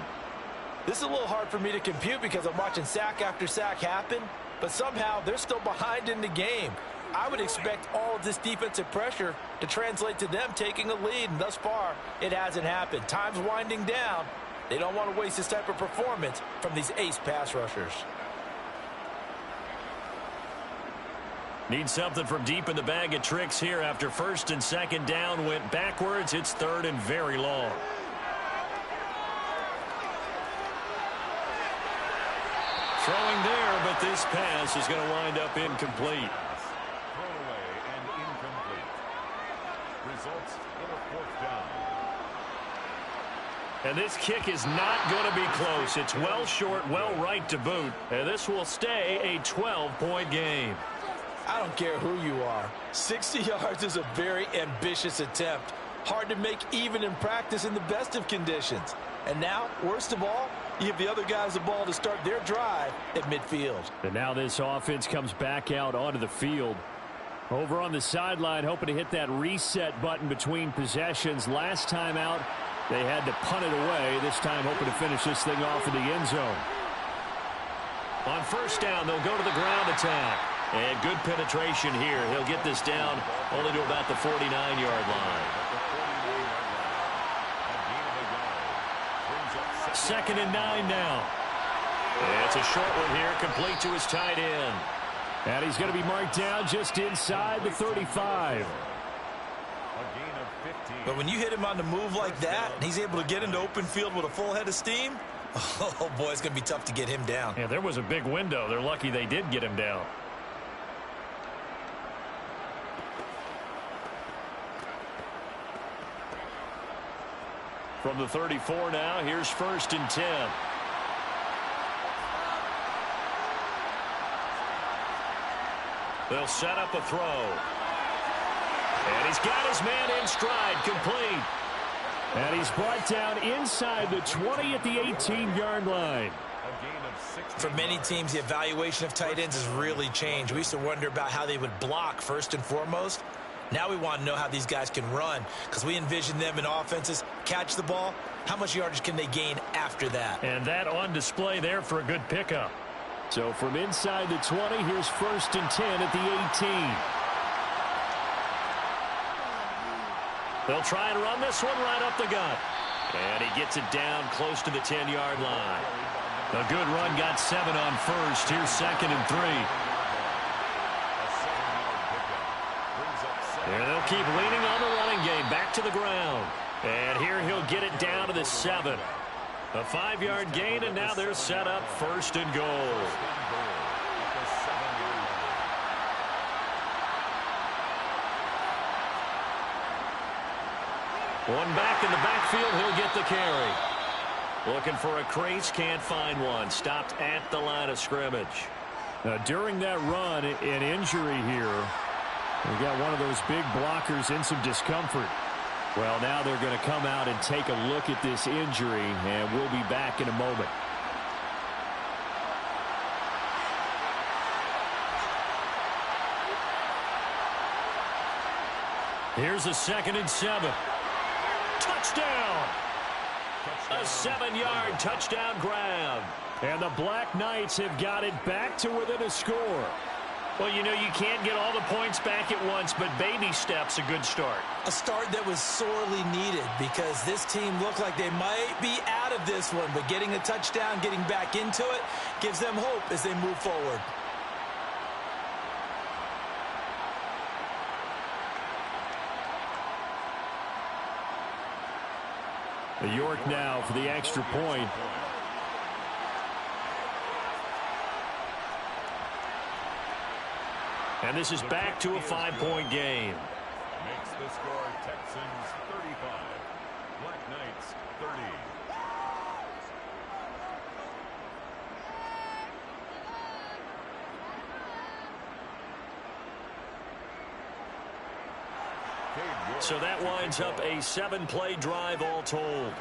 This is a little hard for me to compute because I'm watching sack after sack happen, but somehow they're still behind in the game. I would expect all of this defensive pressure to translate to them taking a lead, and thus far, it hasn't happened. Time's winding down. They don't want to waste this type of performance from these ace pass rushers. Need something from deep in the bag of tricks here after first and second down went backwards. It's third and very long. Throwing there, but this pass is going to wind up incomplete. Thrown away and incomplete. Results in a fourth down. And this kick is not going to be close. It's well short, well right to boot. And this will stay a 12-point game. I don't care who you are. 60 yards is a very ambitious attempt. Hard to make even in practice in the best of conditions. And now, worst of all, you give the other guys the ball to start their drive at midfield. And now this offense comes back out onto the field. Over on the sideline, hoping to hit that reset button between possessions. Last time out, they had to punt it away. This time, hoping to finish this thing off in the end zone. On first down, they'll go to the ground attack. And good penetration here. He'll get this down only to about the 49-yard line. Second and 9 now. It's a short one here, complete to his tight end. And he's going to be marked down just inside the 35. But when you hit him on the move like that, and he's able to get into open field with a full head of steam, oh boy, it's going to be tough to get him down. Yeah, there was a big window. They're lucky they did get him down. From the 34 now, here's first and 10. They'll set up a throw. And he's got his man in stride, complete. And he's brought down inside the 20 at the 18-yard line. For many teams, the evaluation of tight ends has really changed. We used to wonder about how they would block first and foremost. Now we want to know how these guys can run, because we envision them in offenses catch the ball. How much yardage can they gain after that? And that on display there for a good pickup. So from inside the 20, here's first and 10 at the 18. They'll try and run this one right up the gut. And he gets it down close to the 10-yard line. A good run, got 7 on first. Here's second and 3. And they'll keep leaning on the running game. Back to the ground. And here he'll get it down to the 7. A 5-yard gain, and now they're set up first and goal. One back in the backfield, he'll get the carry. Looking for a crease, can't find one. Stopped at the line of scrimmage. Now, during that run, an injury here. We got one of those big blockers in some discomfort. Well, now they're going to come out and take a look at this injury, and we'll be back in a moment. Here's a second and 7. Touchdown! A 7-yard touchdown grab. And the Black Knights have got it back to within a score. Well, you know, you can't get all the points back at once, but baby steps a good start. A start that was sorely needed, because this team looked like they might be out of this one, but getting a touchdown, getting back into it, gives them hope as they move forward. York now for the extra point. And this is back to a 5-point game. Makes the score Texans 35, Black Knights 30. So that winds up a 7-play drive all told.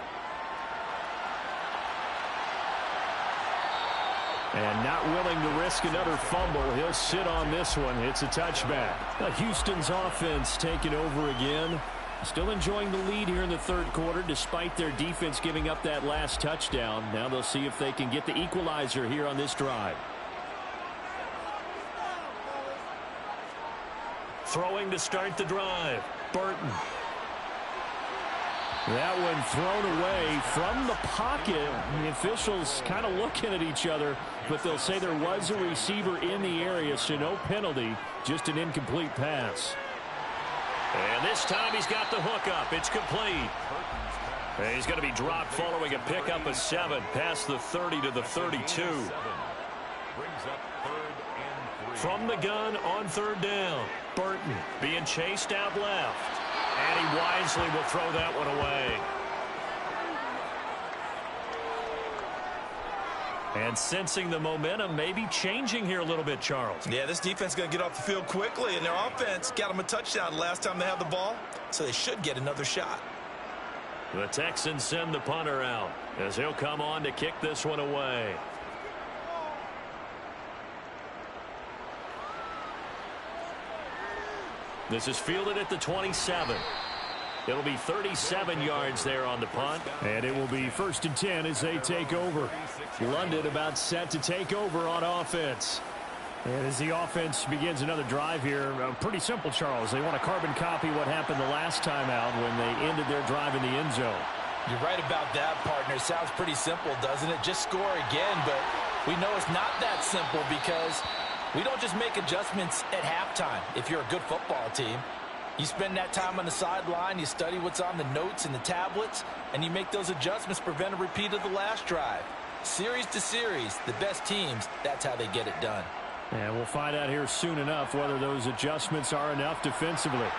And not willing to risk another fumble. He'll sit on this one. It's a touchback. Now Houston's offense taking over again. Still enjoying the lead here in the third quarter despite their defense giving up that last touchdown. Now they'll see if they can get the equalizer here on this drive. Throwing to start the drive. Burton. That one thrown away from the pocket. The officials kind of looking at each other, but they'll say there was a receiver in the area, so no penalty, just an incomplete pass. And this time he's got the hook up. It's complete. And he's going to be dropped following a pickup of 7 past the 30 to the 32. From the gun on third down. Burton being chased out left. And he wisely will throw that one away. And sensing the momentum maybe changing here a little bit, Charles. Yeah, this defense is going to get off the field quickly, and their offense got them a touchdown last time they had the ball, so they should get another shot. The Texans send the punter out as he'll come on to kick this one away. This is fielded at the 27. It'll be 37 yards there on the punt. And it will be 1st and 10 as they take over. London about set to take over on offense. And as the offense begins another drive here, pretty simple, Charles. They want to carbon copy what happened the last time out when they ended their drive in the end zone. You're right about that, partner. Sounds pretty simple, doesn't it? Just score again, but we know it's not that simple because we don't just make adjustments at halftime. If you're a good football team, you spend that time on the sideline, you study what's on the notes and the tablets, and you make those adjustments to prevent a repeat of the last drive. Series to series, the best teams, that's how they get it done. And we'll find out here soon enough whether those adjustments are enough defensively.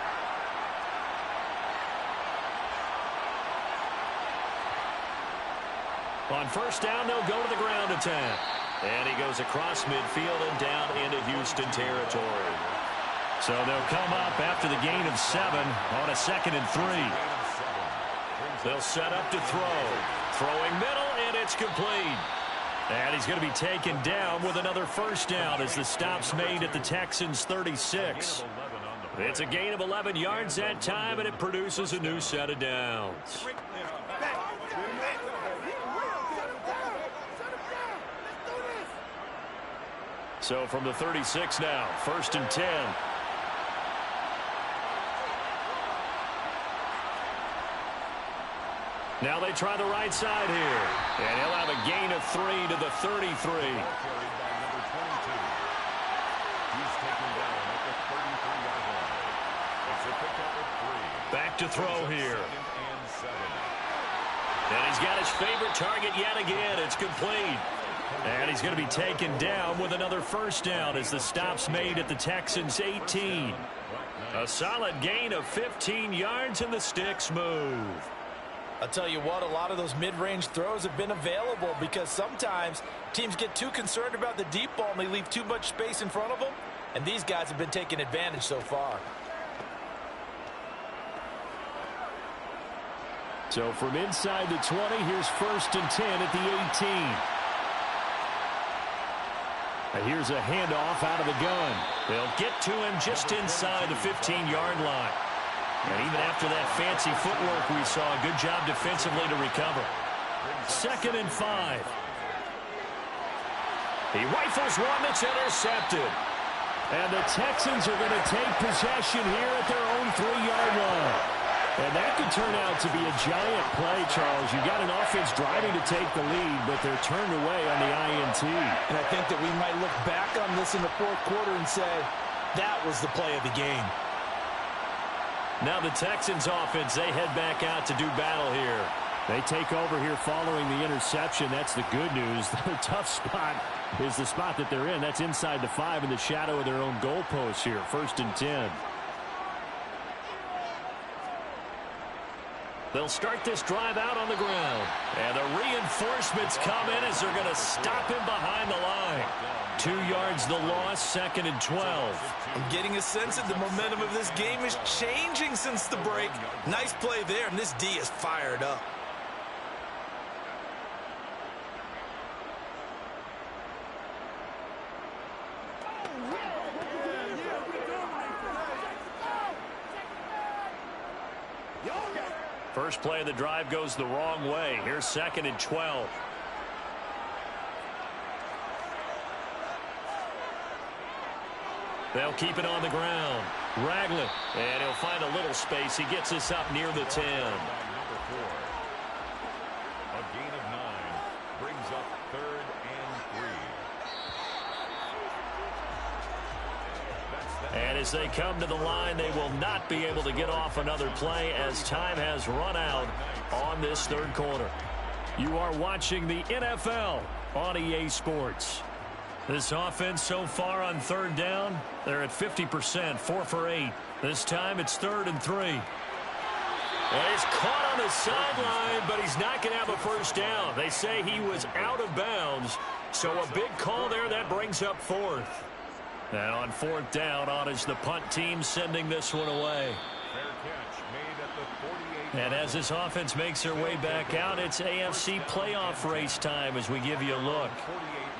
On first down, they'll go to the ground attack. And he goes across midfield and down into Houston territory. So they'll come up after the gain of 7 on a 2nd and 3. They'll set up to throw. Throwing middle, and it's complete. And he's going to be taken down with another first down as the stop's made at the Texans' 36. It's a gain of 11 yards that time, and it produces a new set of downs. So from the 36 now, 1st and 10. Now they try the right side here. And he'll have a gain of 3 to the 33. Back to throw here. And he's got his favorite target yet again. It's complete. And he's going to be taken down with another first down as the stop's made at the Texans' 18. A solid gain of 15 yards, and the sticks move. I'll tell you what, a lot of those mid-range throws have been available because sometimes teams get too concerned about the deep ball and they leave too much space in front of them, and these guys have been taking advantage so far. So from inside the 20, here's 1st and 10 at the 18. And here's a handoff out of the gun. They'll get to him just inside the 15-yard line. And even after that fancy footwork we saw, a good job defensively to recover. 2nd and 5. He rifles one that's intercepted. And the Texans are going to take possession here at their own 3-yard line. And that could turn out to be a giant play, Charles. You've got an offense driving to take the lead, but they're turned away on the INT. And I think that we might look back on this in the 4th quarter and say, that was the play of the game. Now the Texans offense, they head back out to do battle here. They take over here following the interception. That's the good news. The tough spot is the spot that they're in. That's inside the 5 in the shadow of their own goalpost here. 1st and 10. They'll start this drive out on the ground. And the reinforcements come in as they're going to stop him behind the line. 2 yards the loss, 2nd and 12. I'm getting a sense that the momentum of this game is changing since the break. Nice play there, and this D is fired up. First play of the drive goes the wrong way. Here's 2nd and 12. They'll keep it on the ground. Ragland, and he'll find a little space. He gets us up near the 10. Number 4. A gain of 9 brings up 3rd and 3. And as they come to the line, they will not be able to get off another play as time has run out on this 3rd quarter. You are watching the NFL on EA Sports. This offense so far on 3rd down, they're at 50%, 4 for 8. This time it's 3rd and 3. Well, he's caught on the sideline, but he's not going to have a first down. They say he was out of bounds, so a big call there that brings up 4th. Now on 4th down, on is the punt team sending this one away. Fair catch made at the 48. And as this offense makes their way back out, it's AFC playoff race time as we give you a look.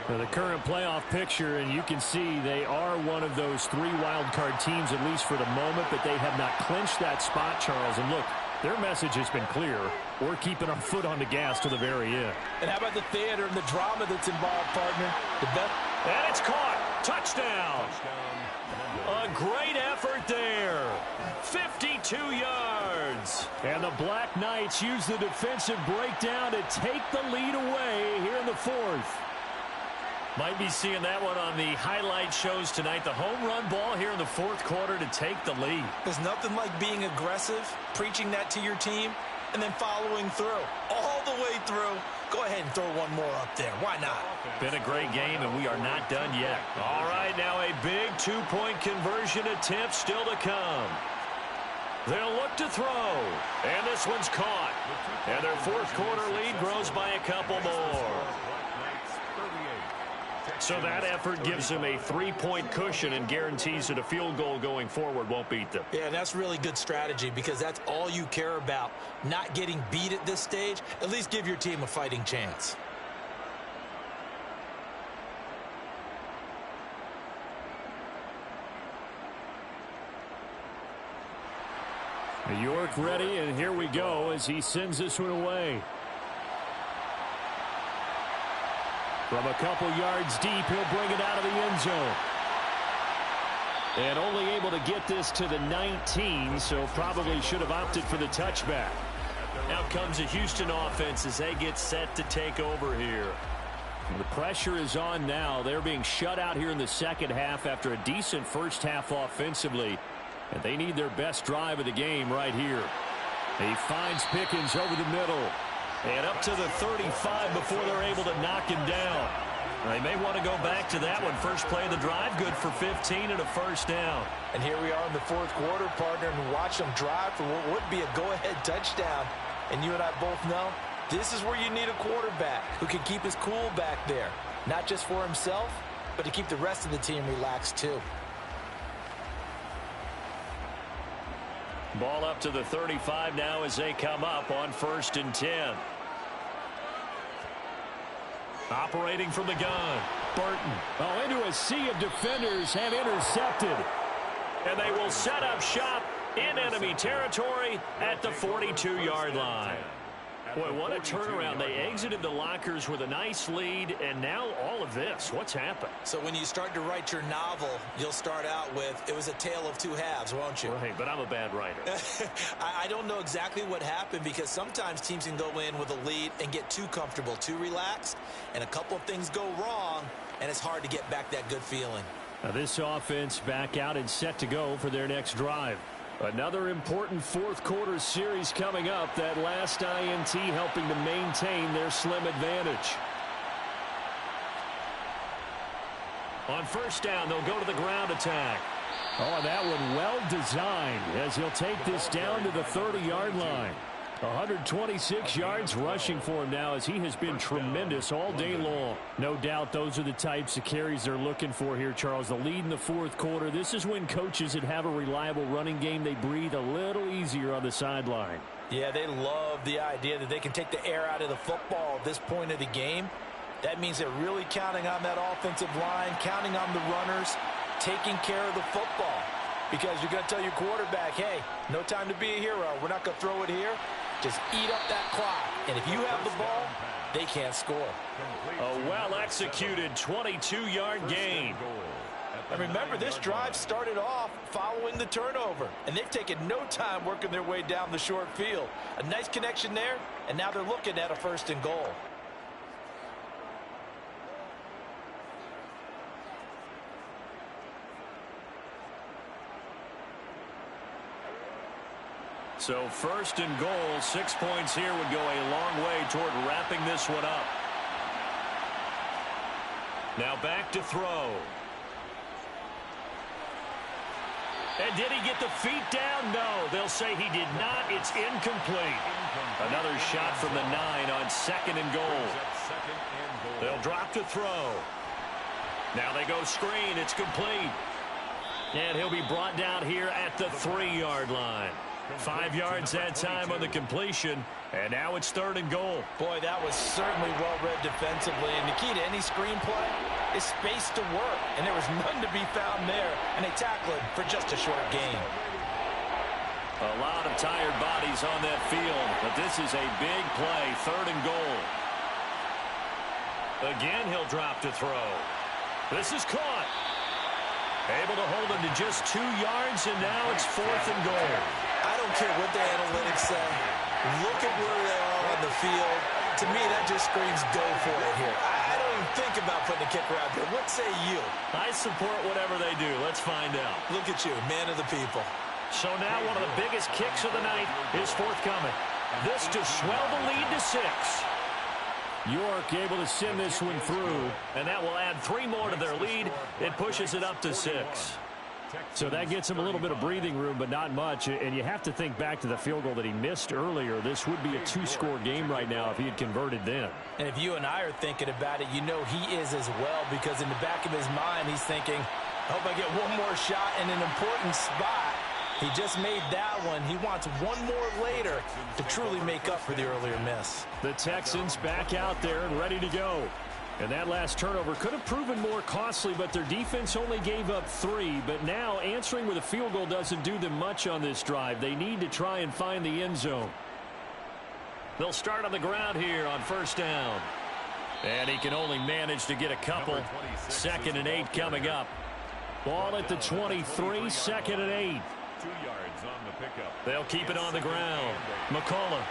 Now the current playoff picture, and you can see they are one of those 3 wild card teams, at least for the moment, but they have not clinched that spot, Charles. And look, their message has been clear. We're keeping our foot on the gas to the very end. And how about the theater and the drama that's involved, partner? And it's caught. Touchdown. A great effort there. 52 yards. And the Black Knights use the defensive breakdown to take the lead away here in the 4th. Might be seeing that one on the highlight shows tonight. The home run ball here in the 4th quarter to take the lead. There's nothing like being aggressive, preaching that to your team, and then following through. All the way through. Go ahead and throw one more up there. Why not? Been a great game, and we are not done yet. All right, now a big 2-point conversion attempt still to come. They'll look to throw, and this one's caught. And their 4th quarter lead grows by a couple more. So that effort gives them a 3-point cushion and guarantees that a field goal going forward won't beat them. Yeah, that's really good strategy because that's all you care about. Not getting beat at this stage. At least give your team a fighting chance. New York ready, and here we go as he sends this one away. From a couple yards deep, he'll bring it out of the end zone. And only able to get this to the 19, so probably should have opted for the touchback. Now comes a Houston offense as they get set to take over here. The pressure is on now. They're being shut out here in the 2nd half after a decent first half offensively. And they need their best drive of the game right here. He finds Pickens over the middle. And up to the 35 before they're able to knock him down. They may want to go back to that one. First play of the drive, good for 15 and a first down. And here we are in the 4th quarter, partner, and watch them drive for what would be a go-ahead touchdown. And you and I both know this is where you need a quarterback who can keep his cool back there. Not just for himself, but to keep the rest of the team relaxed too. Ball up to the 35 now as they come up on 1st and 10. Operating from the gun, Burton. Oh, into a sea of defenders have intercepted. And they will set up shop in enemy territory at the 42-yard line. Boy, what a turnaround. They exited the lockers with a nice lead, and now all of this. What's happened? So when you start to write your novel, you'll start out with, it was a tale of 2 halves, won't you? Right, but I'm a bad writer. I don't know exactly what happened because sometimes teams can go in with a lead and get too comfortable, too relaxed, and a couple of things go wrong, and it's hard to get back that good feeling. Now this offense back out and set to go for their next drive. Another important 4th quarter series coming up. That last INT helping to maintain their slim advantage. On 1st down, they'll go to the ground attack. Oh, and that one well designed as he'll take this down to the 30-yard line. 126 yards rushing for him now as he has been tremendous all day long. No doubt those are the types of carries they're looking for here, Charles. The lead in the 4th quarter. This is when coaches that have a reliable running game, they breathe a little easier on the sideline. Yeah, they love the idea that they can take the air out of the football at this point of the game. That means they're really counting on that offensive line, counting on the runners, taking care of the football. Because you're going to tell your quarterback, hey, no time to be a hero. We're not going to throw it here. just eat up that clock. And if you have the ball, they can't score. A well-executed 22-yard gain. And remember, this drive started off following the turnover, and they've taken no time working their way down the short field. A nice connection there, and now they're looking at a 1st and goal. So 1st and goal, 6 points here would go a long way toward wrapping this one up. Now back to throw. And did he get the feet down? No, they'll say he did not. It's incomplete. Another shot from the 9 on 2nd and goal. They'll drop to throw. Now they go screen. It's complete. And he'll be brought down here at the 3-yard line. 5 yards that time on the completion, and now it's 3rd and goal. Boy, that was certainly well-read defensively, and the key to any screenplay is space to work, and there was none to be found there, and they tackled him for just a short gain. A lot of tired bodies on that field, but this is a big play, 3rd and goal. Again, he'll drop to throw. This is caught. Able to hold him to just 2 yards, and now it's 4th and goal. I don't care what the analytics say. Look at where they are on the field. To me, that just screams go for it here. I don't even think about putting a kicker out there. What say you? I support whatever they do. Let's find out. Look at you, man of the people. So now one of the biggest kicks of the night is forthcoming. This to swell the lead to 6. York able to send this one through, and that will add 3 more to their lead. It pushes it up to 6. So that gets him a little bit of breathing room, but not much. And you have to think back to the field goal that he missed earlier. This would be a 2-score game right now if he had converted then. And if you and I are thinking about it, you know he is as well, because in the back of his mind, he's thinking, I hope I get one more shot in an important spot. He just made that one. He wants one more later to truly make up for the earlier miss. The Texans back out there and ready to go. And that last turnover could have proven more costly, but their defense only gave up 3. But now answering with a field goal doesn't do them much on this drive. They need to try and find the end zone. They'll start on the ground here on 1st down. And he can only manage to get a couple. 2nd and 8 coming up. Ball at the 23, 2nd and 8. 2 yards on the pickup. They'll keep it on the ground. McCullough.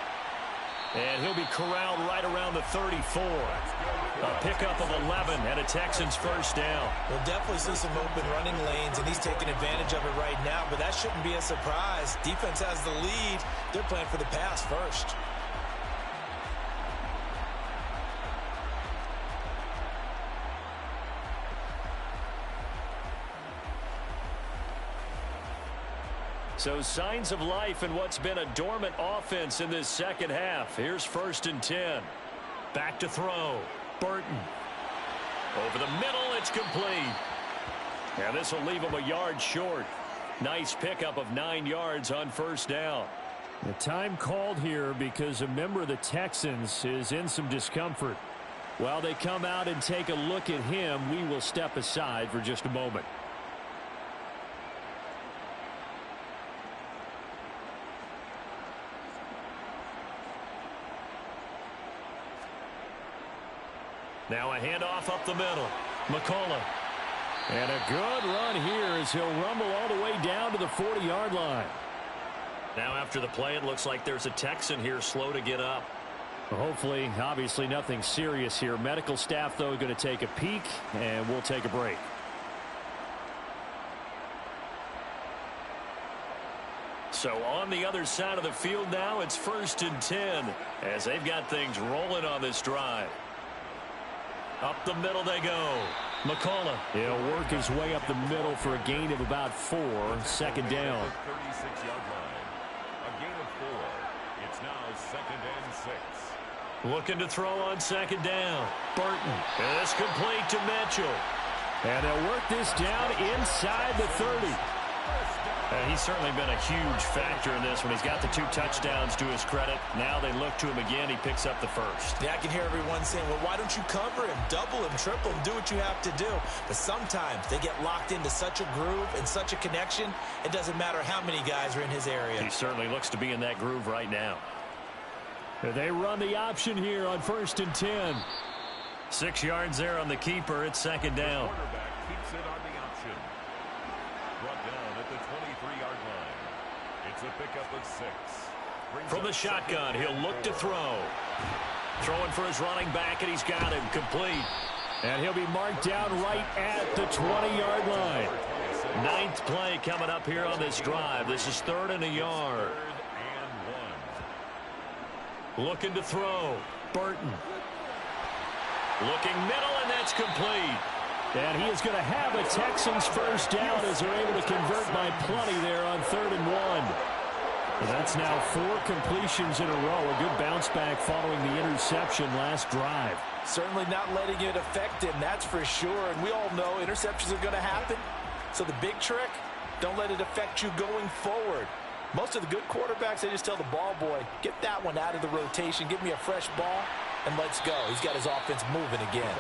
And he'll be corralled right around the 34. A pickup of 11 and a Texans 1st down. We'll definitely see some open running lanes, and he's taking advantage of it right now, but that shouldn't be a surprise. Defense has the lead. They're playing for the pass first. So signs of life in what's been a dormant offense in this 2nd half. Here's 1st and 10. Back to throw. Burton. Over the middle, it's complete. And this will leave him a yard short. Nice pickup of 9 yards on 1st down. The time called here because a member of the Texans is in some discomfort. While they come out and take a look at him, we will step aside for just a moment. Now a handoff up the middle. McCullough. And a good run here as he'll rumble all the way down to the 40-yard line. Now after the play, it looks like there's a Texan here slow to get up. Well, hopefully, obviously nothing serious here. Medical staff, though, going to take a peek, and we'll take a break. So on the other side of the field now, it's 1st and 10 as they've got things rolling on this drive. Up the middle they go. McCullough. He'll work his way up the middle for a gain of about 4. 2nd down. 36-yard line. A gain of 4. It's now 2nd and 6. Looking to throw on 2nd down. Burton. And it's complete to Mitchell. And they'll work this down inside the 30. He's certainly been a huge factor in this when he's got the 2 touchdowns to his credit. Now they look to him again. He picks up the 1st. Yeah, I can hear everyone saying, well, why don't you cover him, double him, triple him, do what you have to do. But sometimes they get locked into such a groove and such a connection, it doesn't matter how many guys are in his area. He certainly looks to be in that groove right now. They run the option here on 1st and 10. 6 yards there on the keeper. It's second down. The quarterback keeps it on the option. Brought down at the 23-yard line. It's a pickup of 6. From the shotgun, he'll look to throw. Throwing for his running back, and he's got him complete. And he'll be marked down right at the 20-yard line. 9th play coming up here on this drive. This is 3rd and a yard. 3rd and 1. Looking to throw. Burton. Looking middle, and that's complete. And he is going to have a Texans first down as they're able to convert by plenty there on 3rd and 1. That's now 4 completions in a row. A good bounce back following the interception last drive. Certainly not letting it affect him, that's for sure. And we all know interceptions are going to happen. So the big trick, don't let it affect you going forward. Most of the good quarterbacks, they just tell the ball boy, get that one out of the rotation, give me a fresh ball, and let's go. He's got his offense moving again.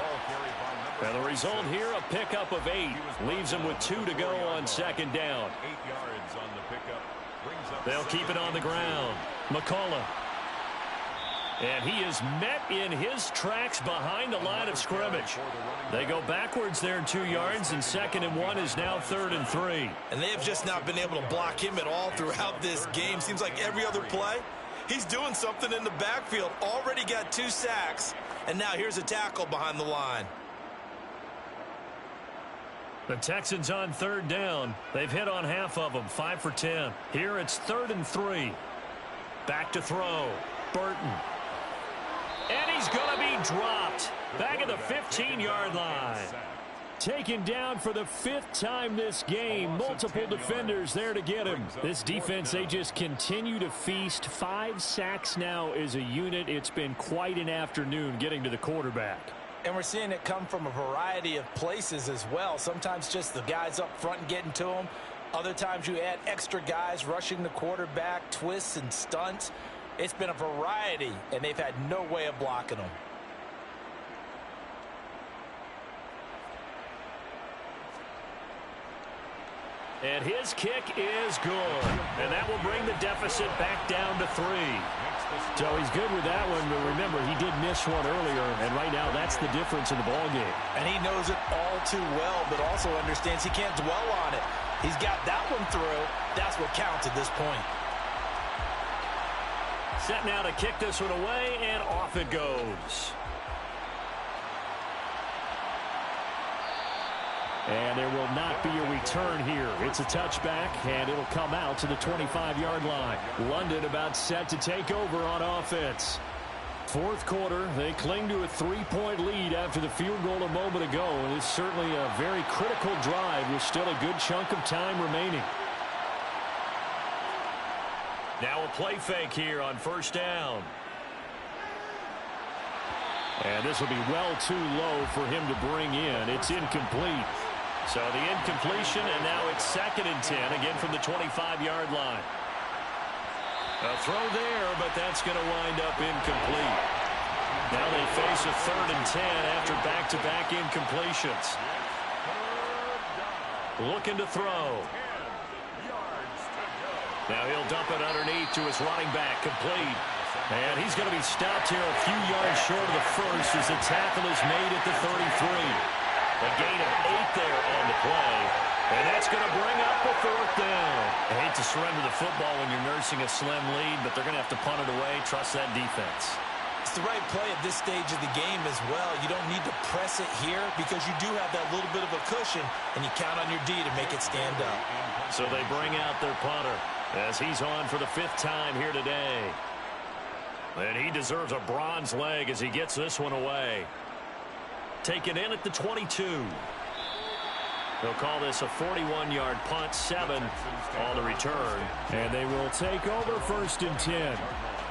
And the result here, a pickup of 8. Leaves him with 2 to go on 2nd down. 8 yards on the pickup. They'll keep it on the ground. McCullough. And he is met in his tracks behind the line of scrimmage. They go backwards there 2 yards, and 2nd and 1 is now 3rd and 3. And they have just not been able to block him at all throughout this game. Seems like every other play, he's doing something in the backfield. Already got 2 sacks, and now here's a tackle behind the line. The Texans on 3rd down. They've hit on half of them, 5 for 10. Here it's 3rd and 3. Back to throw. Burton. And he's going to be dropped. Back at the 15-yard line. Taken down for the 5th time this game. Multiple defenders there to get him. This defense, they just continue to feast. 5 sacks now as a unit. It's been quite an afternoon getting to the quarterback. And we're seeing it come from a variety of places as well. Sometimes just the guys up front and getting to him. Other times you add extra guys rushing the quarterback, twists and stunts. It's been a variety, and they've had no way of blocking them. And his kick is good. And that will bring the deficit back down to 3. So he's good with that one, but remember, he did miss one earlier, and right now that's the difference in the ballgame. And he knows it all too well, but also understands he can't dwell on it. He's got that one through. That's what counts at this point. Set now to kick this one away, and off it goes. And there will not be a return here. It's a touchback, and it'll come out to the 25-yard line. London about set to take over on offense. 4th quarter, they cling to a 3-point lead after the field goal a moment ago, and it's certainly a very critical drive with still a good chunk of time remaining. Now a play fake here on 1st down. And this will be well too low for him to bring in. It's incomplete. So the incompletion, and now it's 2nd and 10, again from the 25-yard line. A throw there, but that's going to wind up incomplete. Now they face a 3rd and 10 after back-to-back incompletions. Looking to throw. Now he'll dump it underneath to his running back, complete. And he's going to be stopped here a few yards short of the first as the tackle is made at the 33. A gain of 8 there on the play. And that's going to bring up a 4th down. I hate to surrender the football when you're nursing a slim lead, but they're going to have to punt it away. Trust that defense. It's the right play at this stage of the game as well. You don't need to press it here because you do have that little bit of a cushion, and you count on your D to make it stand up. So they bring out their punter as he's on for the 5th time here today. And he deserves a bronze leg as he gets this one away. Taken in at the 22. They'll call this a 41-yard punt, 7 on the return. And they will take over 1st and 10.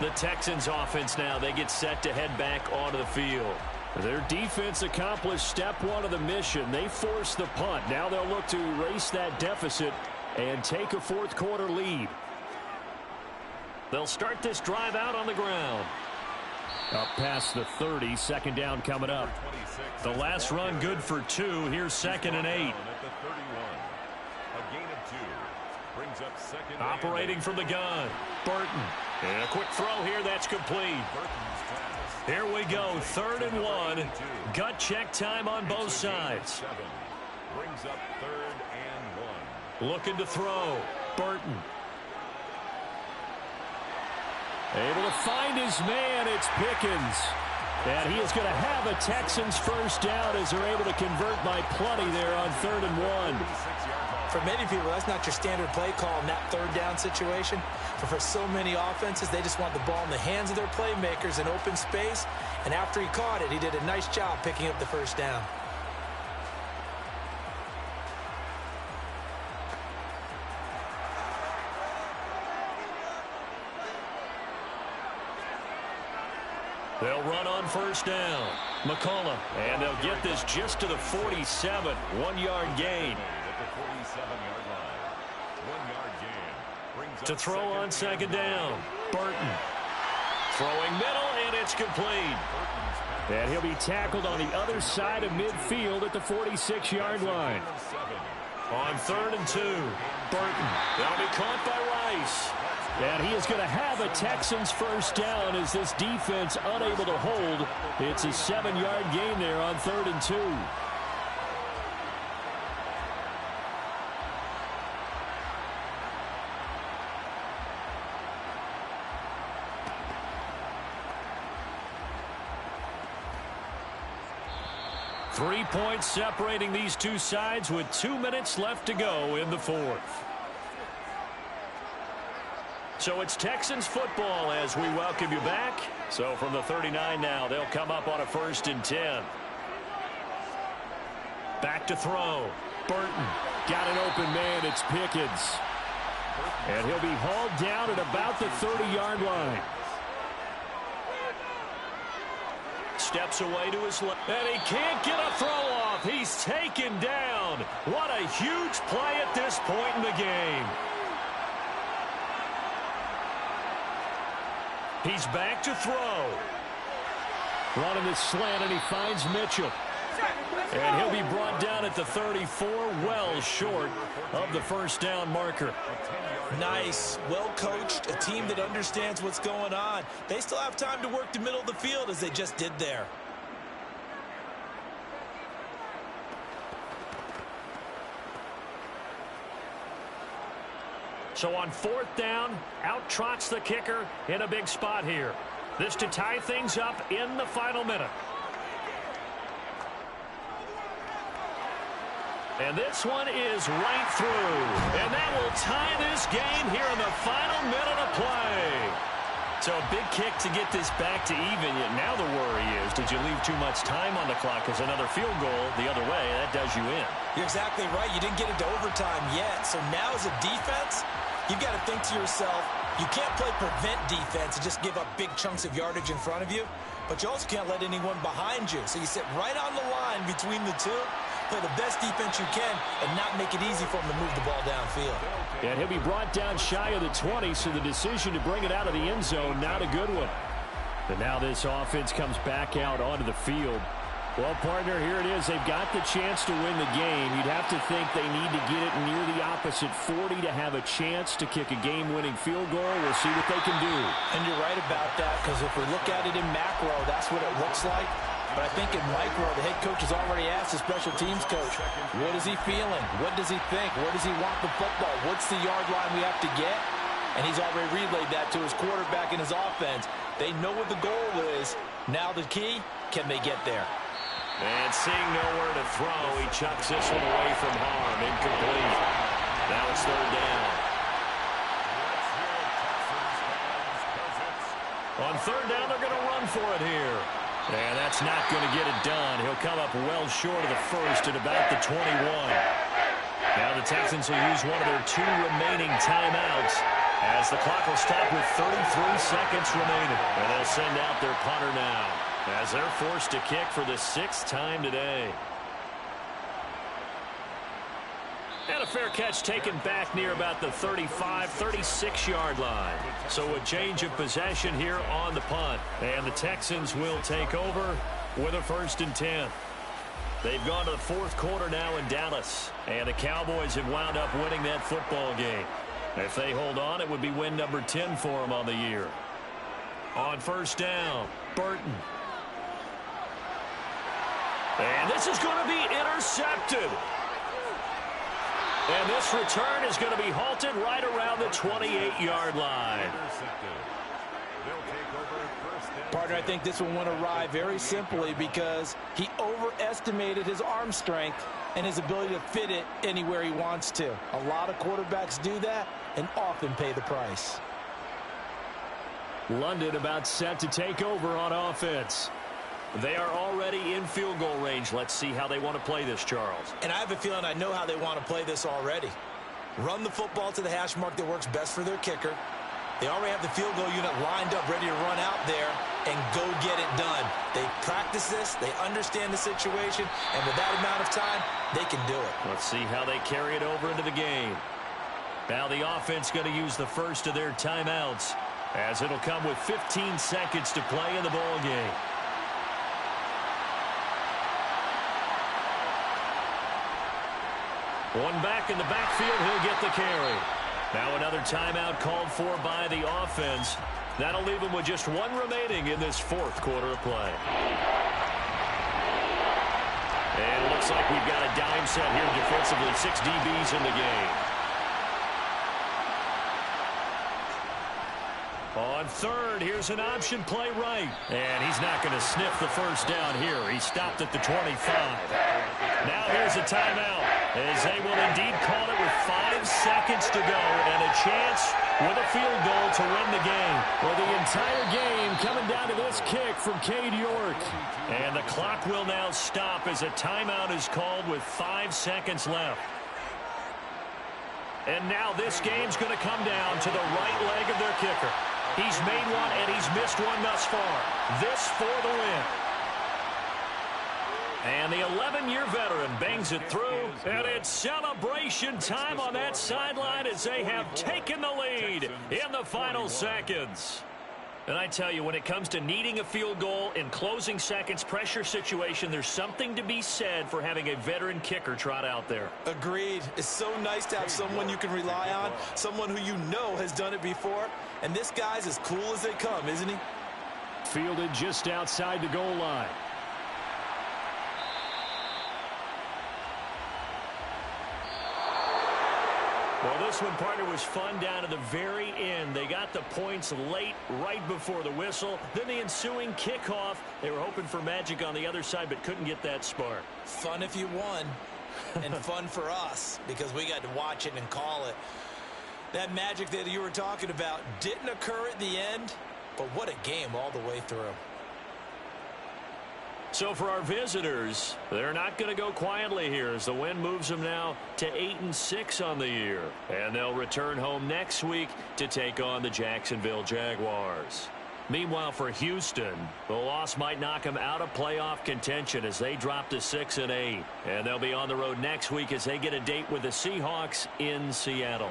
The Texans offense now, they get set to head back onto the field. Their defense accomplished step 1 of the mission. They forced the punt. Now they'll look to erase that deficit and take a 4th quarter lead. They'll start this drive out on the ground. Up past the 30, 2nd down coming up. The last run good for 2. Here's 2nd and 8. Operating from the gun. Burton. And a quick throw here, that's complete. Here we go, 3rd and 1. Gut check time on both sides. Brings up 3rd and 1. Looking to throw. Burton. Able to find his man. It's Pickens. And he is going to have a Texans first down as they're able to convert by plenty there on 3rd and 1. For many people, that's not your standard play call in that 3rd down situation. But for so many offenses, they just want the ball in the hands of their playmakers in open space. And after he caught it, he did a nice job picking up the first down. They'll run on first down. McCollum. And they'll get this just to the 47. 1-yard gain. To throw on 2nd down. Burton. Throwing middle, and it's complete. And he'll be tackled on the other side of midfield at the 46-yard line. On 3rd and 2. Burton. That'll be caught by Rice. And he is going to have a Texans first down as this defense unable to hold. It's a 7-yard gain there on 3rd and 2. Three points separating these two sides with 2 minutes left to go in the 4th. So it's Texans football as we welcome you back. So from the 39 now, they'll come up on a 1st and 10. Back to throw. Burton. Got an open man. It's Pickens. And he'll be hauled down at about the 30-yard line. Steps away to his left. And he can't get a throw off. He's taken down. What a huge play at this point in the game. He's back to throw. Running the slant, and he finds Mitchell. And he'll be brought down at the 34, well short of the first down marker. Nice, well coached, a team that understands what's going on. They still have time to work the middle of the field as they just did there. So on 4th down, out trots the kicker in a big spot here. This to tie things up in the final minute. And this one is right through. And that will tie this game here in the final minute of play. So a big kick to get this back to even. Yet now the worry is, did you leave too much time on the clock? Because another field goal the other way, that does you in. You're exactly right. You didn't get into overtime yet. So now as a defense, you've got to think to yourself, you can't play prevent defense and just give up big chunks of yardage in front of you. But you also can't let anyone behind you. So you sit right on the line between the two. Play the best defense you can and not make it easy for him to move the ball downfield. And he'll be brought down shy of the 20, so the decision to bring it out of the end zone, not a good one. And now this offense comes back out onto the field. Well, partner, here it is. They've got the chance to win the game. You'd have to think they need to get it near the opposite 40 to have a chance to kick a game-winning field goal. We'll see what they can do. And you're right about that, because if we look at it in macro, that's what it looks like. But I think in micro, the head coach has already asked the special teams coach, what is he feeling? What does he think? Where does he want the football? What's the yard line we have to get? And he's already relayed that to his quarterback and his offense. They know what the goal is. Now the key, can they get there? And seeing nowhere to throw, he chucks this one away from harm. Incomplete. Now it's 3rd down. On 3rd down, they're going to run for it here. And that's not going to get it done. He'll come up well short of the first at about the 21. Now the Texans will use one of their 2 remaining timeouts as the clock will stop with 33 seconds remaining. And they'll send out their punter now as they're forced to kick for the 6th time today. And a fair catch taken back near about the 35, 36-yard line. So a change of possession here on the punt. And the Texans will take over with a 1st and 10. They've gone to the 4th quarter now in Dallas. And the Cowboys have wound up winning that football game. If they hold on, it would be win number 10 for them on the year. On first down, Burton. And this is going to be intercepted. And this return is going to be halted right around the 28-yard line. Partner, I think this one went awry very simply because he overestimated his arm strength and his ability to fit it anywhere he wants to. A lot of quarterbacks do that and often pay the price. London about set to take over on offense. They are already in field goal range. Let's see how they want to play this, Charles. And I have a feeling I know how they want to play this already. Run the football to the hash mark that works best for their kicker. They already have the field goal unit lined up, ready to run out there and go get it done. They practice this. They understand the situation. And with that amount of time, they can do it. Let's see how they carry it over into the game. Now the offense going to use the first of their timeouts, as it'll come with 15 seconds to play in the ball game. One back in the backfield, he'll get the carry. Now another timeout called for by the offense. That'll leave him with just one remaining in this fourth quarter of play. And it looks like we've got a dime set here defensively. 6 DBs in the game. On third, here's an option play right. And he's not going to sniff the first down here. He stopped at the 25. Now here's a timeout, as they will indeed call it with 5 seconds to go and a chance with a field goal to win the game. Well, the entire game coming down to this kick from Cade York. And the clock will now stop as a timeout is called with 5 seconds left. And now this game's going to come down to the right leg of their kicker. He's made one and he's missed one thus far. This for the win. And the 11-year veteran bangs it through, and it's celebration time on that sideline as they have taken the lead in the final seconds. And I tell you, when it comes to needing a field goal in closing seconds, pressure situation, there's something to be said for having a veteran kicker trot out there. Agreed. It's so nice to have someone you can rely on, someone who you know has done it before. And this guy's as cool as they come, isn't he? Fielded just outside the goal line. Well, this one, partner, was fun down to the very end. They got the points late, right before the whistle. Then the ensuing kickoff. They were hoping for magic on the other side, but couldn't get that spark. Fun if you won, and fun for us, because we got to watch it and call it. That magic that you were talking about didn't occur at the end, but what a game all the way through. So for our visitors, they're not going to go quietly here as the win moves them now to 8-6 on the year. And they'll return home next week to take on the Jacksonville Jaguars. Meanwhile, for Houston, the loss might knock them out of playoff contention as they drop to 6-8. And they'll be on the road next week as they get a date with the Seahawks in Seattle.